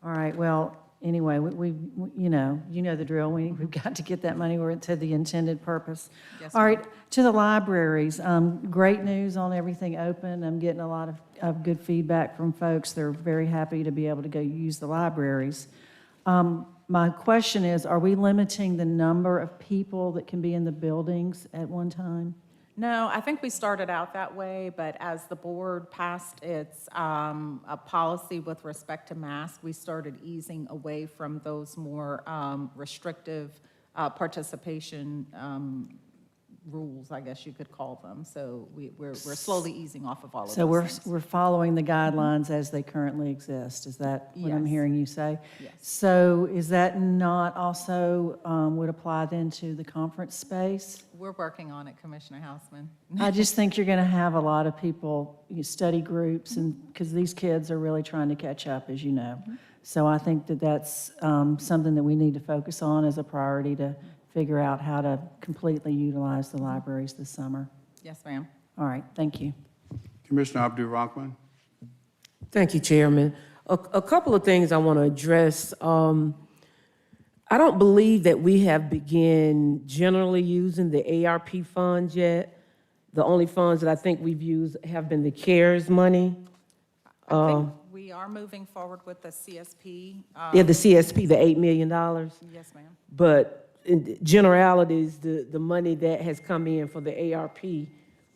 Speaker 15: right, well, anyway, you know the drill. We've got to get that money to the intended purpose.
Speaker 13: Yes,
Speaker 15: All right, to the libraries. Great news on everything open. I'm getting a lot of good feedback from folks. They're very happy to be able to go use the libraries. My question is, are we limiting the number of people that can be in the buildings at one time?
Speaker 13: No, I think we started out that way, but as the board passed its a policy with respect to masks, we started easing away from those more restrictive participation rules, I guess you could call them. So we're slowly easing off of all of those
Speaker 15: So
Speaker 13: things.
Speaker 15: we're following the guidelines as they currently exist. Is that what I'm
Speaker 13: Yes.
Speaker 15: hearing you say?
Speaker 13: Yes.
Speaker 15: So is that not also would apply then to the conference space?
Speaker 13: We're working on it, Commissioner Houseman.
Speaker 15: I just think you're going to have a lot of people, study groups, and because these kids are really trying to catch up, as you know. So I think that that's something that we need to focus on as a priority to figure out how to completely utilize the libraries this summer.
Speaker 13: Yes, ma'am.
Speaker 15: All right, thank you.
Speaker 2: Commissioner Abdul-Rahman.
Speaker 16: Thank you, Chairman. A couple of things I want to address. I don't believe that we have begun generally using the ARP funds yet. The only funds that I think we've used have been the CARES money.
Speaker 13: I think we are moving forward with the CSP.
Speaker 16: Yeah, the CSP, the $8 million.
Speaker 13: Yes, ma'am.
Speaker 16: But in generalities, the money that has come in for the ARP,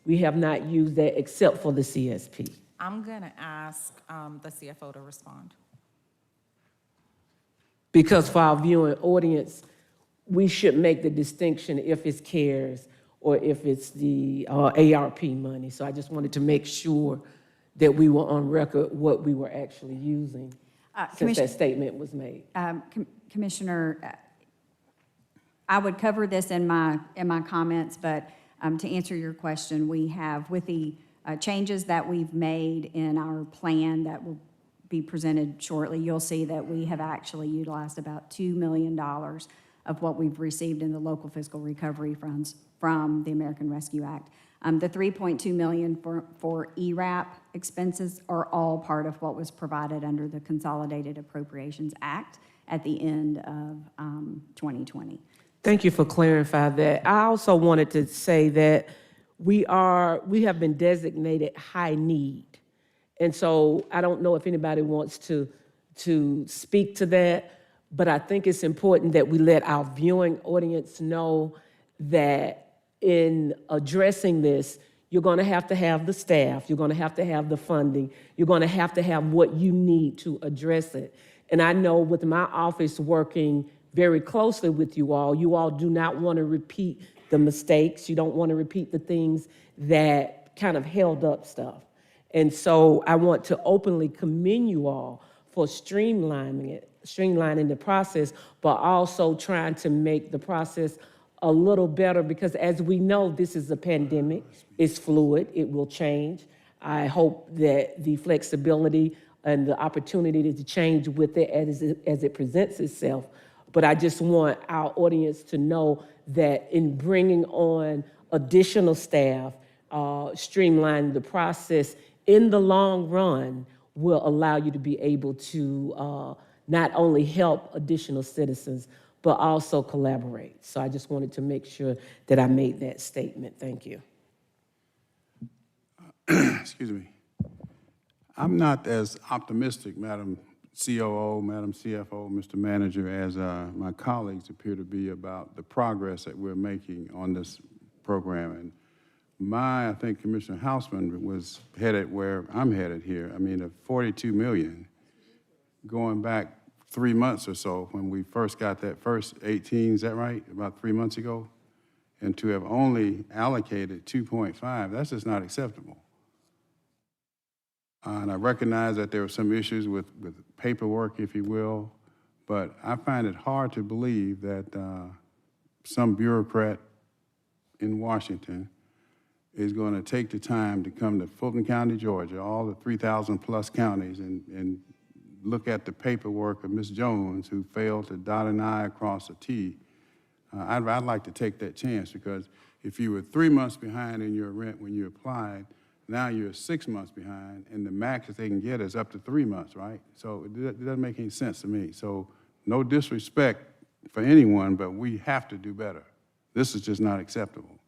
Speaker 16: we have not used that except for the CSP.
Speaker 13: I'm going to ask the CFO to respond.
Speaker 16: Because for our viewing audience, we should make the distinction if it's CARES or if it's the ARP money. So I just wanted to make sure that we were on record what we were actually using since that statement was made.
Speaker 24: Commissioner, I would cover this in my comments, but to answer your question, we have, with the changes that we've made in our plan that will be presented shortly, you'll see that we have actually utilized about $2 million of what we've received in the local fiscal recovery funds from the American Rescue Act. The $3.2 million for ERAP expenses are all part of what was provided under the Consolidated Appropriations Act at the end of 2020.
Speaker 16: Thank you for clarifying that. I also wanted to say that we have been designated high need. And so I don't know if anybody wants to speak to that, but I think it's important that we let our viewing audience know that in addressing this, you're going to have the staff, you're going to have the funding, you're going to have what you need to address it. And I know with my office working very closely with you all do not want to repeat the mistakes. You don't want to repeat the things that kind of held up stuff. And so I want to openly commend you all for streamlining the process, but also trying to make the process a little better because as we know, this is a pandemic. It's fluid. It will change. I hope that the flexibility and the opportunity to change with it as it presents itself. But I just want our audience to know that in bringing on additional staff, streamlining the process in the long run will allow you to be able to not only help additional citizens, but also collaborate. So I just wanted to make sure that I made that statement. Thank you.
Speaker 2: Excuse me. I'm not as optimistic, Madam COO, Madam CFO, Mr. Manager, as my colleagues appear to be about the progress that we're making on this program. And I think Commissioner Houseman was headed where I'm headed here. I mean, of $42 million, going back 3 months or so when we first got that first 18, is that right? About 3 months ago? And to have only allocated 2.5, that's just not acceptable. And I recognize that there were some issues with paperwork, if you will, but I find it hard to believe that some bureaucrat in Washington is going to take the time to come to Fulton County, Georgia, all the 3,000 plus counties, and look at the paperwork of Ms. Jones, who failed to dot an I across a T. I'd like to take that chance because if you were 3 months behind in your rent when you applied, now you're 6 months behind, and the max that they can get is up to 3 months, right? So it doesn't make any sense to me. So no disrespect for anyone, but we have to do better. This is just not acceptable.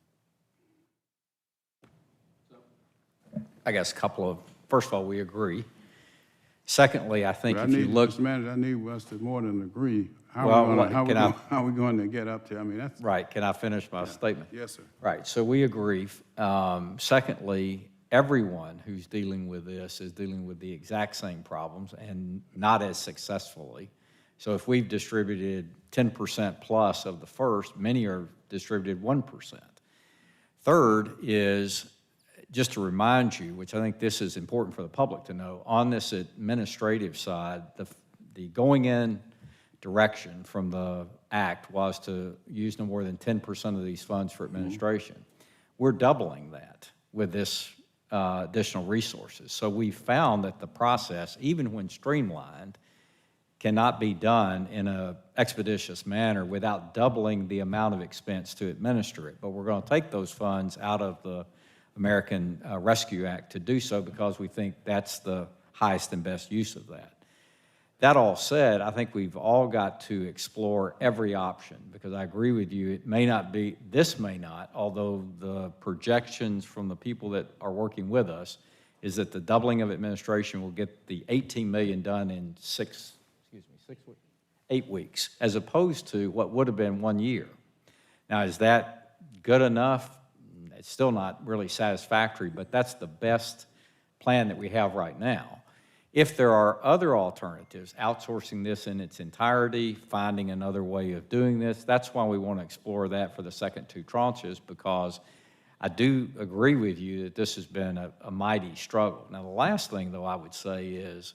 Speaker 8: I guess first of all, we agree. Secondly, I think if you look.
Speaker 2: Mr. Manager, I need us to more than agree. How are we going to get up to? I mean, that's.
Speaker 8: Right, can I finish my statement?
Speaker 2: Yes, sir.
Speaker 8: Right, so we agree. Secondly, everyone who's dealing with this is dealing with the exact same problems and not as successfully. So if we've distributed 10% plus of the first, many are distributed 1%. Third is, just to remind you, which I think this is important for the public to know, on this administrative side, the going in direction from the act was to use no more than 10% of these funds for administration. We're doubling that with this additional resources. So we found that the process, even when streamlined, cannot be done in an expeditious manner without doubling the amount of expense to administer it. But we're going to take those funds out of the American Rescue Act to do so because we think that's the highest and best use of that. That all said, I think we've all got to explore every option because I agree with you, it may not be, this may not, although the projections from the people that are working with us is that the doubling of administration will get the 18 million done in 8 weeks, as opposed to what would have been 1 year. Now, is that good enough? It's still not really satisfactory, but that's the best plan that we have right now. If there are other alternatives, outsourcing this in its entirety, finding another way of doing this, that's why we want to explore that for the second 2 tranches, because I do agree with you that this has been a mighty struggle. Now, the last thing, though, I would say is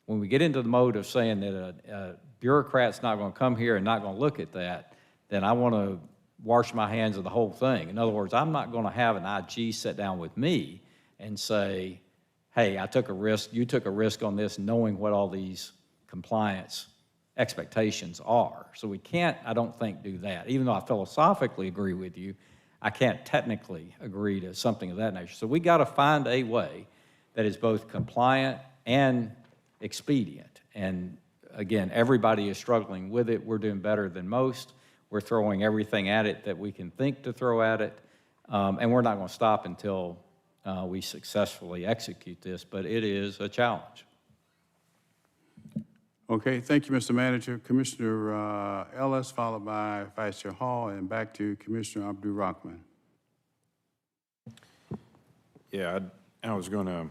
Speaker 8: when we get into the mode of saying that a bureaucrat's not going to come here and not going to look at that, then I want to wash my hands of the whole thing. In other words, I'm not going to have an IG sit down with me and say, hey, I took a risk, you took a risk on this knowing what all these compliance expectations are. So we can't, I don't think, do that. Even though I philosophically agree with you, I can't technically agree to something of that nature. So we got to find a way that is both compliant and expedient. And again, everybody is struggling with it. We're doing better than most. We're throwing everything at it that we can think to throw at it. And we're not going to stop until we successfully execute this, but it is a challenge.
Speaker 2: Okay, thank you, Mr. Manager. Commissioner Ellis, followed by Vice Chair Hall, and back to Commissioner Abdul-Rahman.
Speaker 17: Yeah, I was going to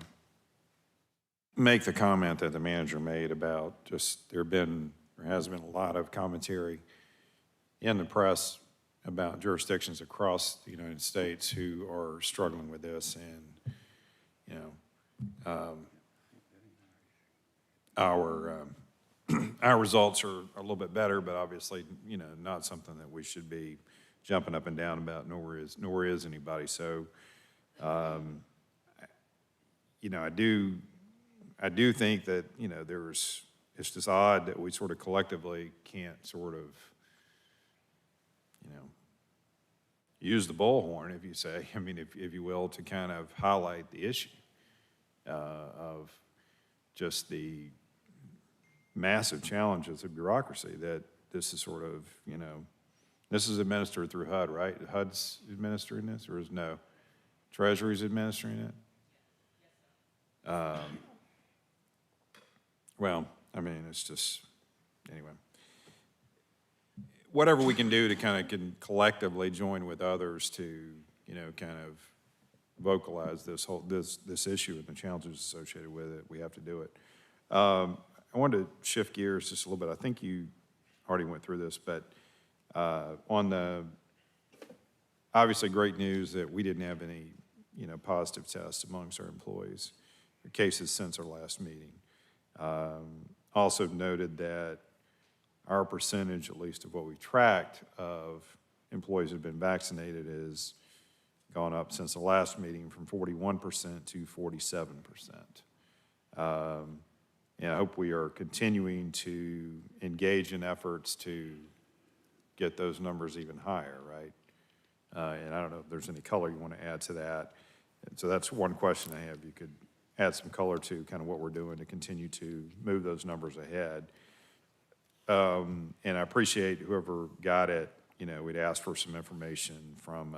Speaker 17: make the comment that the manager made about just there has been a lot of commentary in the press about jurisdictions across the United States who are struggling with this, and you know, our results are a little bit better, but obviously, you know, not something that we should be jumping up and down about, nor is anybody. So, you know, I do think that, you know, it's just odd that we sort of collectively can't sort of, you know, use the bullhorn, if you say, I mean, if you will, to kind of highlight the issue of just the massive challenges of bureaucracy that this is sort of, you know, this is administered through HUD, right? HUD's administering this, or is no? Treasury's administering it? Well, I mean, it's just, anyway. Whatever we can do to kind of collectively join with others to, you know, kind of vocalize this issue and the challenges associated with it, we have to do it. I wanted to shift gears just a little bit. I think you already went through this, but on the obviously great news that we didn't have any, you know, positive tests amongst our employees, cases since our last meeting. Also noted that our percentage, at least of what we've tracked, of employees who have been vaccinated has gone up since the last meeting from 41% to 47%. And I hope we are continuing to engage in efforts to get those numbers even higher, right? And I don't know if there's any color you want to add to that. And so that's one question I have. You could add some color to kind of what we're doing to continue to move those numbers ahead. And I appreciate whoever got it. You know, we'd asked for some information from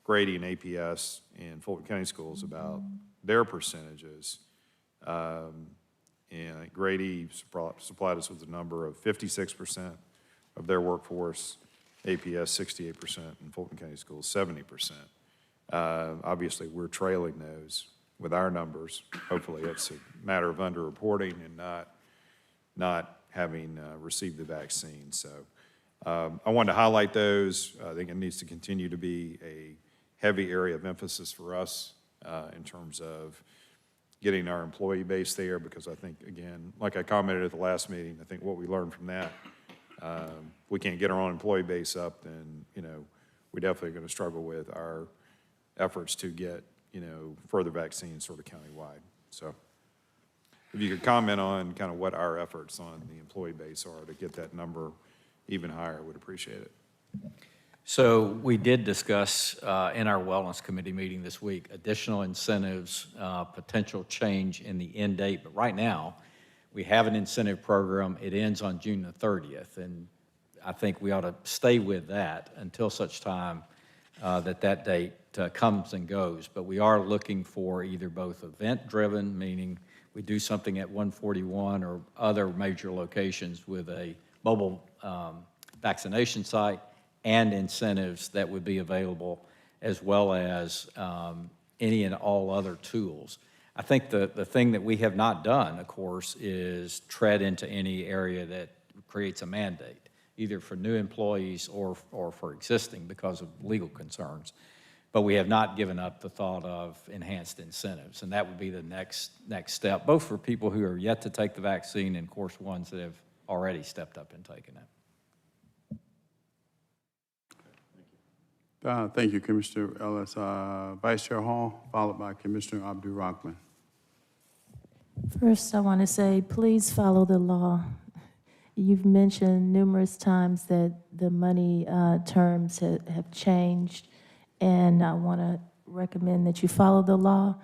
Speaker 17: Grady and APS and Fulton County Schools about their percentages. And Grady supplied us with a number of 56% of their workforce, APS 68%, and Fulton County Schools 70%. Obviously, we're trailing those with our numbers. Hopefully, it's a matter of underreporting and not having received the vaccine. So I wanted to highlight those. I think it needs to continue to be heavy area of emphasis for us in terms of getting our employee base there, because I think, again, like I commented at the last meeting, I think what we learned from that, we can't get our own employee base up, then, we're definitely going to struggle with our efforts to get, further vaccines sort of countywide. So if you could comment on kind of what our efforts on the employee base are to get that number even higher, would appreciate it.
Speaker 8: So we did discuss in our Wellness Committee meeting this week, additional incentives, potential change in the end date. But right now, we have an incentive program. It ends on June the 30th. And I think we ought to stay with that until such time that date comes and goes. But we are looking for either both event-driven, meaning we do something at 141 or other major locations with a mobile vaccination site, and incentives that would be available, as well as any and all other tools. I think the thing that we have not done, of course, is tread into any area that creates a mandate, either for new employees or for existing because of legal concerns. But we have not given up the thought of enhanced incentives, and that would be the next step, both for people who are yet to take the vaccine and, of course, ones that have already stepped up and taken it.
Speaker 2: Thank you, Commissioner Ellis. Vice Chair Hall, followed by Commissioner Abdul-Rahman.
Speaker 14: First, I want to say, please follow the law. You've mentioned numerous times that the money terms have changed, and I want to recommend that you follow the law.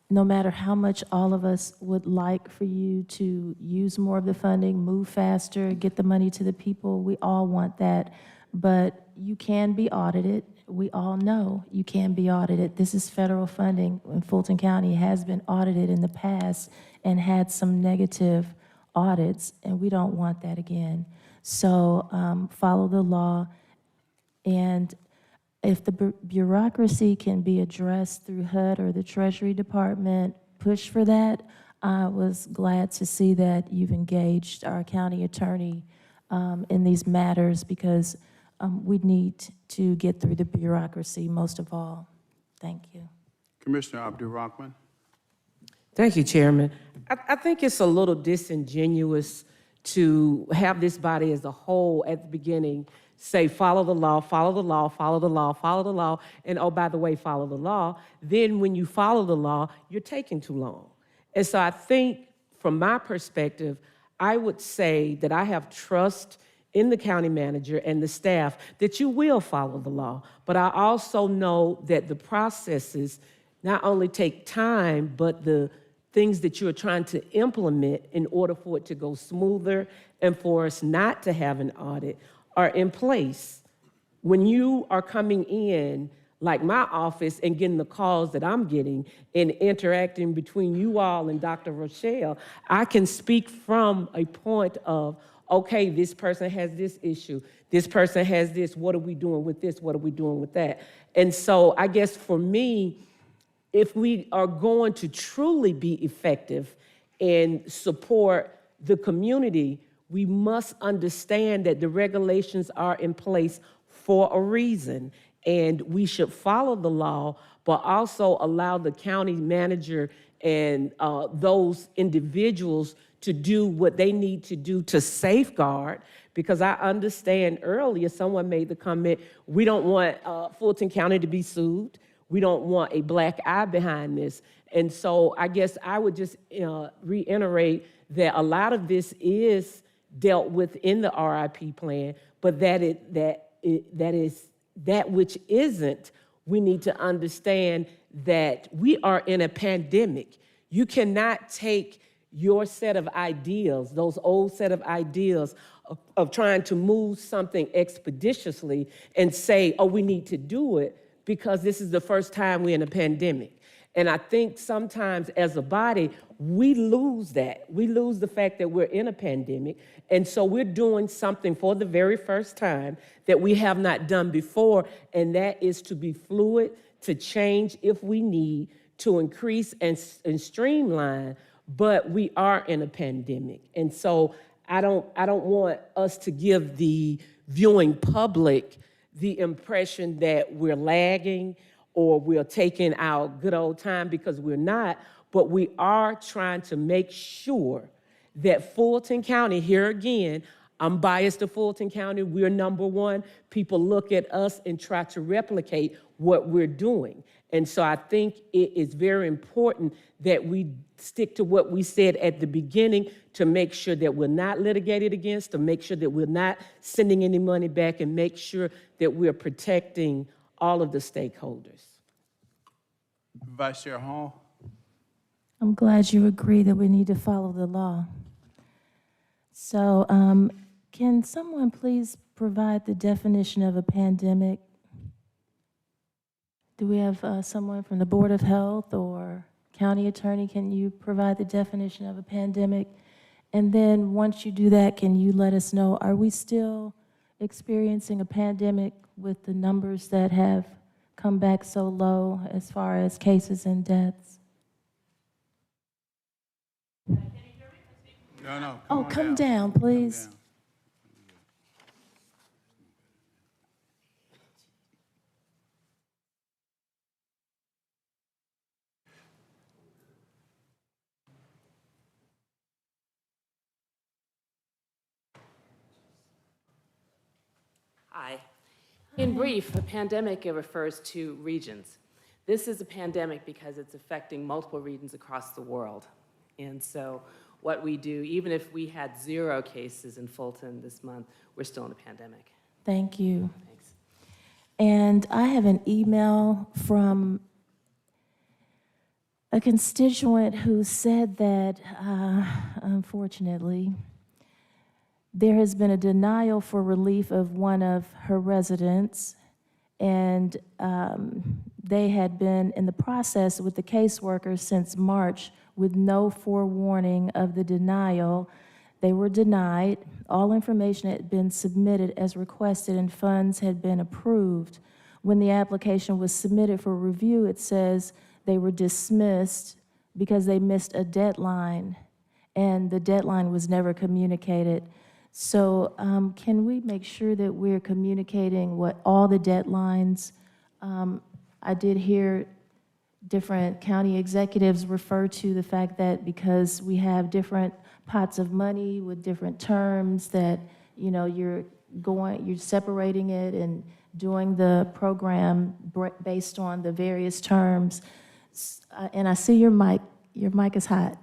Speaker 14: No matter how much all of us would like for you to use more of the funding, move faster, get the money to the people, we all want that. But you can be audited. We all know you can be audited. This is federal funding, and Fulton County has been audited in the past and had some negative audits, and we don't want that again. So follow the law, and if the bureaucracy can be addressed through HUD or the Treasury Department, push for that. I was glad to see that you've engaged our county attorney in these matters, because we need to get through the bureaucracy most of all. Thank you.
Speaker 2: Commissioner Abdul-Rahman.
Speaker 16: Thank you, Chairman. I think it's a little disingenuous to have this body as a whole at the beginning say, follow the law, follow the law, follow the law, follow the law, and oh, by the way, follow the law. Then when you follow the law, you're taking too long. And so I think from my perspective, I would say that I have trust in the county manager and the staff that you will follow the law. But I also know that the processes not only take time, but the things that you're trying to implement in order for it to go smoother and for us not to have an audit are in place. When you are coming in, like my office, and getting the calls that I'm getting and interacting between you all and Dr. Rochelle, I can speak from a point of, okay, this person has this issue, this person has this, what are we doing with this, what are we doing with that? And so I guess for me, if we are going to truly be effective and support the community, we must understand that the regulations are in place for a reason, and we should follow the law, but also allow the county manager and those individuals to do what they need to do to safeguard, because I understand earlier someone made the comment, we don't want Fulton County to be sued. We don't want a black eye behind this. And so I guess I would just reiterate that a lot of this is dealt with in the RIP plan, but that is that which isn't, we need to understand that we are in a pandemic. You cannot take your set of ideals, those old set of ideals of trying to move something expeditiously and say, oh, we need to do it because this is the first time we're in a pandemic. And I think sometimes as a body, we lose that. We lose the fact that we're in a pandemic. And so we're doing something for the very first time that we have not done before, and that is to be fluid, to change if we need, to increase and streamline, but we are in a pandemic. And so I don't want us to give the viewing public the impression that we're lagging or we're taking our good old time, because we're not, but we are trying to make sure that Fulton County, here again, I'm biased to Fulton County, we're number one. People look at us and try to replicate what we're doing. And so I think it is very important that we stick to what we said at the beginning, to make sure that we're not litigated against, to make sure that we're not sending any money back, and make sure that we're protecting all of the stakeholders.
Speaker 2: Vice Chair Hall.
Speaker 14: I'm glad you agree that we need to follow the law. So, can someone please provide the definition of a pandemic? Do we have someone from the Board of Health or County Attorney? Can you provide the definition of a pandemic? And then once you do that, can you let us know, are we still experiencing a pandemic with the numbers that have come back so low as far as cases and deaths?
Speaker 2: No.
Speaker 14: Come down, please.
Speaker 2: Come down.
Speaker 18: Hi. In brief, a pandemic, it refers to regions. This is a pandemic because it's affecting multiple regions across the world. And so what we do, even if we had 0 cases in Fulton this month, we're still in a pandemic.
Speaker 14: Thank you.
Speaker 18: Thanks.
Speaker 14: And I have an email from a constituent who said that, unfortunately, there has been a denial for relief of one of her residents, and they had been in the process with the caseworker since March with no forewarning of the denial. They were denied. All information had been submitted as requested and funds had been approved. When the application was submitted for review, it says they were dismissed because they missed a deadline, and the deadline was never communicated. So can we make sure that we're communicating what all the deadlines? I did hear different county executives refer to the fact that because we have different pots of money with different terms, that you're separating it and doing the program based on the various terms. And I see your mic is hot.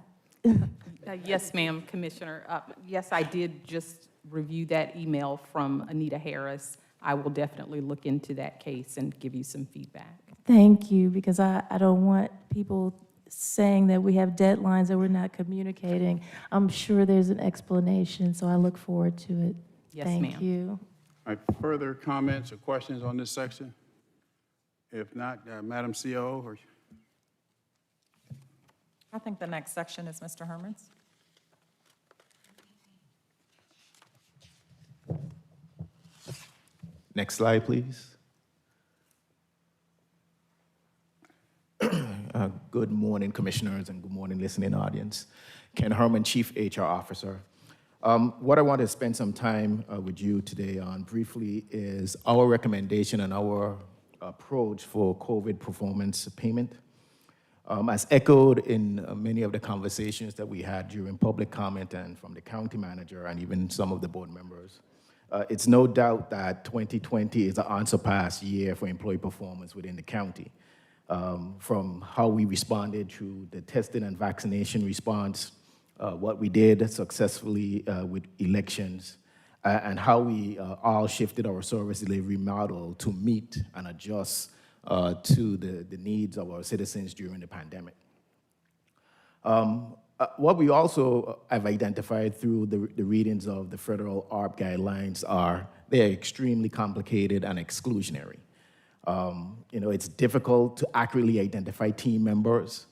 Speaker 10: Yes, ma'am, Commissioner. Yes, I did just review that email from Anita Harris. I will definitely look into that case and give you some feedback.
Speaker 14: Thank you, because I don't want people saying that we have deadlines that we're not communicating. I'm sure there's an explanation, so I look forward to it.
Speaker 10: Yes,
Speaker 14: Thank
Speaker 10: ma'am.
Speaker 14: you.
Speaker 2: All right, further comments or questions on this section? If not, Madam COO, or
Speaker 13: I think the next section is Mr. Herman's.
Speaker 19: Next slide, please. Good morning, commissioners, and good morning, listening audience. Ken Herman, Chief HR Officer. What I want to spend some time with you today on briefly is our recommendation and our approach for COVID performance payment. As echoed in many of the conversations that we had during public comment and from the county manager and even some of the board members, it's no doubt that 2020 is an unsurpassed year for employee performance within the county. From how we responded to the testing and vaccination response, what we did successfully with elections, and how we all shifted our service delivery model to meet and adjust to the needs of our citizens during the pandemic. What we also have identified through the readings of the federal ARP guidelines are they're extremely complicated and exclusionary. It's difficult to accurately identify team members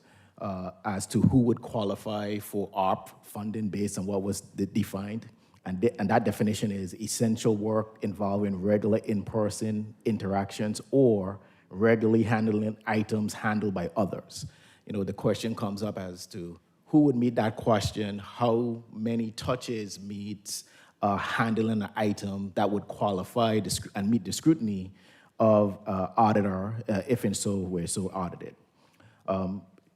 Speaker 19: as to who would qualify for ARP funding based on what was defined. And that definition is essential work involving regular in-person interactions or regularly handling items handled by others. The question comes up as to who would meet that question, how many touches meets handling an item that would qualify and meet the scrutiny of auditor, if and so we're so audited.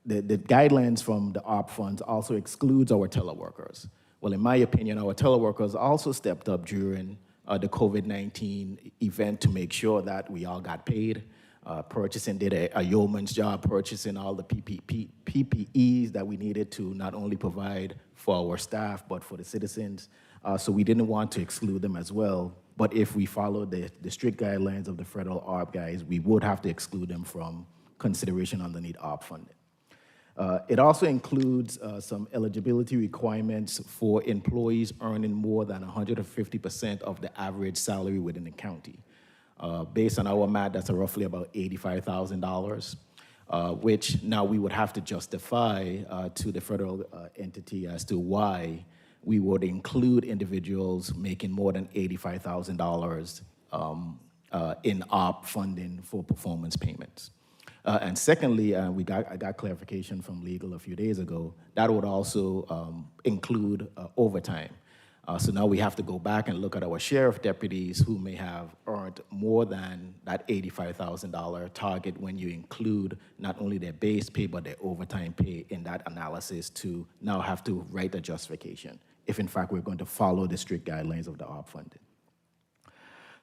Speaker 19: The guidelines from the ARP funds also excludes our teleworkers. Well, in my opinion, our teleworkers also stepped up during the COVID-19 event to make sure that we all got paid. Purchasing did a yeoman's job, purchasing all the PPEs that we needed to not only provide for our staff, but for the citizens. So we didn't want to exclude them as well. But if we follow the strict guidelines of the federal ARP guys, we would have to exclude them from consideration underneath ARP funding. It also includes some eligibility requirements for employees earning more than 150% of the average salary within the county. Based on our math, that's roughly about $85,000, which now we would have to justify to the federal entity as to why we would include individuals making more than $85,000 in ARP funding for performance payments. And secondly, I got clarification from legal a few days ago, that would also include overtime. So now we have to go back and look at our sheriff deputies who may have earned more than that $85,000 target when you include not only their base pay, but their overtime pay in that analysis to now have to write a justification, if in fact we're going to follow the strict guidelines of the ARP funding.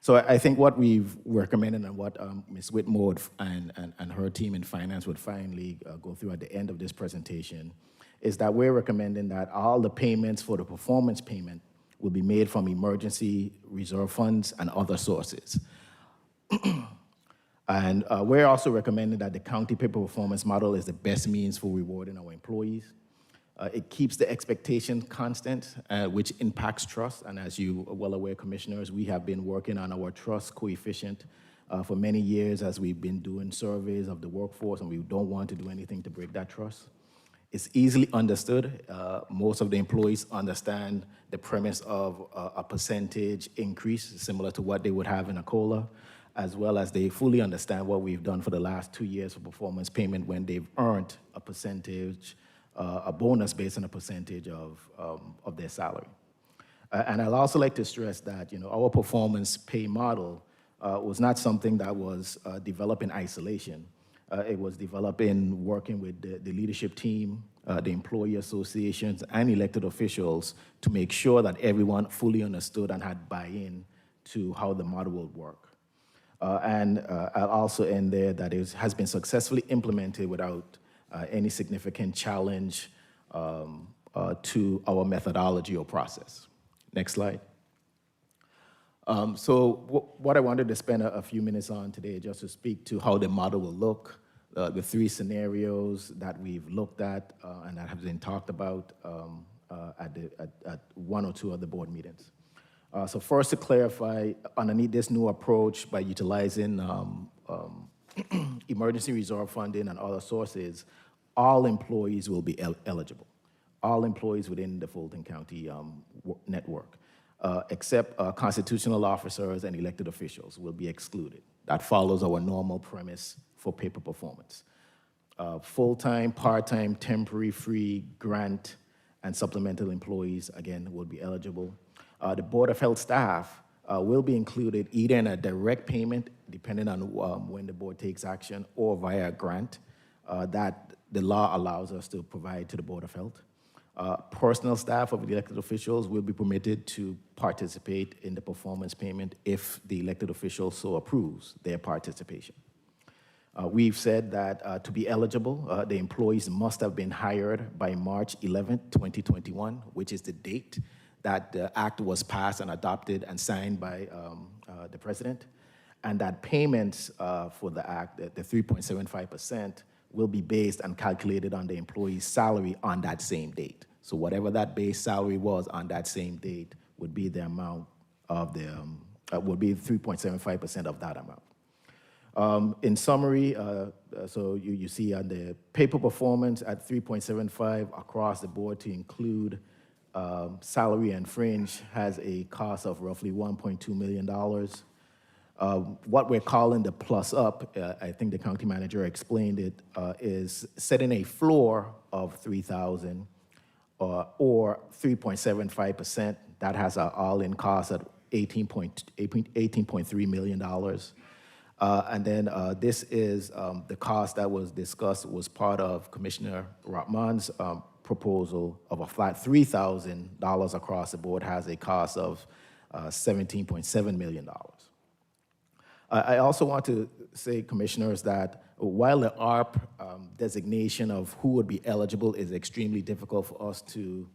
Speaker 19: So I think what we've recommended and what Ms. Whitmore and her team in finance would finally go through at the end of this presentation is that we're recommending that all the payments for the performance payment will be made from emergency reserve funds and other sources. And we're also recommending that the county pay-per-performance model is the best means for rewarding our employees. It keeps the expectation constant, which impacts trust. And as you are well aware, commissioners, we have been working on our trust coefficient for many years as we've been doing surveys of the workforce, and we don't want to do anything to break that trust. It's easily understood. Most of the employees understand the premise of a percentage increase, similar to what they would have in a COLA, as well as they fully understand what we've done for the last 2 years for performance payment when they've earned a percentage, a bonus based on a percentage of their salary. And I'd also like to stress that our performance pay model was not something that was developed in isolation. It was developed in working with the leadership team, the employee associations, and elected officials to make sure that everyone fully understood and had buy-in to how the model would work. And I'll also end there that it has been successfully implemented without any significant challenge to our methodology or process. Next slide. So what I wanted to spend a few minutes on today just to speak to how the model will look, the 3 scenarios that we've looked at and that have been talked about at 1 or 2 of the board meetings. So first, to clarify, underneath this new approach by utilizing emergency reserve funding and other sources, all employees will be eligible. All employees within the Fulton County network, except constitutional officers and elected officials will be excluded. That follows our normal premise for pay-per-performance. Full-time, part-time, temporary, free, grant, and supplemental employees, again, will be eligible. The Board of Health staff will be included either in a direct payment, depending on when the board takes action, or via a grant that the law allows us to provide to the Board of Health. Personal staff of the elected officials will be permitted to participate in the performance payment if the elected official so approves their participation. We've said that to be eligible, the employees must have been hired by March 11, 2021, which is the date that the act was passed and adopted and signed by the president, and that payments for the act, the 3.75%, will be based and calculated on the employee's salary on that same date. So whatever that base salary was on that same date would be the amount of the, would be 3.75% of that amount. In summary, so you see on the paper performance at 3.75 across the board to include salary and fringe has a cost of roughly $1.2 million. What we're calling the plus up, I think the county manager explained it, is setting a floor of $3,000 or 3.75%. That has an all-in cost at $18.3 million. And then this is the cost that was discussed was part of Commissioner Rotman's proposal of a flat $3,000 across the board has a cost of $17.7 million. I also want to say, Commissioners, that while the ARP designation of who would be eligible is extremely difficult for us to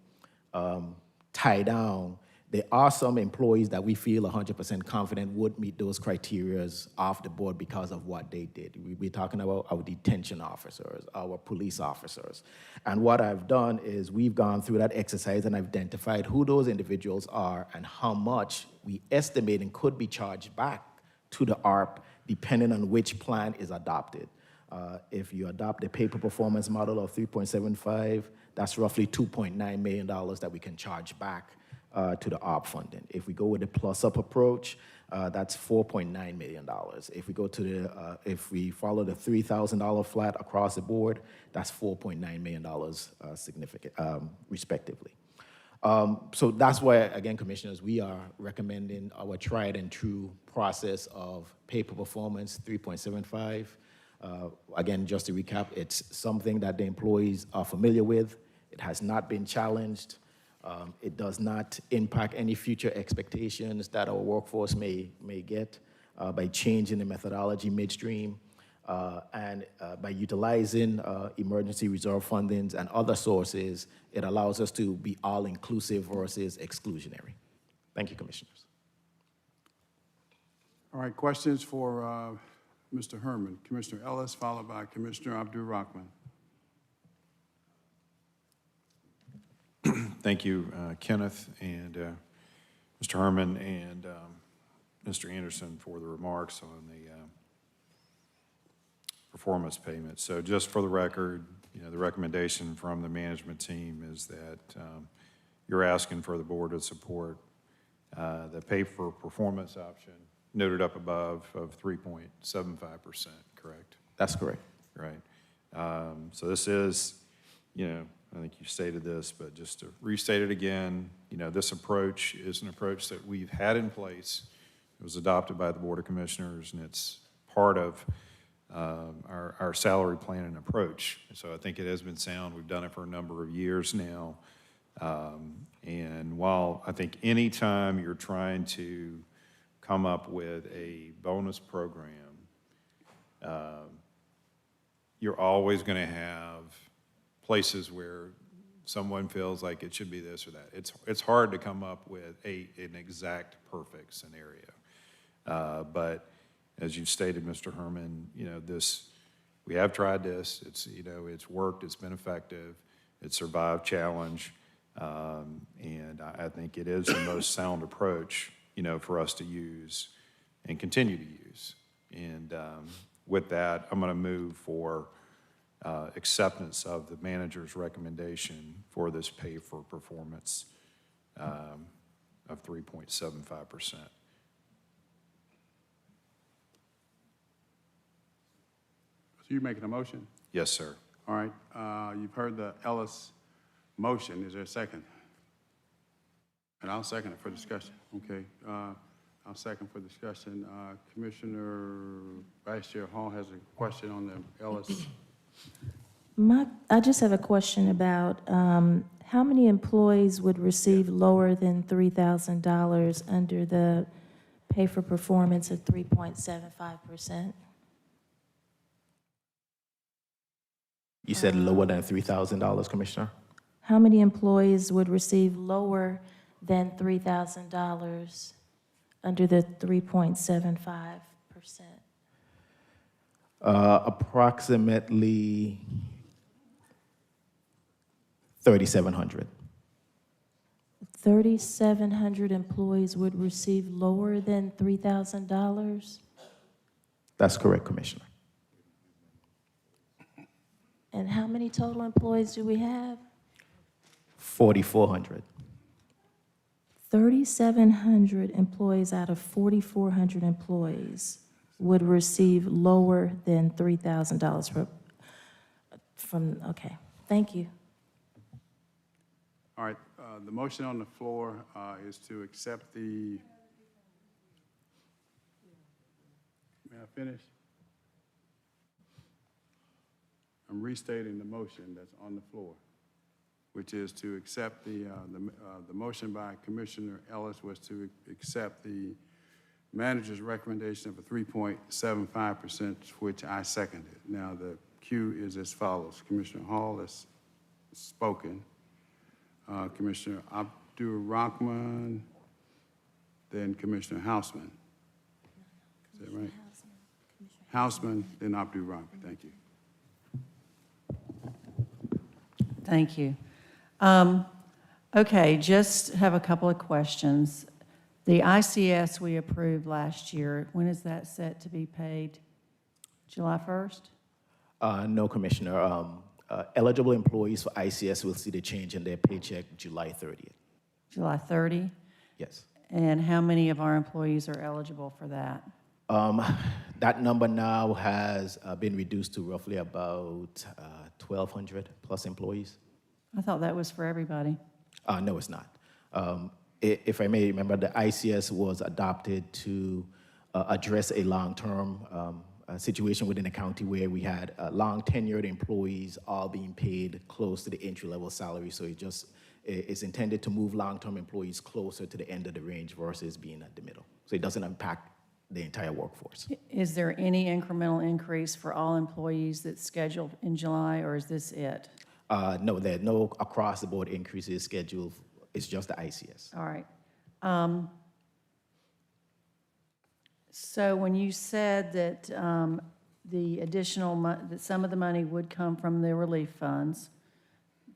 Speaker 19: tie down, there are some employees that we feel 100% confident would meet those criteria off the board because of what they did. We're talking about our detention officers, our police officers. And what I've done is we've gone through that exercise and identified who those individuals are and how much we estimate and could be charged back to the ARP depending on which plan is adopted. If you adopt the pay-per-performance model of 3.75, that's roughly $2.9 million that we can charge back to the ARP funding. If we go with the plus-up approach, that's $4.9 million. If we go to the, if we follow the $3,000 flat across the board, that's $4.9 million respectively. So that's why, again, Commissioners, we are recommending our tried and true process of pay-per-performance 3.75. Again, just to recap, it's something that the employees are familiar with. It has not been challenged. It does not impact any future expectations that our workforce may get by changing the methodology midstream and by utilizing emergency reserve fundings and other sources. It allows us to be all-inclusive versus exclusionary. Thank you, Commissioners.
Speaker 2: All right, questions for Mr. Herman. Commissioner Ellis, followed by Commissioner Abdul-Rahman.
Speaker 17: Thank you, Kenneth and Mr. Herman and Mr. Anderson for the remarks on the performance payment. So just for the record, you know, the recommendation from the management team is that you're asking for the board to support the pay for performance option noted up above of 3.75%, correct?
Speaker 19: That's correct.
Speaker 17: Right. So this is, you know, I think you stated this, but just to restate it again, you know, this approach is an approach that we've had in place. It was adopted by the Board of Commissioners, and it's part of our salary plan and approach. So I think it has been sound. We've done it for a number of years now. And while I think any time you're trying to come up with a bonus program, you're always going to have places where someone feels like it should be this or that. It's hard to come up with an exact perfect scenario. But as you've stated, Mr. Herman, you know, we have tried this. It's, you know, it's worked. It's been effective. It's survived challenge. And I think it is the most sound approach, you know, for us to use and continue to use. And with that, I'm going to move for acceptance of the manager's recommendation for this pay for performance of 3.75%.
Speaker 2: So you're making a motion?
Speaker 17: Yes, sir.
Speaker 2: All right, you've heard the Ellis motion. Is there a second? And I'll second it for discussion. Okay, I'll second for discussion. Commissioner Vice Chair Hall has a question on the Ellis.
Speaker 14: I just have a question about how many employees would receive lower than $3,000 under the pay for performance of 3.75%?
Speaker 19: You said lower than $3,000, Commissioner?
Speaker 14: How many employees would receive lower than $3,000 under the 3.75%?
Speaker 19: Approximately 3,700.
Speaker 14: 3,700 employees would receive lower than $3,000?
Speaker 19: That's correct, Commissioner.
Speaker 14: And how many total employees do we have?
Speaker 19: 4,400.
Speaker 14: 3,700 employees out of 4,400 employees would receive lower than $3,000 from, okay, thank you.
Speaker 2: All right, the motion on the floor is to accept the, may I finished? I'm restating the motion that's on the floor, which is to accept the motion by Commissioner Ellis was to accept the manager's recommendation of a 3.75%, which I seconded. Now, the cue is as follows. Commissioner Hall has spoken. Commissioner Abdur-Rahman, then Commissioner Hausman. Is that right? Hausman, then Abdur-Rahman. Thank you.
Speaker 15: Thank you. Okay, just have a couple of questions. The ICS we approved last year, when is that set to be paid? July 1st?
Speaker 19: No, Commissioner. Eligible employees for ICS will see the change in their paycheck July 30th.
Speaker 15: July 30?
Speaker 19: Yes.
Speaker 15: And how many of our employees are eligible for that?
Speaker 19: That number now has been reduced to roughly about 1,200 plus employees.
Speaker 15: I thought that was for everybody.
Speaker 19: No, it's not. If I may remember, the ICS was adopted to address a long-term situation within the county where we had long tenured employees all being paid close to the entry-level salary. So it's intended to move long-term employees closer to the end of the range versus being at the middle. So it doesn't impact the entire workforce.
Speaker 15: Is there any incremental increase for all employees that's scheduled in July, or is this it?
Speaker 19: No, there are no across-the-board increases scheduled. It's just the ICS.
Speaker 15: All right. So when you said that the additional, that some of the money would come from the relief funds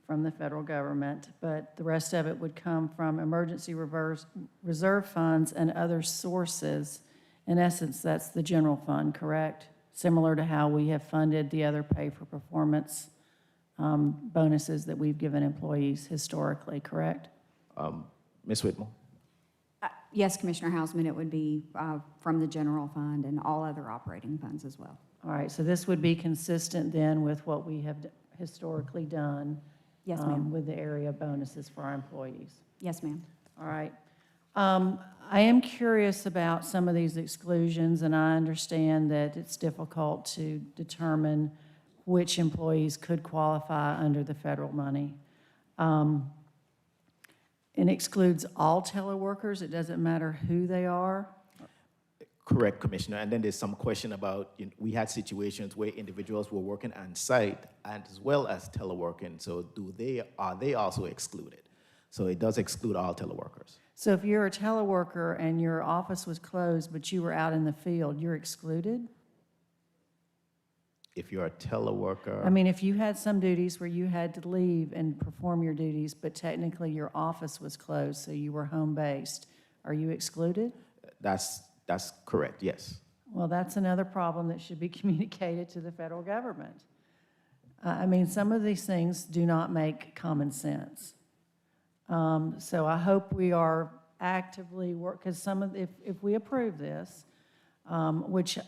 Speaker 15: from the federal government, but the rest of it would come from emergency reserve funds and other sources. In essence, that's the general fund, correct? Similar to how we have funded the other pay-for-performance bonuses that we've given employees historically, correct?
Speaker 19: Ms. Whitmore?
Speaker 24: Yes, Commissioner Hausman, it would be from the general fund and all other operating funds as well.
Speaker 15: All right, so this would be consistent then with what we have historically done.
Speaker 24: Yes, ma'am.
Speaker 15: With the area bonuses for our employees.
Speaker 24: Yes, ma'am.
Speaker 15: All right. I am curious about some of these exclusions, and I understand that it's difficult to determine which employees could qualify under the federal money. It excludes all teleworkers. It doesn't matter who they are.
Speaker 19: Correct, Commissioner. And then there's some question about, we had situations where individuals were working on site as well as teleworking. So are they also excluded? So it does exclude all teleworkers.
Speaker 15: So if you're a teleworker and your office was closed, but you were out in the field, you're excluded?
Speaker 19: If you're a teleworker.
Speaker 15: I mean, if you had some duties where you had to leave and perform your duties, but technically your office was closed, so you were home-based, are you excluded?
Speaker 19: That's correct, yes.
Speaker 15: Well, that's another problem that should be communicated to the federal government. I mean, some of these things do not make common sense. So I hope we are actively because if we approve this, which,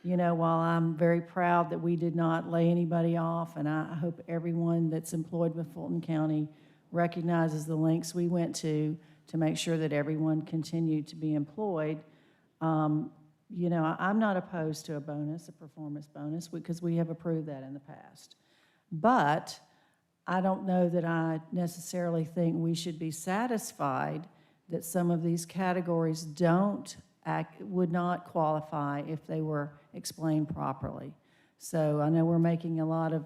Speaker 15: while I'm very proud that we did not lay anybody off, and I hope everyone that's employed with Fulton County recognizes the lengths we went to make sure that everyone continued to be employed. I'm not opposed to a performance bonus, because we have approved that in the past. But I don't know that I necessarily think we should be satisfied that some of these categories would not qualify if they were explained properly. So I know we're making a lot of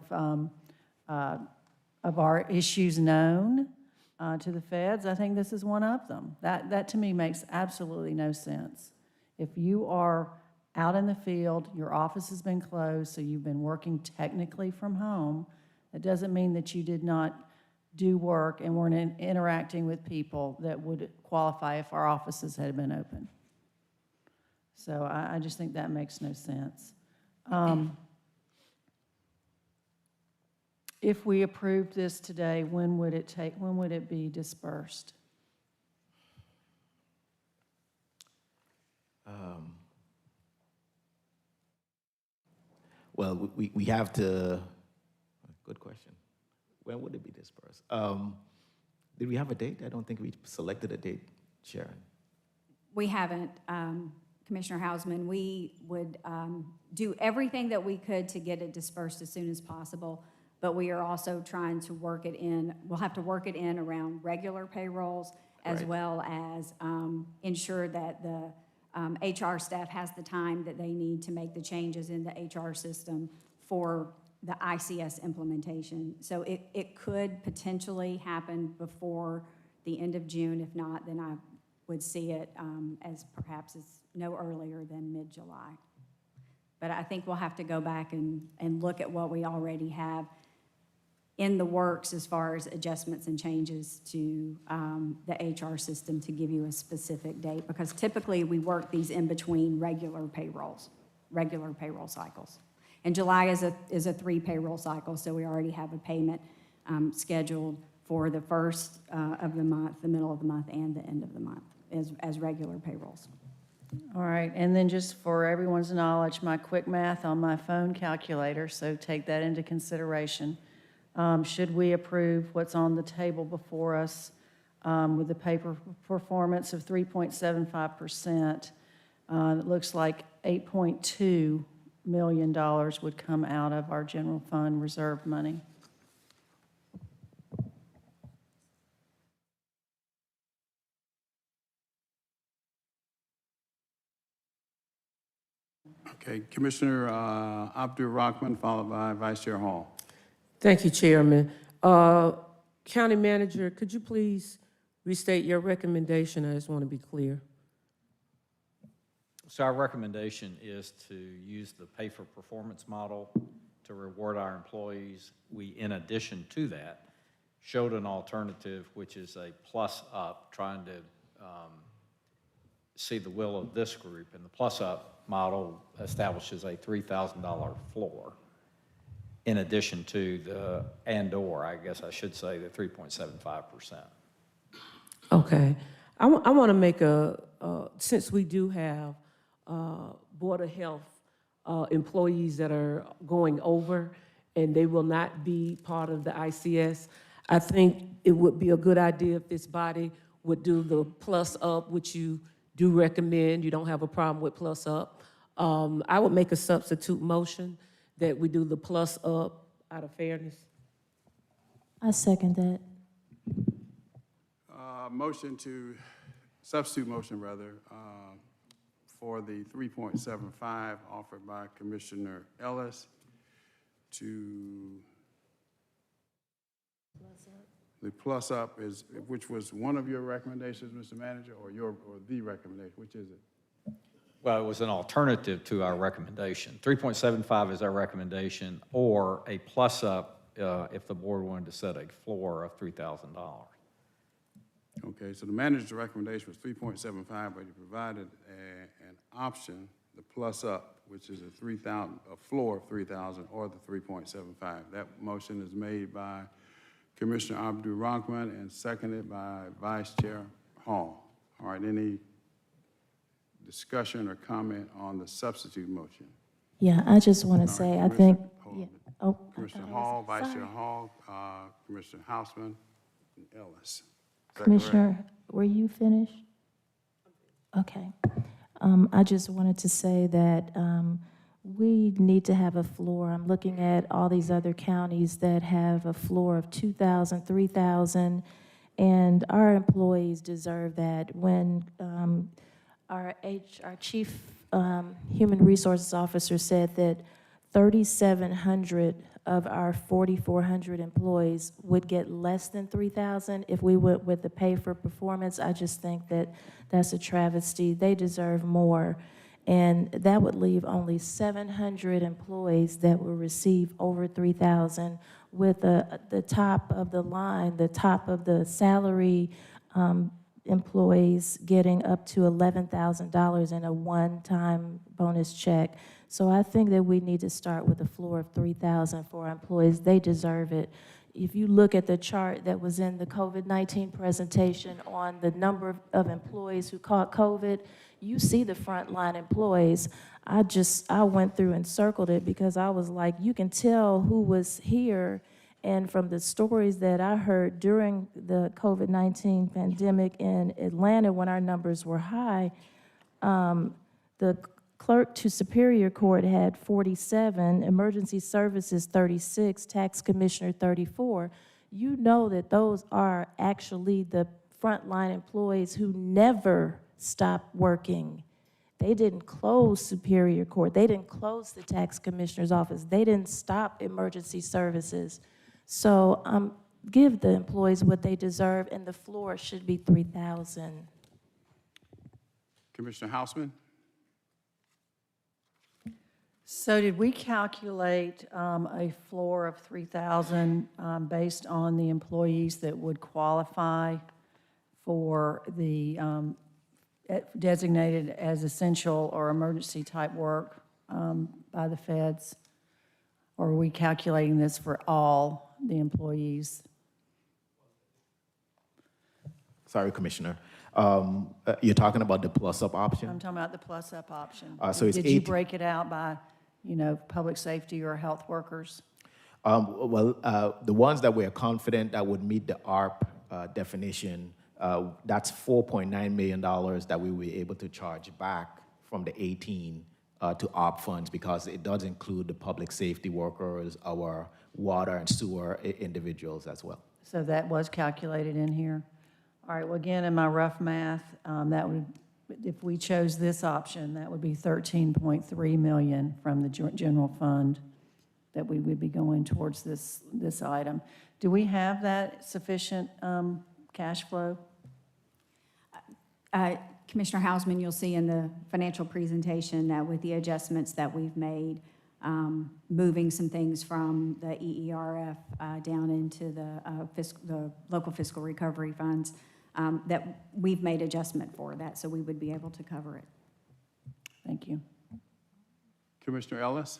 Speaker 15: our issues known to the feds. I think this is one of them. That to me makes absolutely no sense. If you are out in the field, your office has been closed, so you've been working technically from home, that doesn't mean that you did not do work and weren't interacting with people that would qualify if our offices had been open. So I just think that makes no sense. If we approved this today, when would it be dispersed?
Speaker 19: Well, we have to, good question. When would it be dispersed? Did we have a date? I don't think we selected a date, Sharon.
Speaker 24: We haven't. Commissioner Hausman, we would do everything that we could to get it dispersed as soon as possible, but we are also trying to work it in, we'll have to work it in around regular payrolls as
Speaker 19: Right.
Speaker 24: well as ensure that the HR staff has the time that they need to make the changes in the HR system for the ICS implementation. So it could potentially happen before the end of June. If not, then I would see it as perhaps as no earlier than mid-July. But I think we'll have to go back and look at what we already have in the works as far as adjustments and changes to the HR system to give you a specific date, because typically we work these in between regular payroll cycles. And July is a 3 payroll cycle, so we already have a payment scheduled for the first of the month, the middle of the month, and the end of the month as regular payrolls.
Speaker 15: All right, and then just for everyone's knowledge, my quick math on my phone calculator, so take that into consideration. Should we approve what's on the table before us with the pay performance of 3.75%, it looks like $8.2 million would come out of our general fund reserve money.
Speaker 2: Okay, Commissioner Abdul Rahman, followed by Vice Chair Hall.
Speaker 16: Thank you, Chairman. County Manager, could you please restate your recommendation? I just want to be clear.
Speaker 8: So our recommendation is to use the pay for performance model to reward our employees. We, in addition to that, showed an alternative, which is a plus up, trying to see the will of this group. And the plus up model establishes a $3,000 floor in addition to the, and/or, I guess I should say, the 3.75%.
Speaker 16: Okay. I want to make since we do have Board of Health employees that are going over and they will not be part of the ICS, I think it would be a good idea if this body would do the plus up, which you do recommend. You don't have a problem with plus up. I would make a substitute motion that we do the plus up out of fairness.
Speaker 14: I second that.
Speaker 2: Substitute motion rather, for the 3.75 offered by Commissioner Ellis to the plus up is, which was one of your recommendations, Mr. Manager, or the recommendation, which is it?
Speaker 8: Well, it was an alternative to our recommendation. 3.75 is our recommendation, or a plus up if the board wanted to set a floor of $3,000.
Speaker 2: Okay, so the manager's recommendation was 3.75, but he provided an option, the plus up, which is a floor of 3,000 or the 3.75. That motion is made by Commissioner Abdul Rahman and seconded by Vice Chair Hall. All right, any discussion or comment on the substitute motion?
Speaker 14: Yeah, I just want to say, I think, yeah. Oh,
Speaker 2: Commissioner Hall, Vice Chair Hall, Commissioner Hausman, and Ellis. Is that
Speaker 14: Commissioner, were you finished? Okay. I just wanted to say that we need to have a floor. I'm looking at all these other counties that have a floor of 2,000, 3,000, and our employees deserve that. When our Chief Human Resources Officer said that 3,700 of our 4,400 employees would get less than 3,000 if we went with the pay for performance. I just think that that's a travesty. They deserve more. And that would leave only 700 employees that will receive over 3,000, with the top of the line, the top of the salary employees getting up to $11,000 in a one-time bonus check. So I think that we need to start with a floor of 3,000 for our employees. They deserve it. If you look at the chart that was in the COVID-19 presentation on the number of employees who caught COVID, you see the frontline employees. I went through and circled it because I was like, you can tell who was here. And from the stories that I heard during the COVID-19 pandemic in Atlanta when our numbers were high, the the clerk to Superior Court had 47, emergency services 36, tax commissioner 34. You know that those are actually the frontline employees who never stop working. They didn't close Superior Court. They didn't close the tax commissioner's office. They didn't stop emergency services. So give the employees what they deserve, and the floor should be 3,000.
Speaker 2: Commissioner Houseman?
Speaker 15: So did we calculate a floor of 3,000 based on the employees that would qualify for the designated as essential or emergency type work by the feds? Or are we calculating this for all the employees?
Speaker 19: Sorry, Commissioner. You're talking about the plus-up option?
Speaker 15: I'm talking about the plus-up option.
Speaker 19: So it's
Speaker 15: Did you
Speaker 19: 8
Speaker 15: break it out by, public safety or health workers?
Speaker 19: The ones that we are confident that would meet the ARP definition, that's $4.9 million that we will be able to charge back from the 18 to ARP funds, because it does include the public safety workers, our water and sewer individuals as well.
Speaker 15: So that was calculated in here? All right, well, again, in my rough math, that would, if we chose this option, that would be $13.3 million from the general fund that we would be going towards this item. Do we have that sufficient cash flow?
Speaker 24: Commissioner Hausman, you'll see in the financial presentation that with the adjustments that we've made, moving some things from the EERF down into the local fiscal recovery funds, that we've made adjustment for that, so we would be able to cover it.
Speaker 15: Thank you.
Speaker 2: Commissioner Ellis?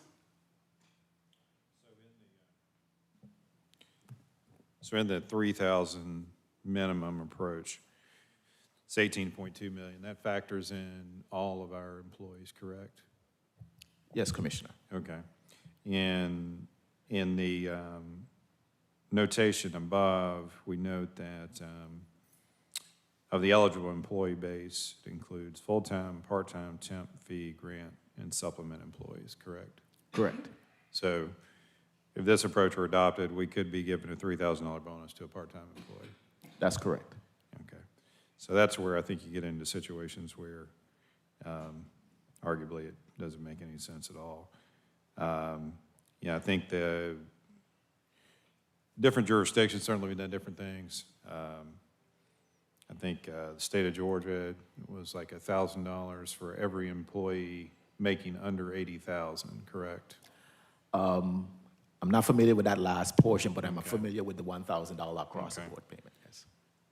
Speaker 17: So in the 3,000 minimum approach, it's 18.2 million. That factors in all of our employees, correct?
Speaker 19: Yes, Commissioner.
Speaker 17: Okay. In the notation above, we note that of the eligible employee base, it includes full-time, part-time, temp, fee, grant, and supplement employees, correct?
Speaker 19: Correct.
Speaker 17: So if this approach were adopted, we could be giving a $3,000 bonus to a part-time employee.
Speaker 19: That's correct.
Speaker 17: Okay. So that's where I think you get into situations where arguably it doesn't make any sense at all. I think the different jurisdictions certainly have done different things. I think the state of Georgia was like $1,000 for every employee making under 80,000, correct?
Speaker 19: I'm not familiar with that last portion, but I'm familiar with the $1,000 across-the-board payment, yes.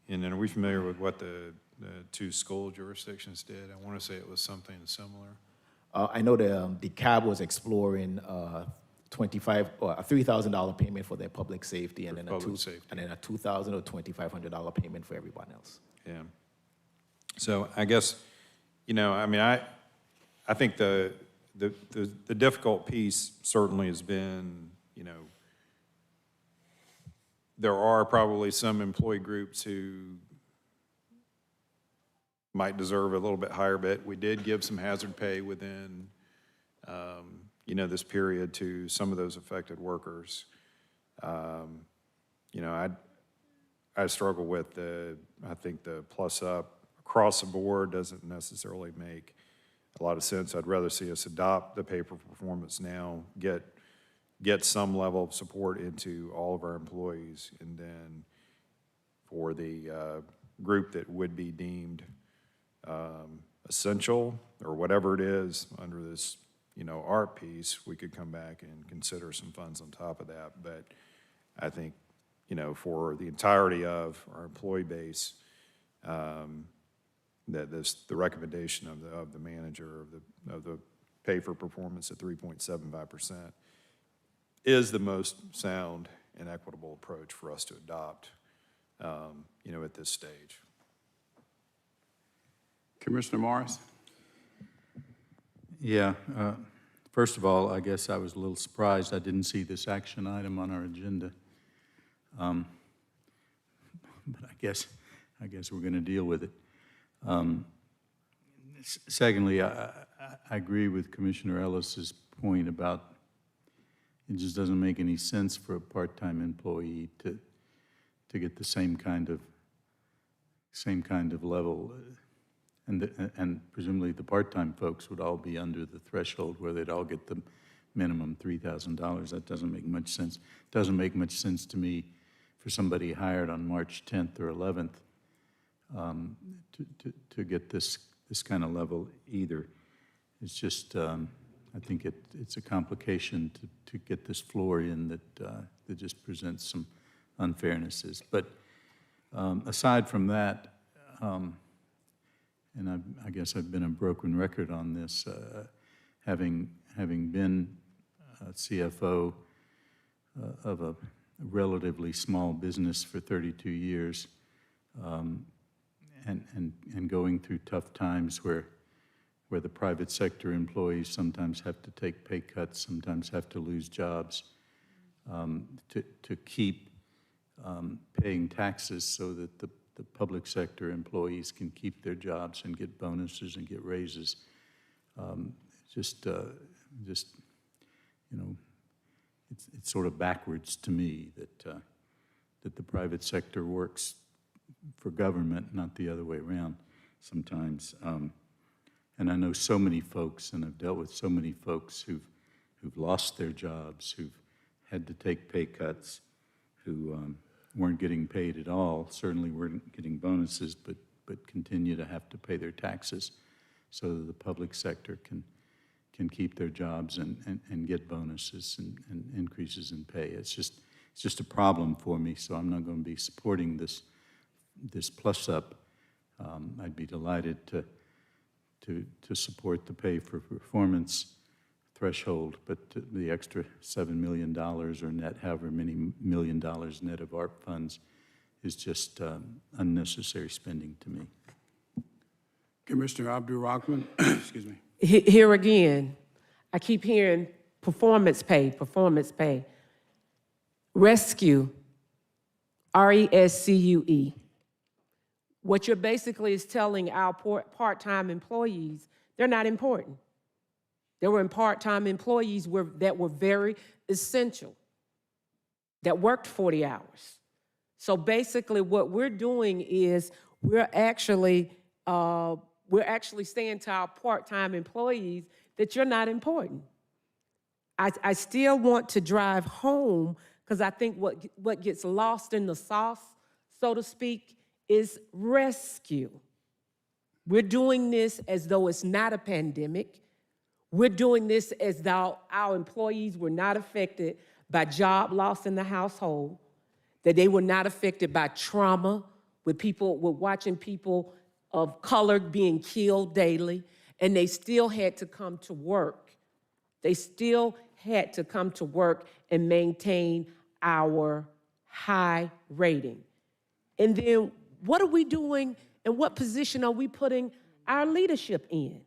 Speaker 17: And then are we familiar with what the two school jurisdictions did? I want to say it was something similar.
Speaker 19: I know the CAB was exploring a $3,000 payment for their public safety, and then a $2,000 or $2,500 payment for everyone else.
Speaker 17: Yeah. So I guess, I think the difficult piece certainly has been, there are probably some employee groups who might deserve a little bit higher bit. We did give some hazard pay within, this period to some of those affected workers. I struggle with I think the plus up across the board doesn't necessarily make a lot of sense. I'd rather see us adopt the pay for performance now, get some level of support into all of our employees, and then for the group that would be deemed essential or whatever it is under this, ARP piece, we could come back and consider some funds on top of that. But I think, for the entirety of our employee base, that the recommendation of the manager of the pay for performance at 3.75% is the most sound and equitable approach for us to adopt, at this stage.
Speaker 2: Commissioner Morris?
Speaker 7: Yeah. First of all, I guess I was a little surprised I didn't see this action item on our agenda. But I guess we're going to deal with it. Secondly, I agree with Commissioner Ellis's point about it just doesn't make any sense for a part-time employee to get the same kind of level. And presumably the part-time folks would all be under the threshold where they'd all get the minimum $3,000. That doesn't make much sense. Doesn't make much sense to me for somebody hired on March 10th or 11th to get this kind of level either. It's just, I think it's a complication to get this floor in that just presents some unfairnesses. But aside from that, and I guess I've been a broken record on this, having been a CFO of a relatively small business for 32 years, and going through tough times where the private sector employees sometimes have to take pay cuts, sometimes have to lose jobs, to keep paying taxes so that the public sector employees can keep their jobs and get bonuses and get raises. Just you know, it's sort of backwards to me that the private sector works for government, not the other way around sometimes. And I know so many folks, and I've dealt with so many folks who've lost their jobs, who've had to take pay cuts, who weren't getting paid at all, certainly weren't getting bonuses, but continue to have to pay their taxes so that the public sector can keep their jobs and get bonuses and increases in pay. It's just a problem for me, so I'm not going to be supporting this plus up. I'd be delighted to support the pay for performance threshold, but the extra $7 million or net, however many $1 million net of ARP funds, is just unnecessary spending to me.
Speaker 2: Commissioner Abdul-Rahman, excuse me.
Speaker 16: Here again, I keep hearing performance pay, performance pay. Rescue, RESCUE. What you're basically is telling our part-time employees, they're not important. There were part-time employees that were very essential, that worked 40 hours. So basically what we're doing is we're actually saying to our part-time employees that you're not important. I still want to drive home, because I think what gets lost in the sauce, so to speak, is rescue. We're doing this as though it's not a pandemic. We're doing this as though our employees were not affected by job loss in the household, that they were not affected by trauma, with watching people of color being killed daily, and they still had to come to work. They still had to come to work and maintain our high rating. And then what are we doing, and what position are we putting our leadership in?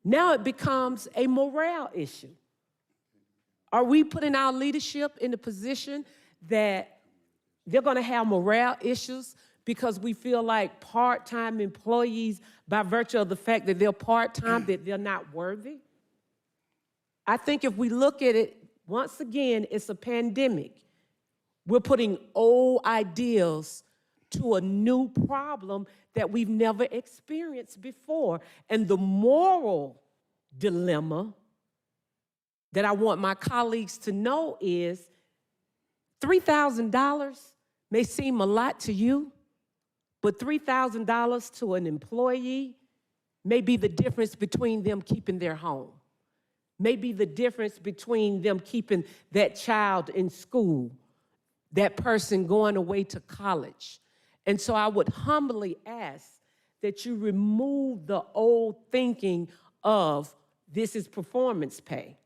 Speaker 16: Now it becomes a morale issue. Are we putting our leadership in the position that they're going to have morale issues because we feel like part-time employees, by virtue of the fact that they're part-time, that they're not worthy? I think if we look at it, once again, it's a pandemic. We're putting old ideals to a new problem that we've never experienced before. And the moral dilemma that I want my colleagues to know is $3,000 may seem a lot to you, but $3,000 to an employee may be the difference between them keeping their home, may be the difference between them keeping that child in school, that person going away to college. And so I would humbly ask that you remove the old thinking of this is performance pay.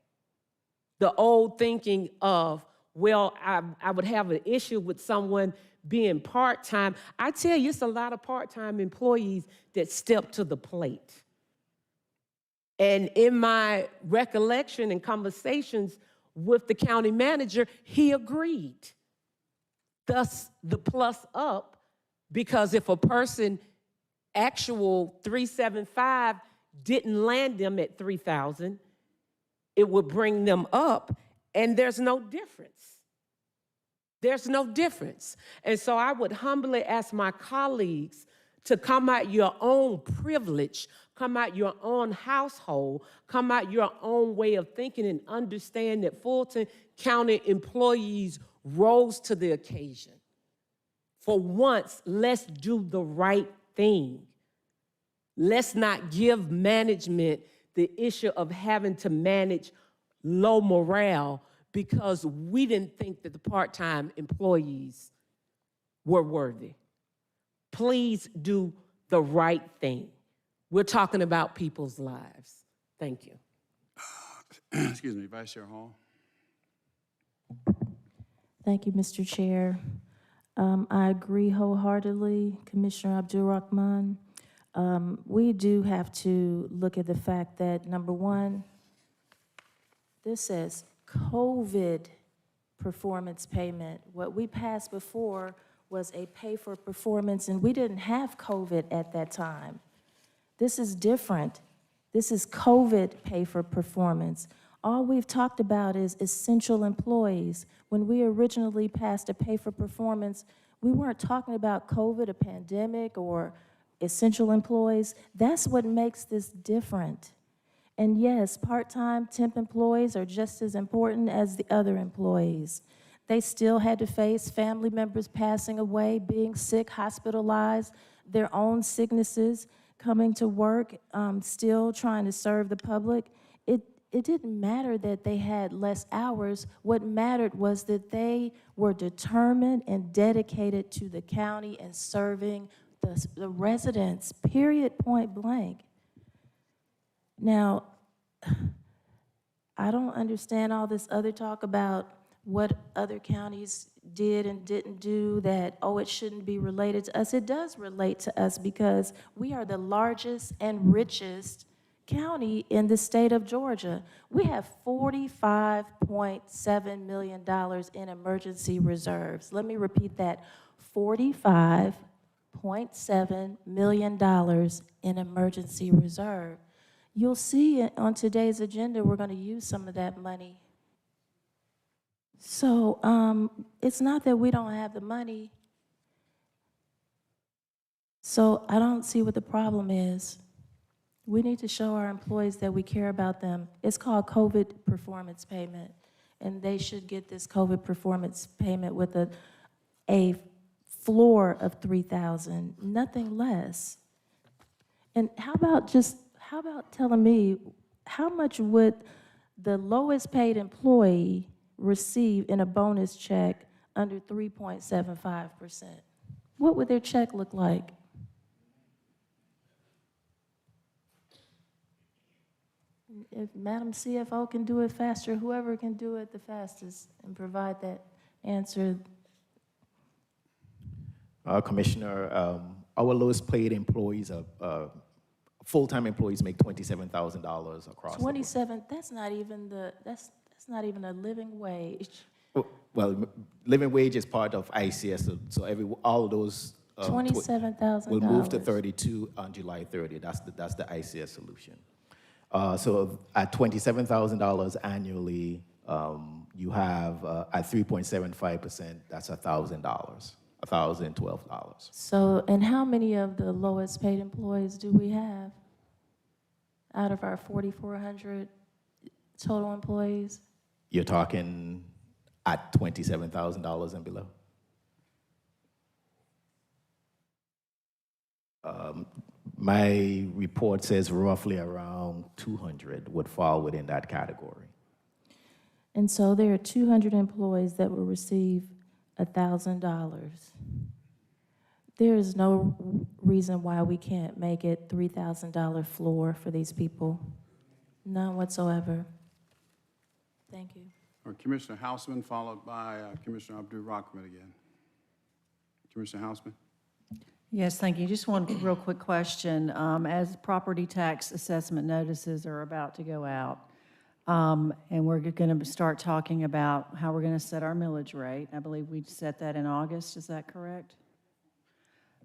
Speaker 16: The old thinking of, well, I would have an issue with someone being part-time. I tell you, it's a lot of part-time employees that step to the plate. And in my recollection and conversations with the county manager, he agreed. Thus, the plus up, because if a person actual 375 didn't land them at 3,000, it would bring them up, and there's no difference. There's no difference. And so I would humbly ask my colleagues to come out your own privilege, come out your own household, come out your own way of thinking, and understand that Fulton County employees rose to the occasion. For once, let's do the right thing. Let's not give management the issue of having to manage low morale because we didn't think that the part-time employees were worthy. Please do the right thing. We're talking about people's lives. Thank you.
Speaker 2: Excuse me, Vice Chair Hall.
Speaker 14: Thank you, Mr. Chair. I agree wholeheartedly, Commissioner Abdul-Rahman. We do have to look at the fact that, number one, this says COVID performance payment. What we passed before was a pay for performance, and we didn't have COVID at that time. This is different. This is COVID pay for performance. All we've talked about is essential employees. When we originally passed a pay for performance, we weren't talking about COVID, a pandemic, or essential employees. That's what makes this different. And yes, part-time temp employees are just as important as the other employees. They still had to face family members passing away, being sick, hospitalized, their own sicknesses, coming to work, still trying to serve the public. It didn't matter that they had less hours. What mattered was that they were determined and dedicated to the county and serving the residents, period, point blank. Now, I don't understand all this other talk about what other counties did and didn't do, that, oh, it shouldn't be related to us. It does relate to us because we are the largest and richest county in the state of Georgia. We have $45.7 million in emergency reserves. Let me repeat that, $45.7 million in emergency reserve. You'll see on today's agenda, we're going to use some of that money. So it's not that we don't have the money. So I don't see what the problem is. We need to show our employees that we care about them. It's called COVID performance payment, and they should get this COVID performance payment with a floor of $3,000, nothing less. And how about telling me how much would the lowest paid employee receive in a bonus check under 3.75%? What would their check look like? If Madam CFO can do it faster, whoever can do it the fastest and provide that answer.
Speaker 19: Commissioner, our lowest paid employees are full-time employees make $27,000 across.
Speaker 14: 27. That's not even that's not even a living wage.
Speaker 19: Well, living wage is part of ICS, so all of those
Speaker 14: $27,000
Speaker 19: will move to 32 on July 30. That's the ICS solution. So at $27,000 annually, you have at 3.75%. That's $1,000, $1,012.
Speaker 14: So, and how many of the lowest paid employees do we have out of our 4,400 total employees?
Speaker 19: You're talking at $27,000 and below. My report says roughly around 200 would fall within that category.
Speaker 14: And so there are 200 employees that will receive $1,000. There is no reason why we can't make it $3,000 floor for these people. None whatsoever. Thank you.
Speaker 2: Commissioner Hausman, followed by Commissioner Abdul-Rahman again. Commissioner Hausman.
Speaker 15: Yes, thank you. Just one real quick question. As property tax assessment notices are about to go out, and we're going to start talking about how we're going to set our millage rate. I believe we set that in August. Is that correct?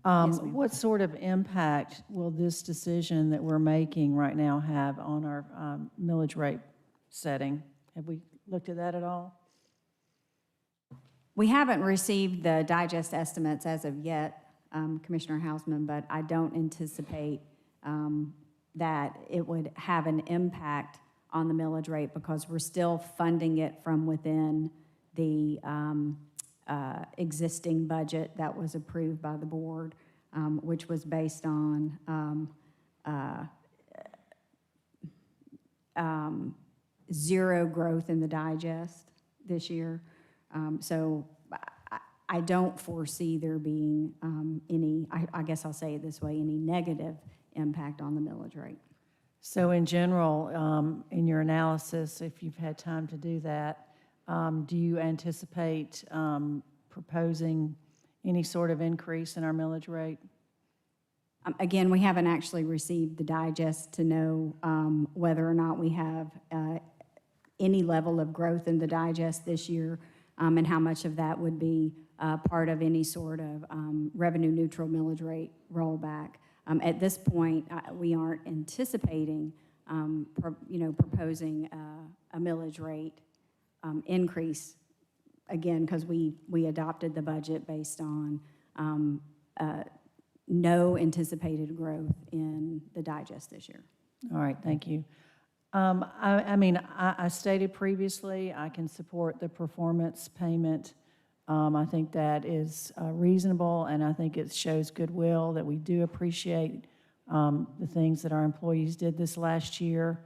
Speaker 24: ma'am.
Speaker 15: What sort of impact will this decision that we're making right now have on our millage rate setting? Have we looked at that at all?
Speaker 24: We haven't received the digest estimates as of yet, Commissioner Hausman, but I don't anticipate that it would have an impact on the millage rate because we're still funding it from within the existing budget that was approved by the board, which was based on zero growth in the digest this year. So I don't foresee there being any, I guess I'll say it this way, any negative impact on the millage rate.
Speaker 15: So in general, in your analysis, if you've had time to do that, do you anticipate proposing any sort of increase in our millage rate?
Speaker 24: Again, we haven't actually received the digest to know whether or not we have any level of growth in the digest this year, and how much of that would be part of any sort of revenue neutral millage rate rollback. At this point, we aren't anticipating, proposing a millage rate increase, again, because we adopted the budget based on no anticipated growth in the digest this year.
Speaker 15: All right, thank you. I stated previously, I can support the performance payment. I think that is reasonable, and I think it shows goodwill that we do appreciate the things that our employees did this last year.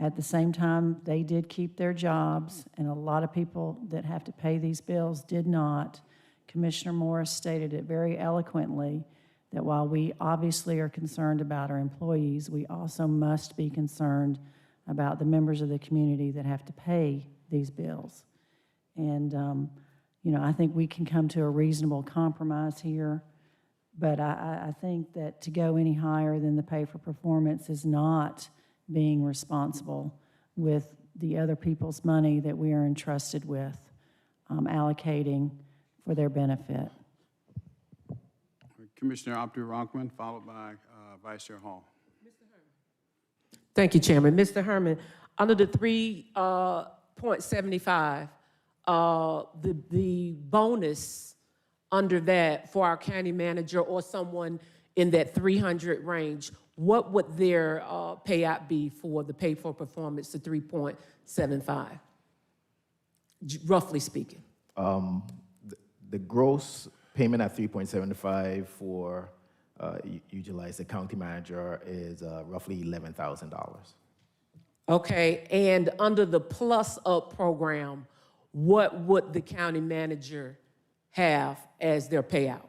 Speaker 15: At the same time, they did keep their jobs, and a lot of people that have to pay these bills did not. Commissioner Morris stated it very eloquently that while we obviously are concerned about our employees, we also must be concerned about the members of the community that have to pay these bills. And, I think we can come to a reasonable compromise here, but I think that to go any higher than the pay for performance is not being responsible with the other people's money that we are entrusted with allocating for their benefit.
Speaker 2: Commissioner Abdul-Rahman, followed by Vice Chair Hall.
Speaker 16: Thank you, Chairman. Mr. Herman, under the 3.75, the bonus under that for our county manager or someone in that 300 range, what would their payout be for the pay for performance to 3.75, roughly speaking?
Speaker 19: The gross payment at 3.75 for utilize the county manager is roughly $11,000.
Speaker 16: Okay, and under the Plus Up program, what would the county manager have as their payout?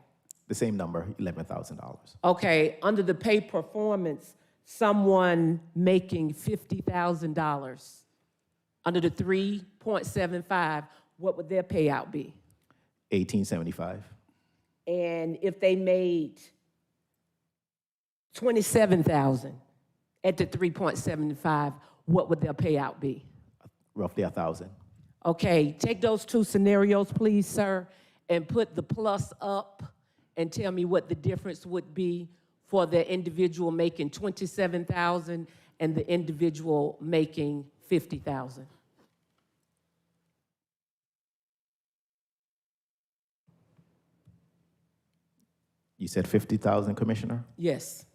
Speaker 19: The same number, $11,000.
Speaker 16: Okay, under the pay performance, someone making $50,000, under the 3.75, what would their payout be?
Speaker 19: $1,875.
Speaker 16: And if they made $27,000 at the 3.75, what would their payout be?
Speaker 19: Roughly $1,000.
Speaker 16: Okay, take those two scenarios, please, sir, and put the plus up and tell me what the difference would be for the individual making $27,000 and the individual making $50,000.
Speaker 19: You said 50,000, Commissioner?
Speaker 16: Yes.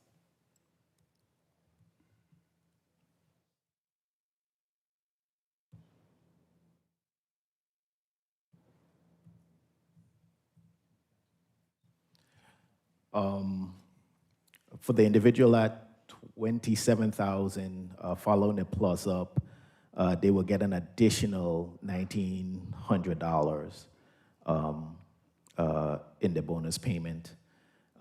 Speaker 19: For the individual at 27,000, following the plus up, they will get an additional $1,900 in the bonus payment.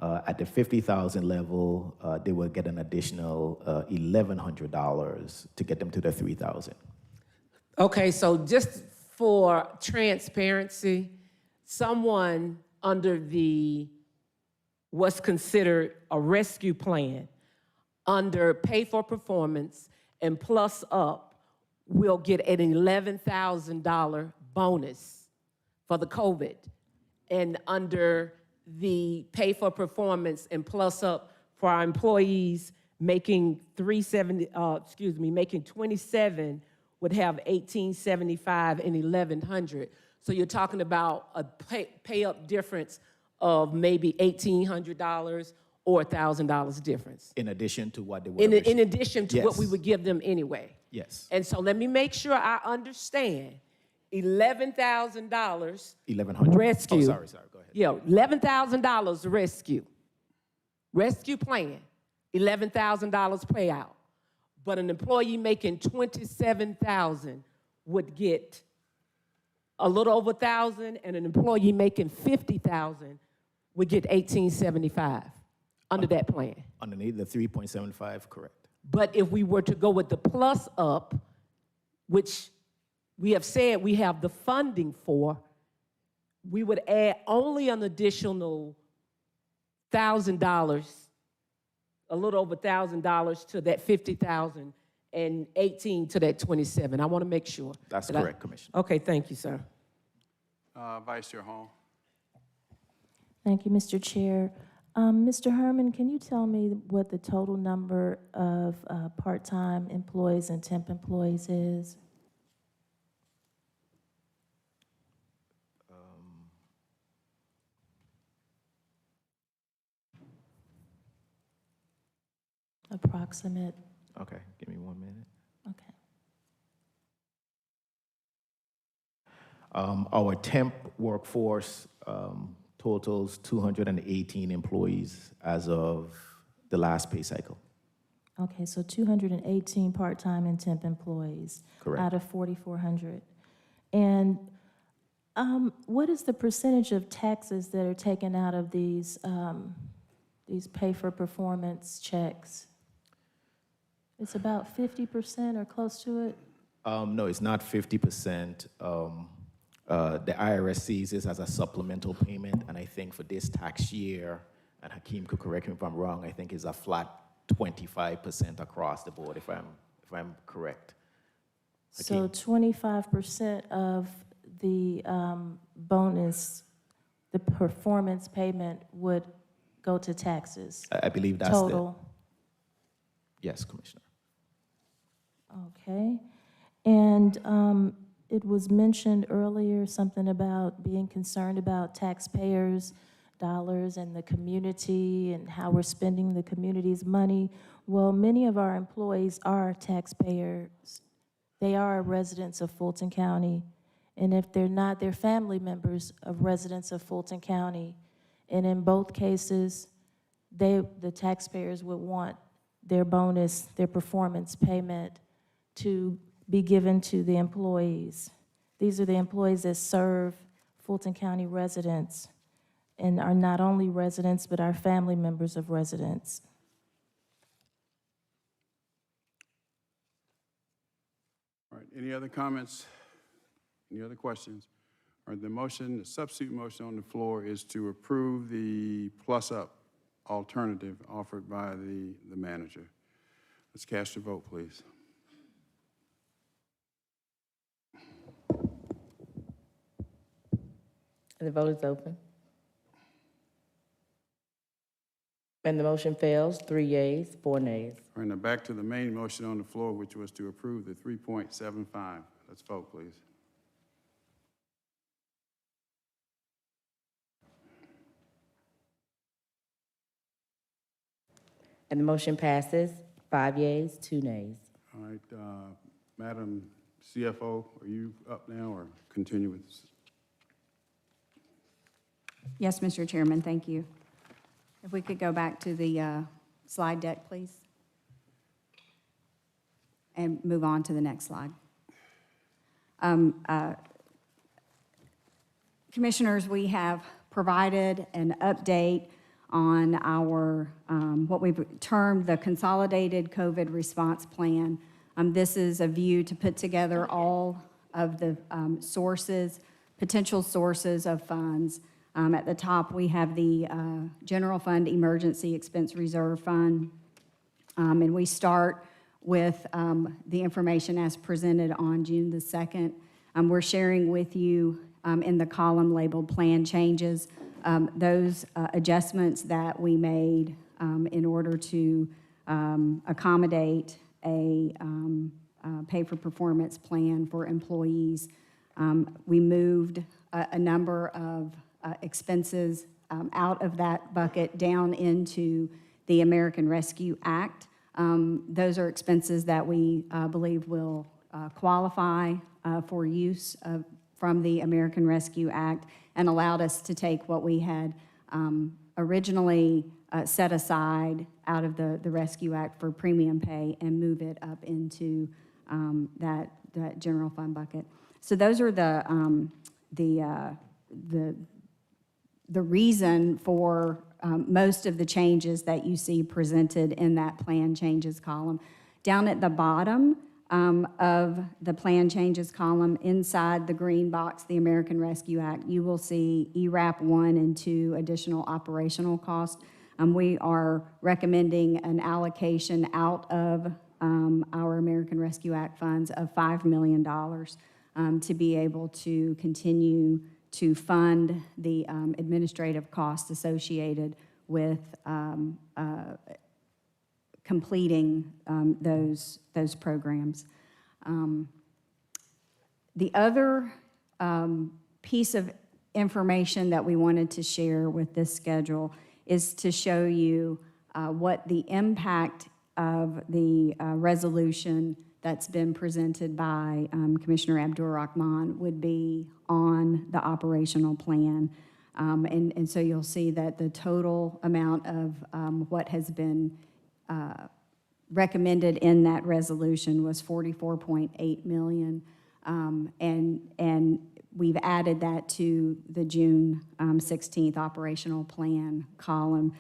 Speaker 19: At the 50,000 level, they will get an additional $1,100 to get them to the 3,000.
Speaker 16: Okay, so just for transparency, someone under what's considered a rescue plan under pay for performance and plus up will get an $11,000 bonus for the COVID. And under the pay for performance and plus up for our employees making making 27 would have 1,875 and 1,100. So you're talking about a pay up difference of maybe $1,800 or $1,000 difference.
Speaker 19: In addition to what they were
Speaker 16: In addition to what we
Speaker 19: Yes.
Speaker 16: would give them anyway.
Speaker 19: Yes.
Speaker 16: And so let me make sure I understand. $11,000
Speaker 19: 1,100.
Speaker 16: rescue.
Speaker 19: Oh, sorry, go ahead.
Speaker 16: Yeah, $11,000 rescue. Rescue plan, $11,000 payout. But an employee making $27,000 would get a little over $1,000, and an employee making $50,000 would get $1,875 under that plan.
Speaker 19: Underneath the 3.75, correct.
Speaker 16: But if we were to go with the plus up, which we have said we have the funding for, we would add only an additional $1,000, a little over $1,000 to that 50,000 and 18 to that 27. I want to make sure.
Speaker 19: That's
Speaker 16: that
Speaker 19: correct, Commissioner.
Speaker 16: Okay, thank you, sir.
Speaker 2: Vice Chair Hall.
Speaker 14: Thank you, Mr. Chair. Mr. Herman, can you tell me what the total number of part-time employees and temp employees is? Approximate.
Speaker 19: Okay, give me 1 minute.
Speaker 14: Okay.
Speaker 19: Our temp workforce totals 218 employees as of the last pay cycle.
Speaker 14: Okay, so 218 part-time and temp employees.
Speaker 19: Correct.
Speaker 14: Out of 4,400. And what is the percentage of taxes that are taken out of these pay-for-performance checks? It's about 50% or close to it?
Speaker 19: No, it's not 50%. The IRS sees this as a supplemental payment, and I think for this tax year, and Hakeem could correct me if I'm wrong, I think it's a flat 25% across the board, if I'm correct.
Speaker 14: So 25% of the bonus, the performance payment would go to taxes?
Speaker 19: I believe that's
Speaker 14: total?
Speaker 19: Yes, Commissioner.
Speaker 14: Okay. And it was mentioned earlier something about being concerned about taxpayers' dollars and the community and how we're spending the community's money. Well, many of our employees are taxpayers. They are residents of Fulton County. And if they're not, they're family members of residents of Fulton County. And in both cases, the taxpayers would want their bonus, their performance payment to be given to the employees. These are the employees that serve Fulton County residents and are not only residents, but are family members of residents.
Speaker 2: All right, any other comments? Any other questions? All right, the substitute motion on the floor is to approve the plus-up alternative offered by the manager. Let's cast your vote, please.
Speaker 5: The vote is open. And the motion fails, 3 yeas, 4 nays.
Speaker 2: All right, now back to the main motion on the floor, which was to approve the 3.75. Let's vote, please.
Speaker 5: And the motion passes, 5 yeas, 2 nays.
Speaker 2: All right, Madam CFO, are you up now or continue with this?
Speaker 24: Yes, Mr. Chairman, thank you. If we could go back to the slide deck, please. And move on to the next slide. Commissioners, we have provided an update on our, what we've termed the Consolidated COVID Response Plan. This is a view to put together all of the sources, potential sources of funds. At the top, we have the General Fund Emergency Expense Reserve Fund. And we start with the information as presented on June the 2nd. We're sharing with you in the column labeled Plan Changes Those adjustments that we made in order to accommodate a pay-for-performance plan for employees, we moved a number of expenses out of that bucket down into the American Rescue Act. Those are expenses that we believe will qualify for use from the American Rescue Act, and allowed us to take what we had originally set aside out of the Rescue Act for premium pay and move it up into that general fund bucket. So those are the reason for most of the changes that you see presented in that plan changes column. Down at the bottom of the plan changes column, inside the green box, the American Rescue Act, you will see ERAP 1 and 2 additional operational costs. We are recommending an allocation out of our American Rescue Act funds of $5 million to be able to continue to fund the administrative costs associated with completing those programs. The other piece of information that we wanted to share with this schedule is to show you what the impact of the resolution that's been presented by Commissioner Abdur-Rahman would be on the operational plan. And so you'll see that the total amount of what has been recommended in that resolution was $44.8 million. And we've added that to the June 16th operational plan column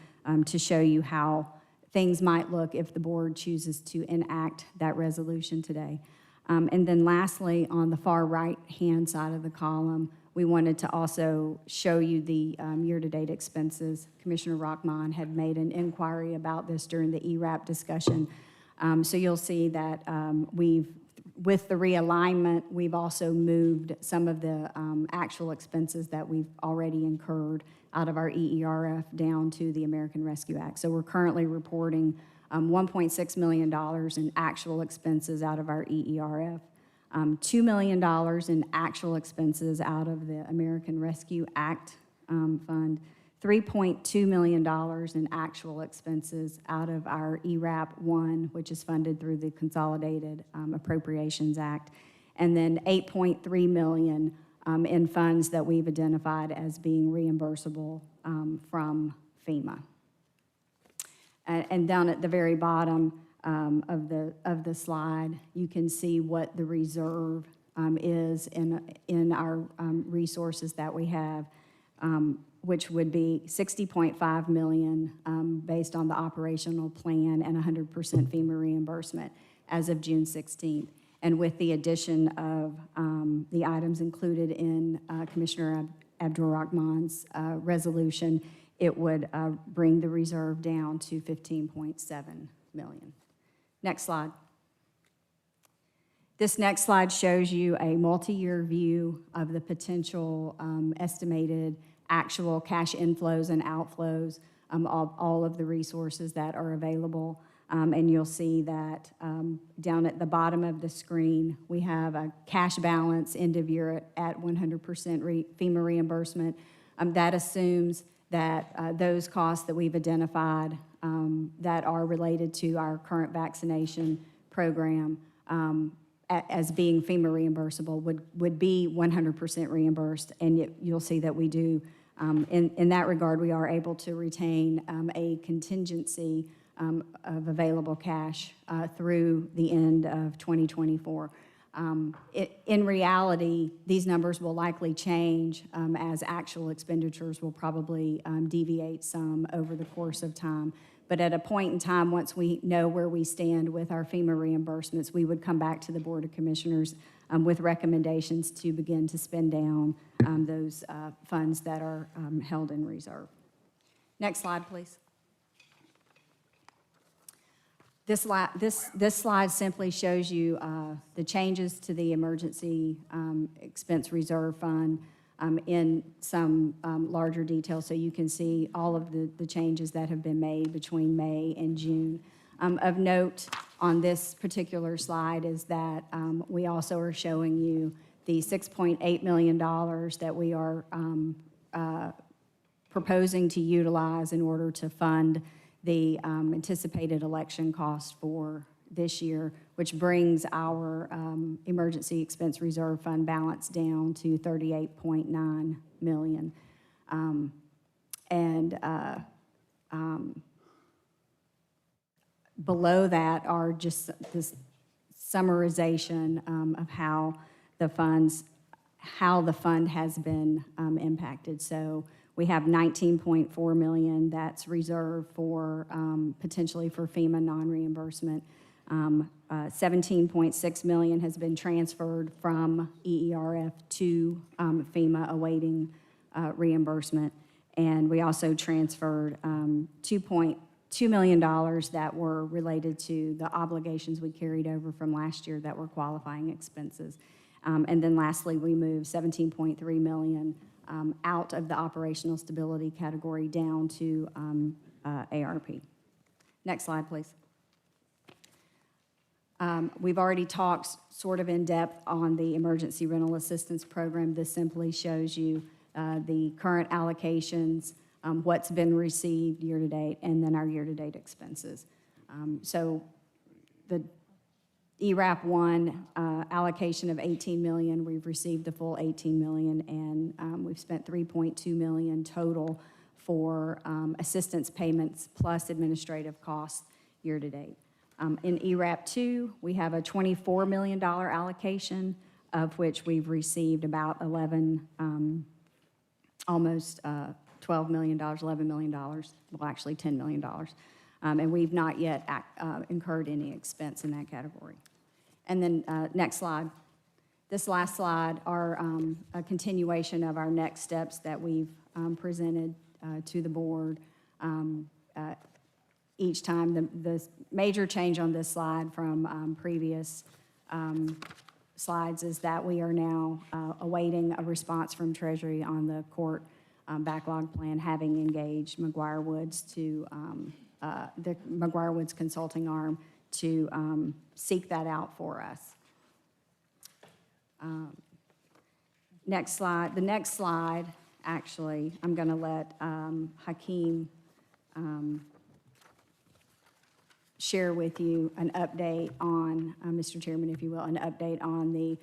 Speaker 24: to show you how things might look if the board chooses to enact that resolution today. And then lastly, on the far right-hand side of the column, we wanted to also show you the year-to-date expenses. Commissioner Rahman had made an inquiry about this during the ERAP discussion. So you'll see that with the realignment, we've also moved some of the actual expenses that we've already incurred out of our EERF down to the American Rescue Act. So we're currently reporting $1.6 million in actual expenses out of our EERF, $2 million in actual expenses out of the American Rescue Act fund, $3.2 million in actual expenses out of our ERAP 1, which is funded through the Consolidated Appropriations Act, and then $8.3 million in funds that we've identified as being reimbursable from FEMA. And down at the very bottom of the slide, you can see what the reserve is in our resources that we have, which would be $60.5 million based on the operational plan and 100% FEMA reimbursement as of June 16th. And with the addition of the items included in Commissioner Abdur-Rahman's resolution, it would bring the reserve down to $15.7 million. Next slide. This next slide shows you a multi-year view of the potential estimated actual cash inflows and outflows of all of the resources that are available. And you'll see that down at the bottom of the screen, we have a cash balance end of year at 100% FEMA reimbursement. That assumes that those costs that we've identified that are related to our current vaccination program as being FEMA reimbursable would be 100% reimbursed. And you'll see that we do, in that regard, we are able to retain a contingency of available cash through the end of 2024. In reality, these numbers will likely change as actual expenditures will probably deviate some over the course of time. But at a point in time, once we know where we stand with our FEMA reimbursements, we would come back to the Board of Commissioners with recommendations to begin to spend down those funds that are held in reserve. Next slide, please. This slide simply shows you the changes to the emergency expense reserve fund in some larger detail, so you can see all of the changes that have been made between May and June. Of note on this particular slide is that we also are showing you the $6.8 million that we are proposing to utilize in order to fund the anticipated election cost for this year, which brings our emergency expense reserve fund balance down to $38.9 million. Below that are just this summarization of how the fund has been impacted. So we have $19.4 million that's reserved for potentially for FEMA non-reimbursement. $17.6 million has been transferred from EERF to FEMA awaiting reimbursement. And we also transferred $2.2 million that were related to the obligations we carried over from last year that were qualifying expenses. And then lastly, we moved $17.3 million out of the operational stability category down to ARP. Next slide, please. We've already talked sort of in depth on the emergency rental assistance program. This simply shows you the current allocations, what's been received year to date, and then our year-to-date expenses. So the ERAP 1 allocation of $18 million, we've received the full $18 million, and we've spent $3.2 million total for assistance payments plus administrative costs year to date. In ERAP 2, we have a $24 million allocation, of which we've received about almost $12 million, $11 million, well, actually $10 million. And we've not yet incurred any expense in that category. And then next slide. This last slide are a continuation of our next steps that we've presented to the board. Each time, the major change on this slide from previous slides is that we are now awaiting a response from Treasury on the court backlog plan, having engaged McGuire Woods to the McGuire Woods consulting arm to seek that out for us. Next slide. The next slide, actually, I'm going to let Hakeem share with you an update on, Mr. Chairman, if you will, an update on the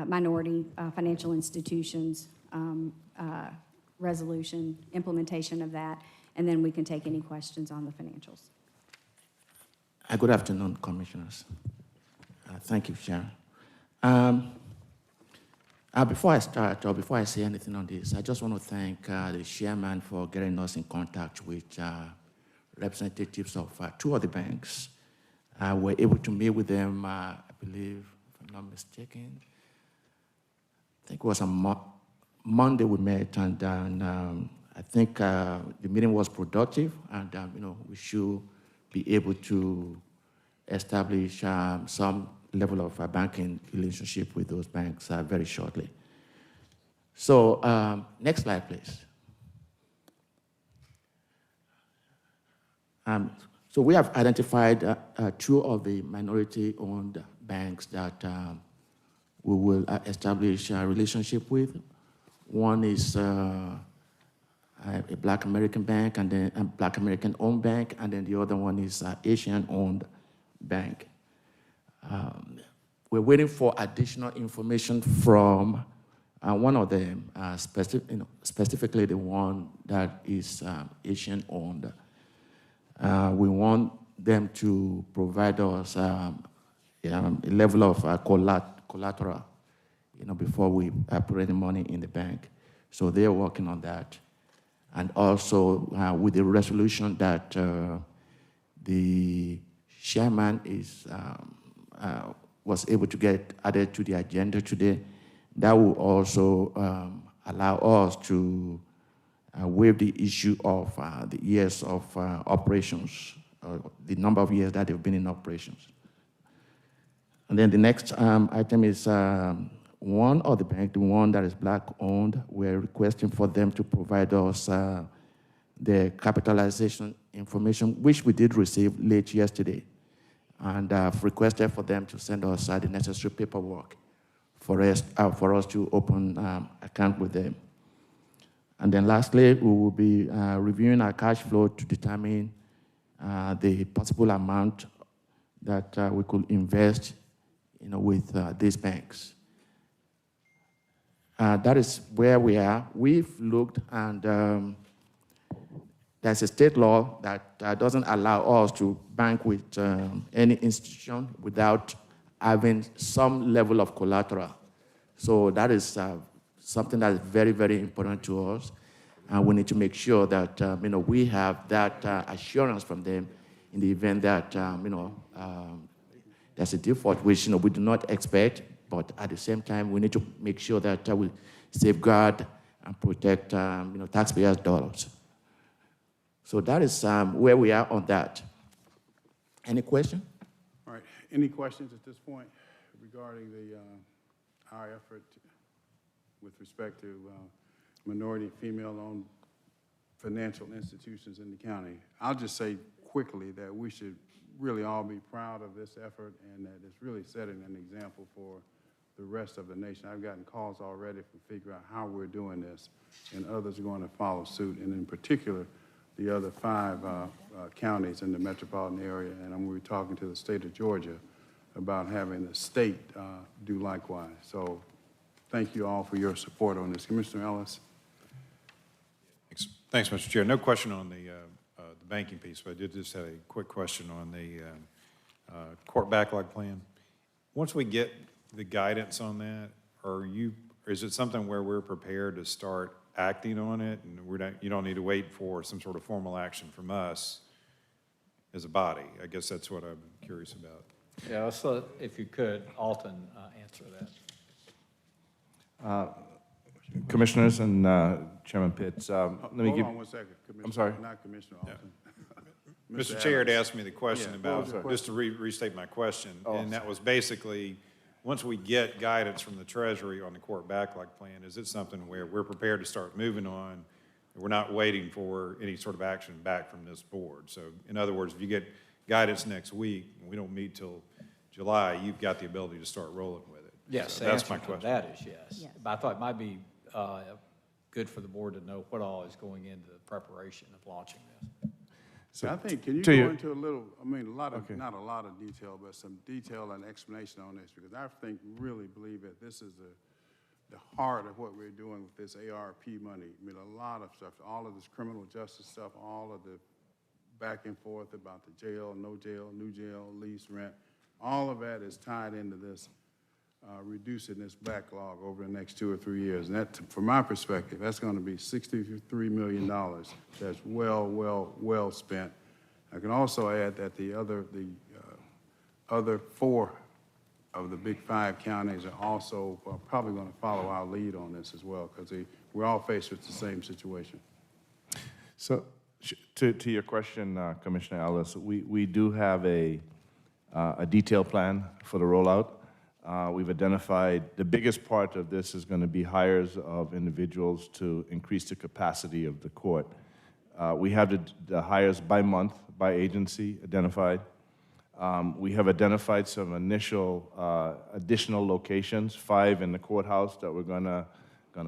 Speaker 24: minority financial institutions resolution, implementation of that, and then we can take any questions on the financials.
Speaker 9: Good afternoon, Commissioners. Thank you, Sharon. Before I start, or before I say anything on this, I just want to thank the chairman for getting us in contact with representatives of two of the banks. We're able to meet with them, I believe, if I'm not mistaken, I think it was on Monday we met, and I think the meeting was productive, and we should be able to establish some level of banking relationship with those banks very shortly. So next slide, please. So we have identified two of the minority-owned banks that we will establish a relationship with. One is a Black American bank, and then a Black American-owned bank, and then the other one is an Asian-owned bank. We're waiting for additional information from one of them, specifically the one that is Asian-owned. We want them to provide us a level of collateral, before we put any money in the bank. So they're working on that. And also with the resolution that the chairman was able to get added to the agenda today, that will also allow us to waive the issue of the years of operations, the number of years that they've been in operations. And then the next item is one of the bank, the one that is black-owned, we're requesting for them to provide us the capitalization information, which we did receive late yesterday. And I've requested for them to send us the necessary paperwork for us to open account with them. And then lastly, we will be reviewing our cash flow to determine the possible amount that we could invest, with these banks. That is where we are. We've looked, and there's a state law that doesn't allow us to bank with any institution without having some level of collateral. So that is something that is very, very important to us. And we need to make sure that we have that assurance from them in the event that there's a default, which we do not expect. But at the same time, we need to make sure that we safeguard and protect taxpayers' dollars. So that is where we are on that. Any question?
Speaker 2: All right. Any questions at this point regarding our effort with respect to minority female-owned financial institutions in the county? I'll just say quickly that we should really all be proud of this effort, and that it's really setting an example for the rest of the nation. I've gotten calls already to figure out how we're doing this, and others are going to follow suit, and in particular, the other 5 counties in the metropolitan area, and we're talking to the state of Georgia about having the state do likewise. So thank you all for your support on this. Commissioner Ellis.
Speaker 17: Thanks, Mr. Chair. No question on the banking piece, but I did just have a quick question on the court backlog plan. Once we get the guidance on that, is it something where we're prepared to start acting on it, and you don't need to wait for some sort of formal action from us as a body? I guess that's what I'm curious about.
Speaker 8: Yeah, so if you could, Alton, answer that.
Speaker 20: Commissioners and Chairman Pitts, let me
Speaker 2: Hold on 1 second, Commissioner.
Speaker 20: I'm sorry.
Speaker 2: Not Commissioner Alton.
Speaker 17: Mr. Chair had asked me the question about, just to restate my question, and that was basically, once we get guidance from the Treasury on the court backlog plan, is it something where we're prepared to start moving on? We're not waiting for any sort of action back from this board. So in other words, if you get guidance next week, and we don't meet till July, you've got the ability to start rolling with it.
Speaker 8: Yes,
Speaker 17: so
Speaker 8: the
Speaker 17: that's
Speaker 8: answer
Speaker 17: my
Speaker 8: to
Speaker 17: question.
Speaker 8: that is yes. But I thought it might be good for the board to know what all is going into the preparation of launching this.
Speaker 2: So I think, can you go into a little, not a lot of detail, but some detail and explanation on this, because I really believe that this is the heart of what we're doing with this ARP money. A lot of stuff, all of this criminal justice stuff, all of the back and forth about the jail, no jail, new jail, lease, rent, all of that is tied into this, reducing this backlog over the next 2 or 3 years. And that, from my perspective, that's going to be $63 million. That's well spent. I can also add that the other 4 of the big 5 counties are also probably going to follow our lead on this as well, because we're all faced with the same situation.
Speaker 20: So to your question, Commissioner Ellis, we do have a detailed plan for the rollout. We've identified the biggest part of this is going to be hires of individuals to increase the capacity of the court. We have the hires by month, by agency identified. We have identified some initial additional locations, 5 in the courthouse that we're gonna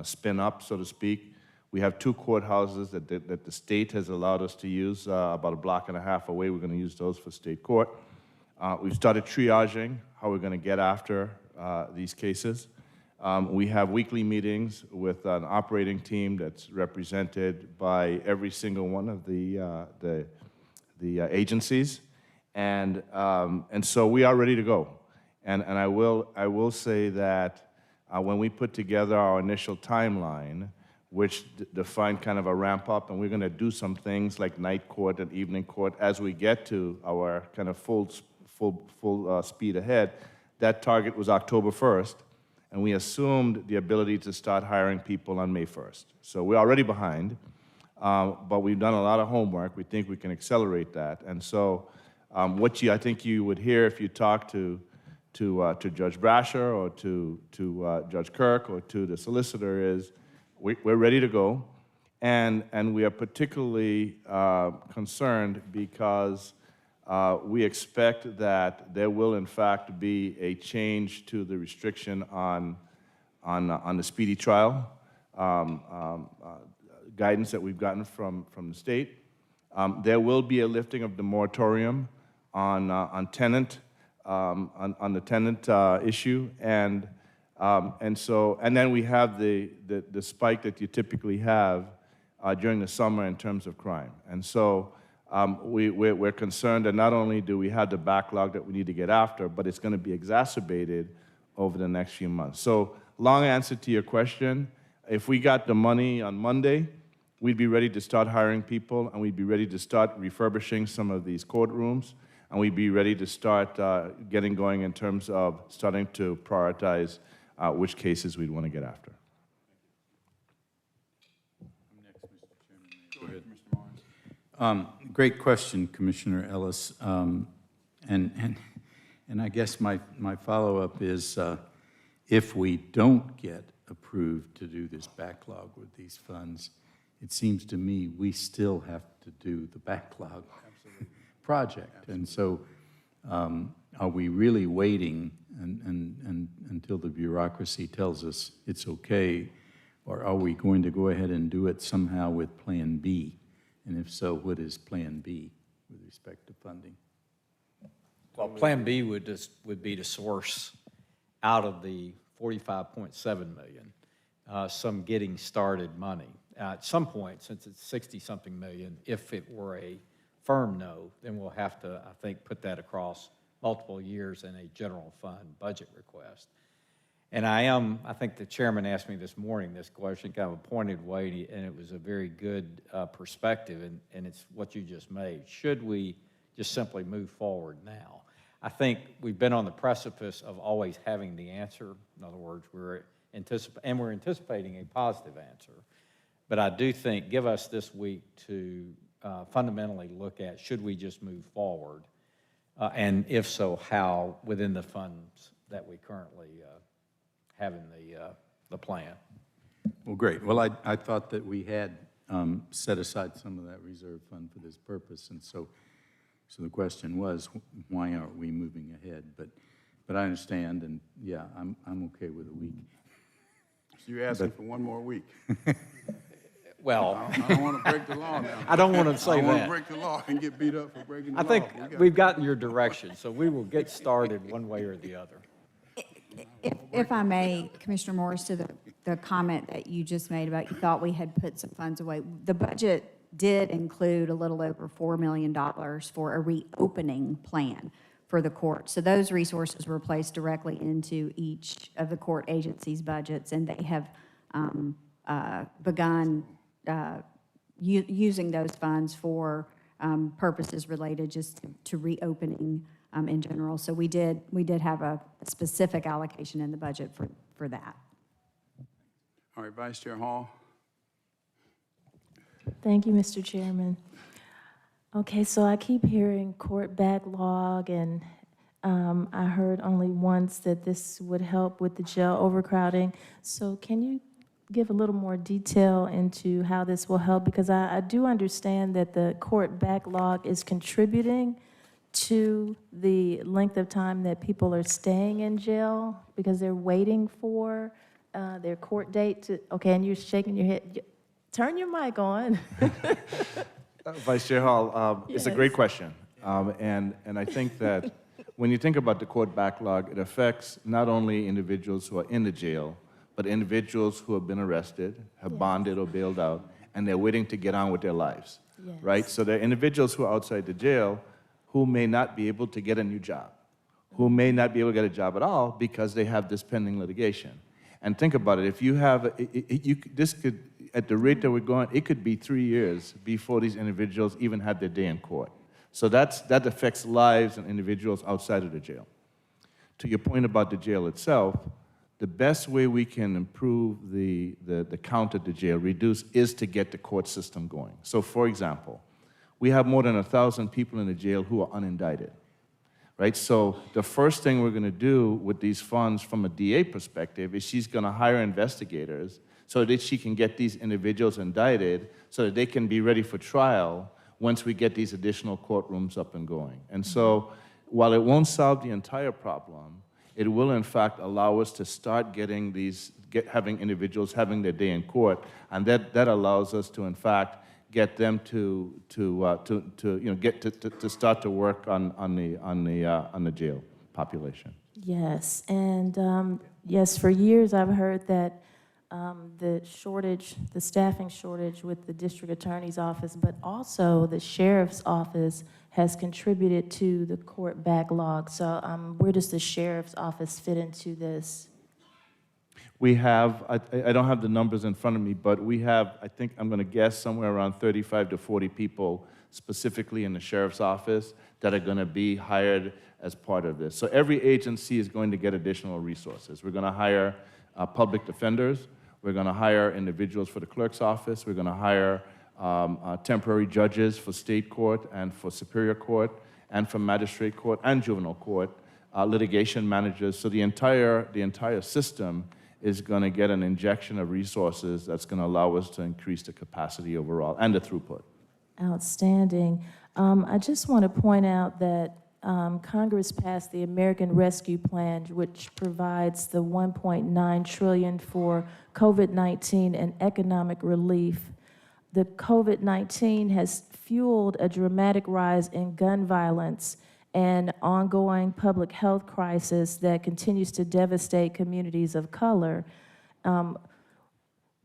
Speaker 20: spin up, so to speak. We have 2 courthouses that the state has allowed us to use about a block and a half away. We're gonna use those for state court. We've started triaging how we're gonna get after these cases. We have weekly meetings with an operating team that's represented by every single one of the agencies. And so we are ready to go. And I will say that when we put together our initial timeline, which defined kind of a ramp up, and we're going to do some things like night court and evening court as we get to our kind of full speed ahead, that target was October 1st, and we assumed the ability to start hiring people on May 1st. So we're already behind, but we've done a lot of homework. We think we can accelerate that. And so I think you would hear if you talk to to Judge Brasher or to Judge Kirk or to the solicitor is, we're ready to go. And we are particularly concerned because we expect that there will in fact be a change to the restriction on the speedy trial guidance that we've gotten from the state. There will be a lifting of the moratorium on the tenant issue, and then we have the spike that you typically have during the summer in terms of crime. And so we're concerned that not only do we have the backlog that we need to get after, but it's going to be exacerbated over the next few months. So long answer to your question, if we got the money on Monday, we'd be ready to start hiring people, and we'd be ready to start refurbishing some of these courtrooms, and we'd be ready to start getting going in terms of starting to prioritize which cases we'd want to get after.
Speaker 7: Great question, Commissioner Ellis. And I guess my follow-up is, if we don't get approved to do this backlog with these funds, it seems to me we still have to do the backlog project. And so are we really waiting until the bureaucracy tells us it's okay, or are we going to go ahead and do it somehow with Plan B? And if so, what is Plan B with respect to funding?
Speaker 8: Well, Plan B would be to source out of the $45.7 million some getting started money. At some point, since it's 60-something million, if it were a firm no, then we'll have to, I think, put that across multiple years in a general fund budget request. And I think the chairman asked me this morning this question, kind of a pointed way, and it was a very good perspective, and it's what you just made. Should we just simply move forward now? I think we've been on the precipice of always having the answer. In other words, we're anticipating a positive answer. But I do think, give us this week to fundamentally look at, should we just move forward? And if so, how within the funds that we currently have in the plan?
Speaker 7: Well, great. Well, I thought that we had set aside some of that reserve fund for this purpose, and so the question was, why aren't we moving ahead? But I understand, and yeah, I'm okay with a week.
Speaker 2: So you're asking for one more week?
Speaker 8: Well,
Speaker 2: I don't want to break the law now.
Speaker 8: I don't want to say that.
Speaker 2: I don't want to break the law and get beat up for breaking the law.
Speaker 8: I think we've gotten your direction, so we will get started one way or the other.
Speaker 24: If I may, Commissioner Morris, to the comment that you just made about you thought we had put some funds away, the budget did include a little over $4 million for a reopening plan for the court. So those resources were placed directly into each of the court agencies' budgets, and they have begun using those funds for purposes related just to reopening in general. So we did have a specific allocation in the budget for that.
Speaker 2: All right, Vice Chair Hall.
Speaker 14: Thank you, Mr. Chairman. Okay, so I keep hearing court backlog, and I heard only once that this would help with the jail overcrowding. So can you give a little more detail into how this will help? Because I do understand that the court backlog is contributing to the length of time that people are staying in jail because they're waiting for their court date to, okay, and you're shaking your head. Turn your mic on.
Speaker 20: Vice Chair Hall,
Speaker 14: Yes.
Speaker 20: it's a great question. And I think that when you think about the court backlog, it affects not only individuals who are in the jail, but individuals who have been arrested, have bonded or bailed out, and they're waiting to get on with their lives, right? So there are individuals who are outside the jail who may not be able to get a new job, who may not be able to get a job at all because they have this pending litigation. And think about it, if you have, this could, at the rate that we're going, it could be 3 years before these individuals even have their day in court. So that affects lives and individuals outside of the jail. To your point about the jail itself, the best way we can improve the count at the jail, reduce, is to get the court system going. So for example, we have more than 1,000 people in the jail who are unindicted, right? So the first thing we're going to do with these funds from a DA perspective is she's going to hire investigators so that she can get these individuals indicted so that they can be ready for trial once we get these additional courtrooms up and going. And so while it won't solve the entire problem, it will in fact allow us to start getting having individuals having their day in court, and that allows us to in fact get them to start to work on the jail population.
Speaker 14: Yes, and yes, for years I've heard that the staffing shortage with the district attorney's office, but also the sheriff's office has contributed to the court backlog. So where does the sheriff's office fit into this?
Speaker 20: We have, I don't have the numbers in front of me, but we have, I think, I'm going to guess somewhere around 35 to 40 people specifically in the sheriff's office that are going to be hired as part of this. So every agency is going to get additional resources. We're going to hire public defenders. We're going to hire individuals for the clerk's office. We're going to hire temporary judges for state court and for superior court and for magistrate court and juvenile court, litigation managers. So the entire system is going to get an injection of resources that's going to allow us to increase the capacity overall and the throughput.
Speaker 14: Outstanding. I just want to point out that Congress passed the American Rescue Plan, which provides the $1.9 trillion for COVID-19 and economic relief. The COVID-19 has fueled a dramatic rise in gun violence and ongoing public health crisis that continues to devastate communities of color.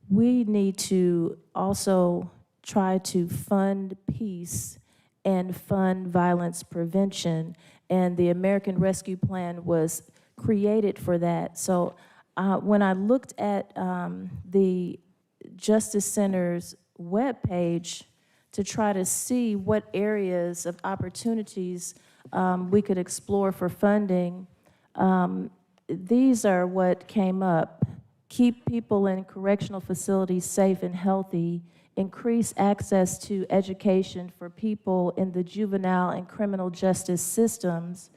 Speaker 14: We need to also try to fund peace and fund violence prevention, and the American Rescue Plan was created for that. So when I looked at the Justice Center's webpage to try to see what areas of opportunities we could explore for funding, these are what came up. Keep people in correctional facilities safe and healthy, increase access to education for people in the juvenile and criminal justice systems,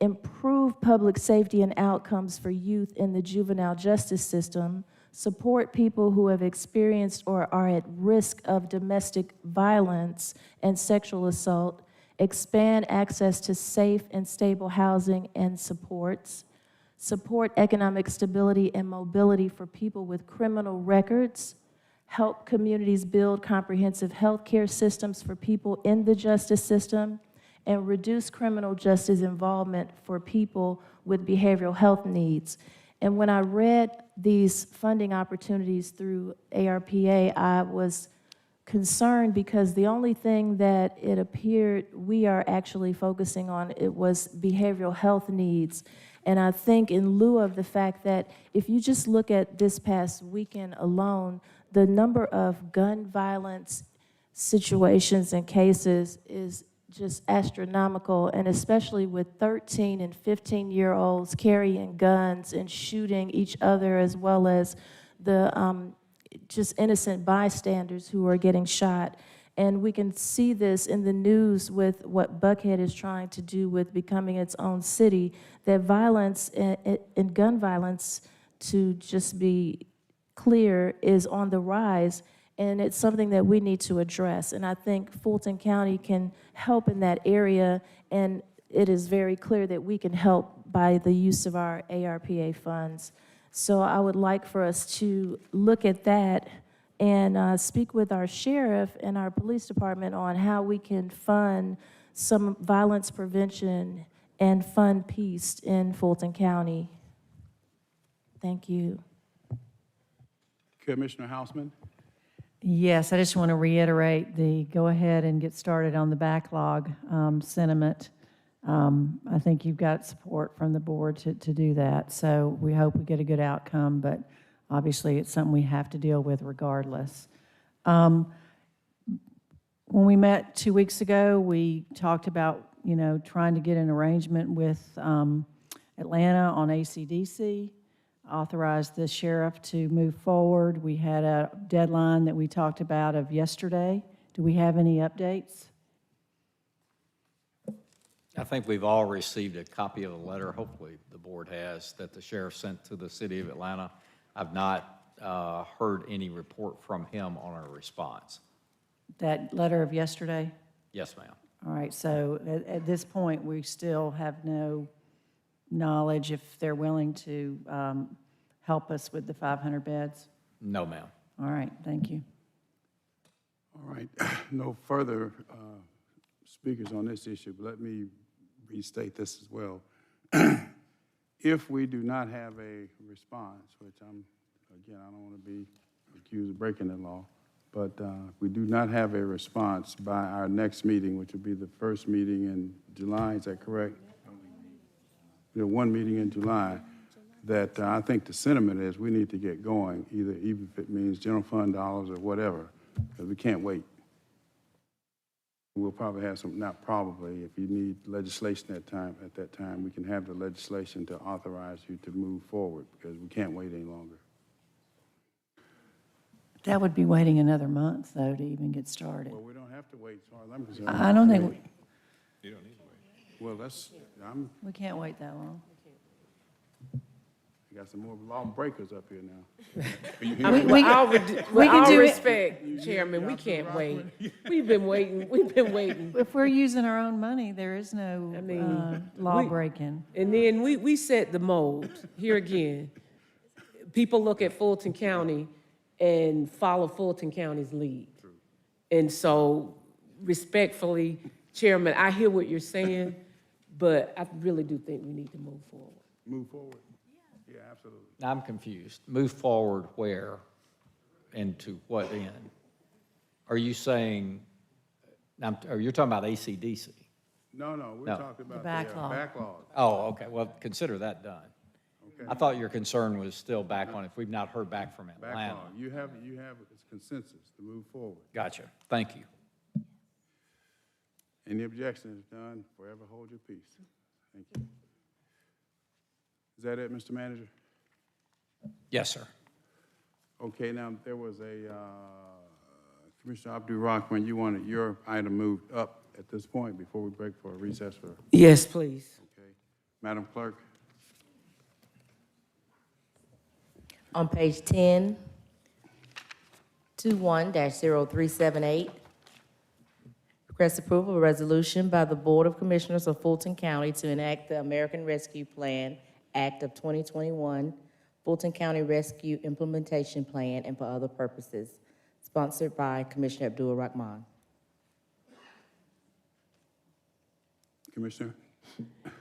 Speaker 14: improve public safety and outcomes for youth in the juvenile justice system, support people who have experienced or are at risk of domestic violence and sexual assault, expand access to safe and stable housing and supports, support economic stability and mobility for people with criminal records, help communities build comprehensive health care systems for people in the justice system, and reduce criminal justice involvement for people with behavioral health needs. And when I read these funding opportunities through ARPA, I was concerned because the only thing that it appeared we are actually focusing on, it was behavioral health needs. And I think in lieu of the fact that if you just look at this past weekend alone, the number of gun violence situations and cases is just astronomical, and especially with 13 and 15-year-olds carrying guns and shooting each other, as well as the just innocent bystanders who are getting shot. And we can see this in the news with what Buckhead is trying to do with becoming its own city, that violence and gun violence, to just be clear, is on the rise, and it's something that we need to address. And I think Fulton County can help in that area, and it is very clear that we can help by the use of our ARPA funds. So I would like for us to look at that and speak with our sheriff and our police department on how we can fund some violence prevention and fund peace in Fulton County. Thank you.
Speaker 2: Commissioner Hausman.
Speaker 15: Yes, I just want to reiterate the go ahead and get started on the backlog sentiment. I think you've got support from the board to do that, so we hope we get a good outcome, but obviously it's something we have to deal with regardless. When we met 2 weeks ago, we talked about, trying to get an arrangement with Atlanta on ACDC, authorized the sheriff to move forward. We had a deadline that we talked about of yesterday. Do we have any updates?
Speaker 8: I think we've all received a copy of the letter, hopefully the board has, that the sheriff sent to the city of Atlanta. I've not heard any report from him on a response.
Speaker 15: That letter of yesterday?
Speaker 8: Yes, ma'am.
Speaker 15: All right, so at this point, we still have no knowledge if they're willing to help us with the 500 beds?
Speaker 8: No, ma'am.
Speaker 15: All right, thank you.
Speaker 2: All right, no further speakers on this issue, but let me restate this as well. If we do not have a response, which I don't want to be accused of breaking the law, but if we do not have a response by our next meeting, which will be the first meeting in July, is that correct? One meeting in July, that I think the sentiment is we need to get going, even if it means general fund dollars or whatever, because we can't wait. We'll probably have some, not probably, if you need legislation at that time, we can have the legislation to authorize you to move forward, because we can't wait any longer.
Speaker 15: That would be waiting another month, though, to even get started.
Speaker 2: Well, we don't have to wait, as far as I'm concerned.
Speaker 15: I don't think,
Speaker 17: You don't need to wait.
Speaker 2: Well,
Speaker 15: we can't wait that long.
Speaker 2: I got some more law breakers up here now.
Speaker 16: With all
Speaker 15: do it.
Speaker 16: respect, Chairman, we can't wait. We've been waiting.
Speaker 15: If we're using our own money, there is no law breaking.
Speaker 16: And then we set the mold. Here again, people look at Fulton County and follow Fulton County's lead. And so respectfully, Chairman, I hear what you're saying, but I really do think we need to move forward.
Speaker 2: Move forward? Yeah, absolutely.
Speaker 8: I'm confused. Move forward where and to what end? Are you saying, are you talking about ACDC?
Speaker 2: No, we're talking about the backlog.
Speaker 8: Oh, okay, well, consider that done.
Speaker 2: Okay.
Speaker 8: I thought your concern was still back on if we've not heard back from Atlanta.
Speaker 2: Backlog. You have consensus to move forward.
Speaker 8: Gotcha, thank you.
Speaker 2: Any objections, none, forever hold your peace. Thank you. Is that it, Mr. Manager?
Speaker 8: Yes, sir.
Speaker 2: Okay, now, there was a, Commissioner Abdul-Rahman, you wanted your item moved up at this point before we break for a recess for?
Speaker 16: Yes, please.
Speaker 2: Okay. Madam Clerk?
Speaker 5: On page 10, 21-0378, request approval of a resolution by the Board of Commissioners of Fulton County to enact the American Rescue Plan Act of 2021, Fulton County Rescue Implementation Plan, and for other purposes, sponsored by Commissioner Abdul-Rahman.
Speaker 2: Commissioner?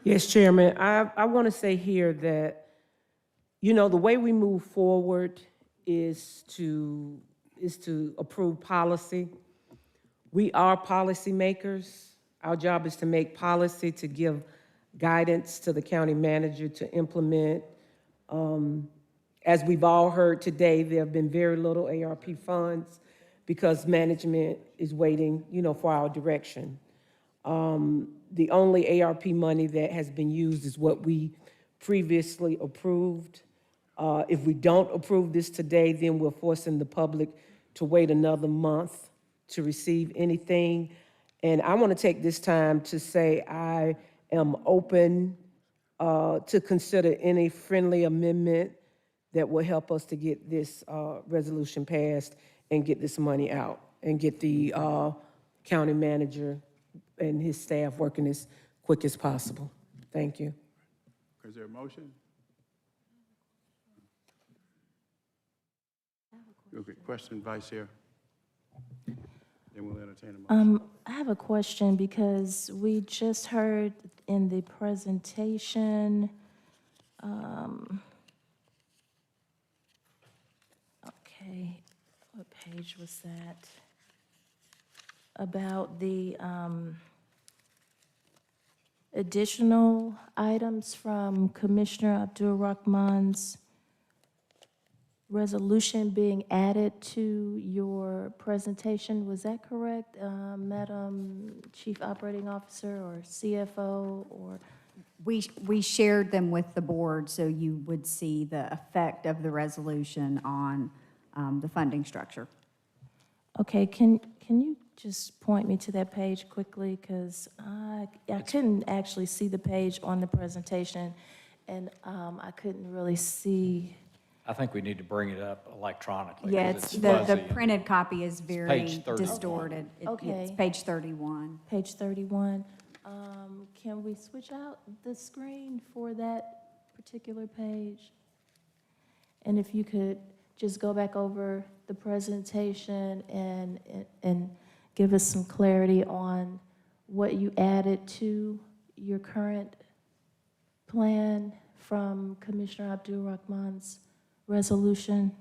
Speaker 16: Yes, Chairman. I want to say here that, you know, the way we move forward is to approve policy. We are policymakers. Our job is to make policy, to give guidance to the county manager to implement. As we've all heard today, there have been very little ARP funds because management is waiting, you know, for our direction. The only ARP money that has been used is what we previously approved. If we don't approve this today, then we're forcing the public to wait another month to receive anything. And I want to take this time to say I am open to consider any friendly amendment that will help us to get this resolution passed and get this money out and get the county manager and his staff working as quick as possible. Thank you.
Speaker 2: Is there a motion? Okay, question, Vice Chair. Then we'll entertain a motion.
Speaker 14: I have a question because we just heard in the presentation, okay, what page was that? About the additional items from Commissioner Abdul-Rahman's resolution being added to your presentation. Was that correct, Madam Chief Operating Officer or CFO or?
Speaker 24: We shared them with the board so you would see the effect of the resolution on the funding structure.
Speaker 14: Okay, can you just point me to that page quickly? Because I couldn't actually see the page on the presentation, and I couldn't really see.
Speaker 8: I think we need to bring it up electronically.
Speaker 24: Yeah,
Speaker 8: 'cause
Speaker 24: it's,
Speaker 8: it's
Speaker 24: the
Speaker 8: fuzzy.
Speaker 24: printed copy is very
Speaker 8: page 31.
Speaker 24: distorted.
Speaker 14: Okay.
Speaker 24: It's page 31.
Speaker 14: Page 31. Can we switch out the screen for that particular page? And if you could just go back over the presentation and give us some clarity on what you added to your current plan from Commissioner Abdul Rahman's resolution.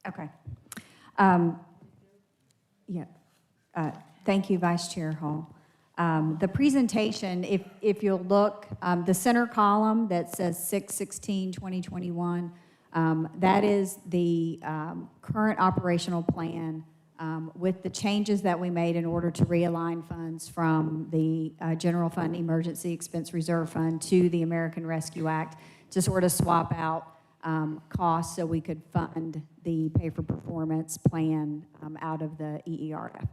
Speaker 24: Okay. Yeah. Thank you, Vice Chair Hall. The presentation, if you'll look, the center column that says 6/16/2021, that is the current operational plan with the changes that we made in order to realign funds from the General Fund Emergency Expense Reserve Fund to the American Rescue Act to sort of swap out costs so we could fund the pay-for-performance plan out of the EERF.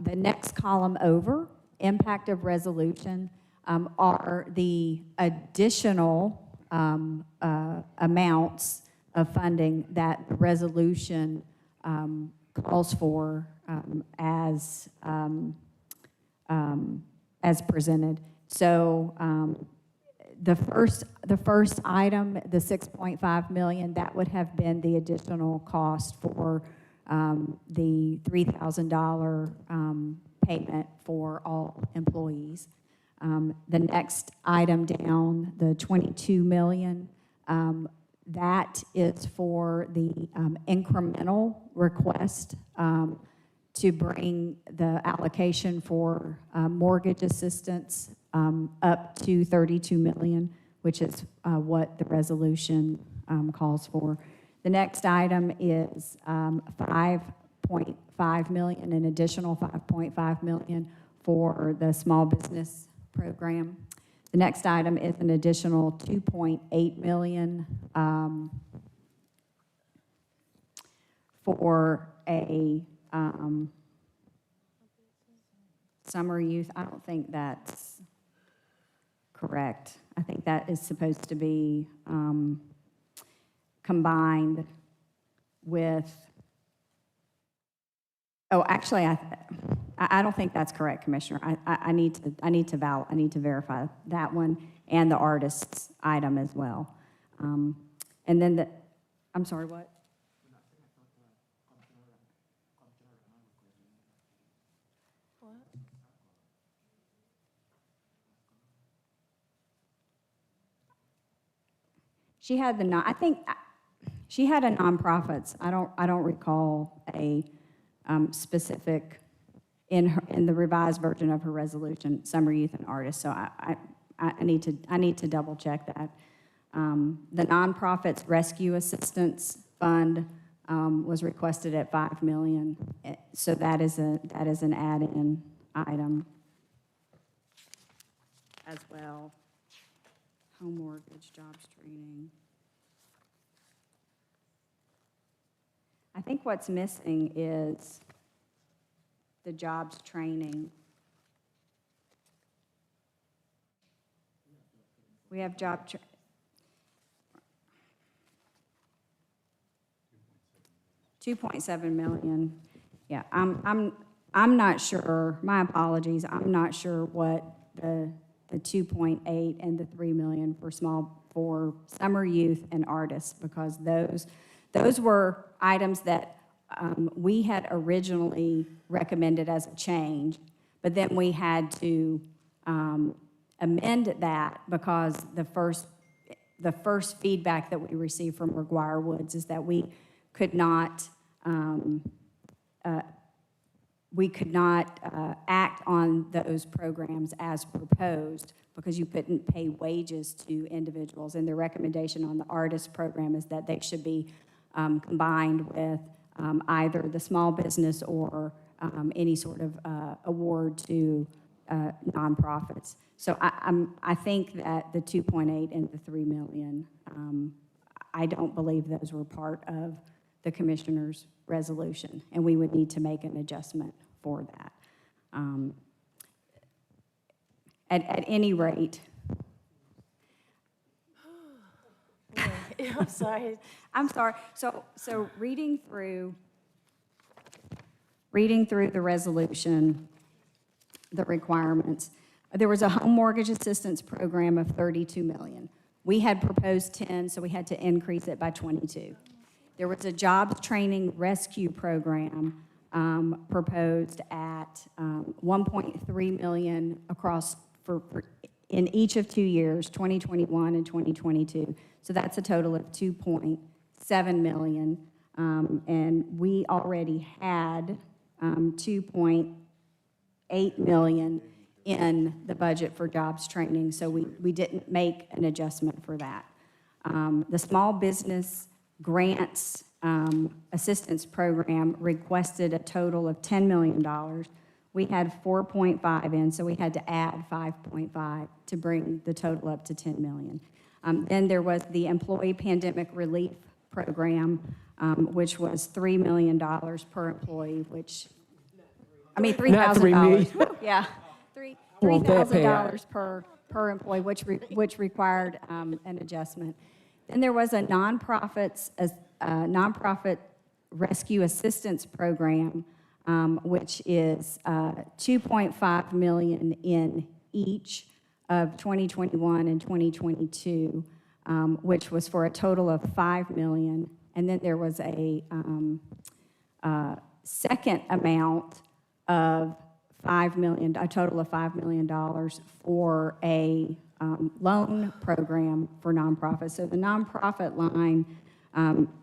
Speaker 24: The next column over, impact of resolution, are the additional amounts of funding that the resolution calls for as presented. So the first item, the $6.5 million, that would have been the additional cost for the $3,000 payment for all employees. The next item down, the $22 million, that is for the incremental request to bring the allocation for mortgage assistance up to $32 million, which is what the resolution calls for. The next item is $5.5 million, an additional $5.5 million for the small business program. The next item is an additional $2.8 million for a summer youth. I don't think that's correct. I think that is supposed to be combined with, oh, actually, I don't think that's correct, Commissioner. I need to verify that one and the artist's item as well. And then I'm sorry, what? She had I think she had a nonprofits. I don't recall a specific in the revised version of her resolution, summer youth and artists. So I need to double check that. The nonprofits rescue assistance fund was requested at $5 million. So that is an add-in item as well. Home mortgage, jobs training. I think what's missing is the jobs training. We have $2.7 million. Yeah, I'm not sure. My apologies. I'm not sure what the 2.8 and the 3 million for summer youth and artists, because those were items that we had originally recommended as a change, but then we had to amend that because the first feedback that we received from McGuire Woods is that we could not act on those programs as proposed because you couldn't pay wages to individuals. And the recommendation on the artist program is that they should be combined with either the small business or any sort of award to nonprofits. So I think that the 2.8 and the 3 million, I don't believe those were part of the commissioner's resolution, and we would need to make an adjustment for that. At any rate,
Speaker 14: I'm sorry.
Speaker 24: I'm sorry. So reading through the resolution, the requirements, there was a home mortgage assistance program of $32 million. We had proposed 10, so we had to increase it by 22. There was a jobs training rescue program proposed at 1.3 million across in each of 2 years, 2021 and 2022. So that's a total of 2.7 million. And we already had 2.8 million in the budget for jobs training, so we didn't make an adjustment for that. The small business grants assistance program requested a total of $10 million. We had 4.5 in, so we had to add 5.5 to bring the total up to 10 million. Then there was the Employee Pandemic Relief Program, which was $3 million per employee, which, I mean, $3,000. Yeah, $3,000 per employee, which required an adjustment. Then there was a nonprofit rescue assistance program, which is 2.5 million in each of 2021 and 2022, which was for a total of 5 million. And then there was a second amount of $5 million, a total of $5 million for a loan program for nonprofits. So the nonprofit line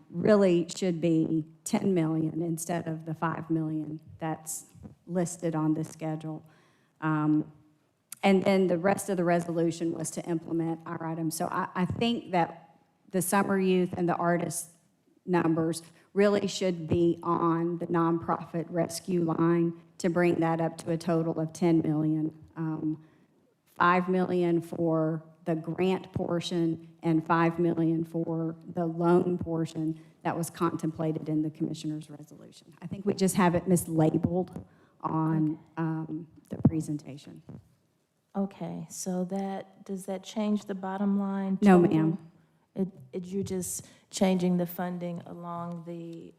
Speaker 24: really should be 10 million instead of the 5 million that's listed on this schedule. And then the rest of the resolution was to implement our items. So I think that the summer youth and the artist numbers really should be on the nonprofit rescue line to bring that up to a total of 10 million. 5 million for the grant portion and 5 million for the loan portion that was contemplated in the commissioner's resolution. I think we just have it mislabeled on the presentation.
Speaker 14: Okay, so does that change the bottom line?
Speaker 24: No,
Speaker 14: total?
Speaker 24: ma'am.
Speaker 14: You're just changing the funding along the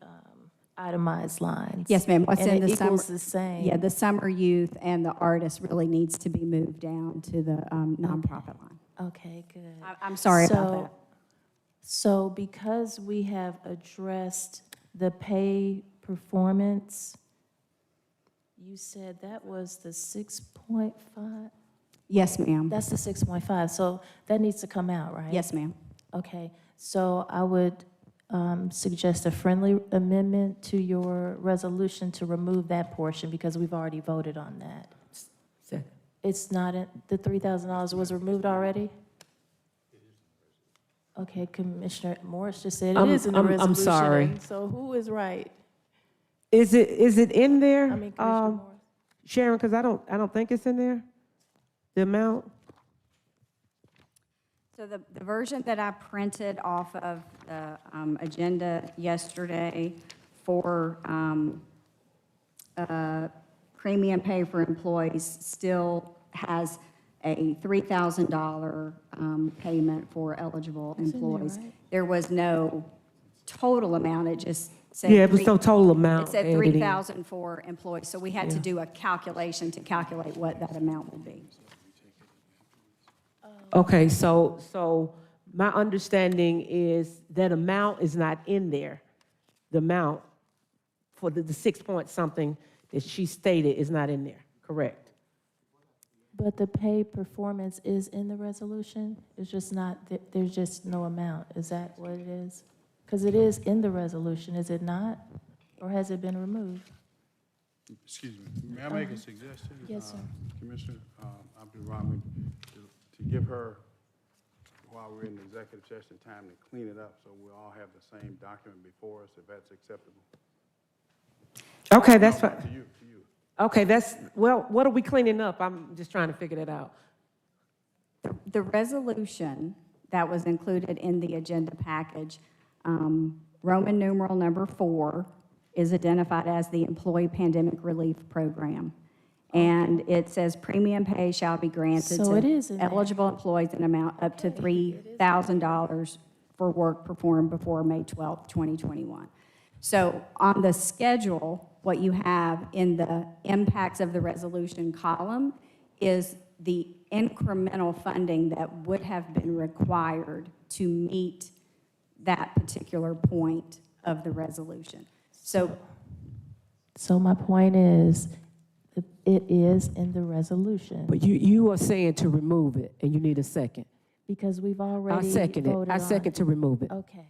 Speaker 14: itemized lines?
Speaker 24: Yes, ma'am. What's
Speaker 14: and
Speaker 24: in the
Speaker 14: equals
Speaker 24: summer,
Speaker 14: the same?
Speaker 24: Yeah, the summer youth and the artist really needs to be moved down to the nonprofit line.
Speaker 14: Okay, good.
Speaker 24: I'm sorry about that.
Speaker 14: So because we have addressed the pay performance, you said that was the 6.5?
Speaker 24: Yes, ma'am.
Speaker 14: That's the 6.5, so that needs to come out, right?
Speaker 24: Yes, ma'am.
Speaker 14: Okay, so I would suggest a friendly amendment to your resolution to remove that portion because we've already voted on that.
Speaker 16: Second.
Speaker 14: It's not, the $3,000 was removed already? Okay, Commissioner Morris just said it is in the resolution.
Speaker 16: I'm sorry.
Speaker 14: and So who is right?
Speaker 16: Is it in there?
Speaker 14: I mean, Commissioner Morris.
Speaker 16: Sharon, because I don't think it's in there, the amount.
Speaker 24: So the version that I printed off of the agenda yesterday for premium pay for employees still has a $3,000 payment for eligible employees.
Speaker 14: right?
Speaker 24: There was no total amount, it just said.
Speaker 16: Yeah, it was no total amount
Speaker 24: It said
Speaker 16: added in.
Speaker 24: 3,000 for employees, so we had to
Speaker 16: Yeah.
Speaker 24: do a calculation to calculate what that amount would be.
Speaker 16: Okay, so my understanding is that amount is not in there. The amount for the 6 point something that she stated is not in there, correct?
Speaker 14: But the pay performance is in the resolution? It's just not, there's just no amount. Is that what it is? Because it is in the resolution, is it not? Or has it been removed?
Speaker 2: Excuse me, may I make a suggestion?
Speaker 14: Yes, sir.
Speaker 2: Commissioner Abdul Rahman, to give her, while we're in the executive session, time to clean it up so we all have the same document before us, if that's acceptable.
Speaker 16: Okay, that's
Speaker 2: No,
Speaker 16: fine.
Speaker 2: To you.
Speaker 16: Okay, well, what are we cleaning up? I'm just trying to figure that out.
Speaker 24: The resolution that was included in the agenda package. Roman numeral number 4 is identified as the Employee Pandemic Relief Program. And it says premium pay shall be granted
Speaker 14: So it
Speaker 24: to
Speaker 14: is in there.
Speaker 24: eligible employees in amount up to $3,000 for work performed before May 12th, 2021. So on the schedule, what you have in the impacts of the resolution column is the incremental funding that would have been required to meet that particular point of the resolution. So
Speaker 14: So my point is, it is in the resolution,
Speaker 16: But you are saying to remove it, and you need a second.
Speaker 14: because we've
Speaker 16: I
Speaker 14: already
Speaker 16: second it.
Speaker 14: voted
Speaker 16: I
Speaker 14: on
Speaker 16: second to remove it.
Speaker 14: Okay.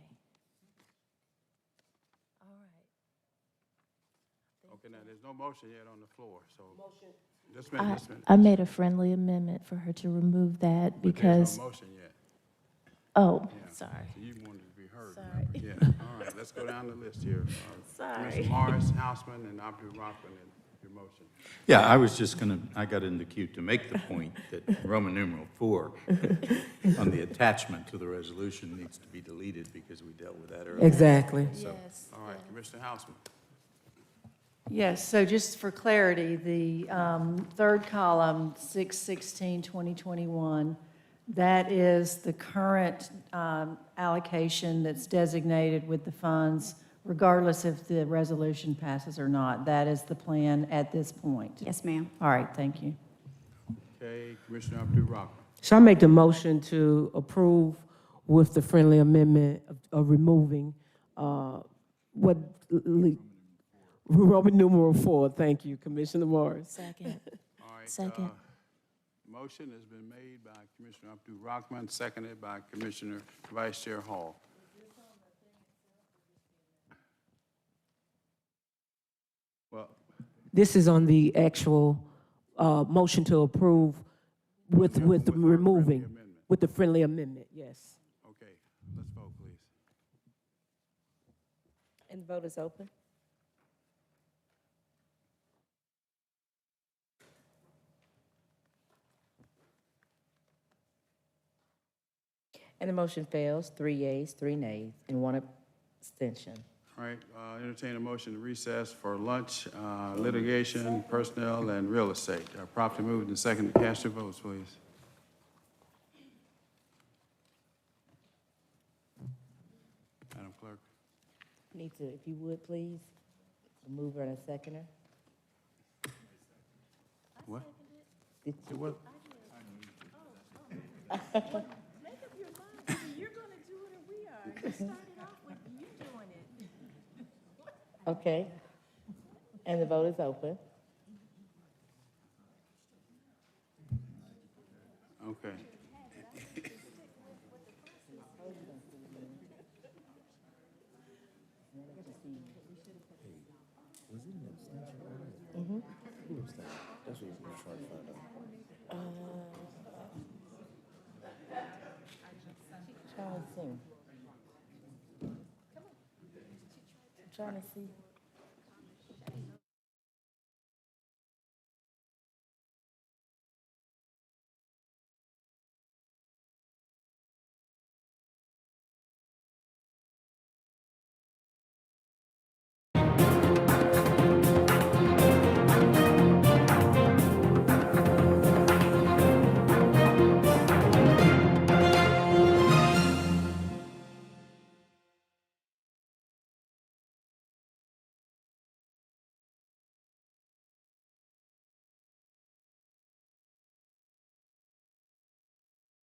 Speaker 2: Okay, now, there's no motion yet on the floor, so. Just a
Speaker 14: I,
Speaker 2: minute, just a minute.
Speaker 14: I made a friendly amendment for her to remove that
Speaker 2: But
Speaker 14: because,
Speaker 2: there's no motion yet.
Speaker 14: oh,
Speaker 2: Yeah.
Speaker 14: sorry.
Speaker 2: So you wanted to be heard,
Speaker 14: Sorry.
Speaker 2: remember? Yeah, all right, let's go down the list here.
Speaker 14: Sorry.
Speaker 2: Commissioner Morris, Houseman, and Abdul Rahman, and your motion.
Speaker 7: Yeah, I was just gonna, I got in the queue to make the point that Roman numeral 4 on the attachment to the resolution needs to be deleted because we dealt with that earlier.
Speaker 16: Exactly.
Speaker 7: So,
Speaker 2: All right, Commissioner Houseman.
Speaker 15: Yes, so just for clarity, the third column, 6/16/2021, that is the current allocation that's designated with the funds, regardless if the resolution passes or not. That is the plan at this point.
Speaker 24: yes, ma'am.
Speaker 15: All right, thank you.
Speaker 2: Okay, Commissioner Abdul Rahman.
Speaker 16: Shall I make the motion to approve with the friendly amendment of removing Roman numeral 4? Thank you, Commissioner Morris.
Speaker 14: Second.
Speaker 2: All right.
Speaker 14: Second.
Speaker 2: Motion has been made by Commissioner Abdul Rahman, seconded by Commissioner Vice Chair Hall. Well,
Speaker 16: This is on the actual motion to approve with
Speaker 2: our friendly
Speaker 16: removing,
Speaker 2: amendment.
Speaker 16: with the friendly amendment, yes.
Speaker 2: Okay, let's vote, please.
Speaker 5: And the vote is open. And the motion fails, 3 yeas, 3 nays, and 1 abstention.
Speaker 2: All right, entertain a motion to recess for lunch, litigation, personnel, and real estate. Properly moved and seconded. Cast your votes, please. Madam Clerk.
Speaker 5: Need to, if you would, please, a mover and a seconder.
Speaker 2: What?
Speaker 5: Did
Speaker 2: It was,
Speaker 14: Make up your mind, whether you're going to do it or we are. You started off with you doing it.
Speaker 5: Okay. And the vote is open.
Speaker 2: okay.
Speaker 5: Trying to see. I'm trying to see.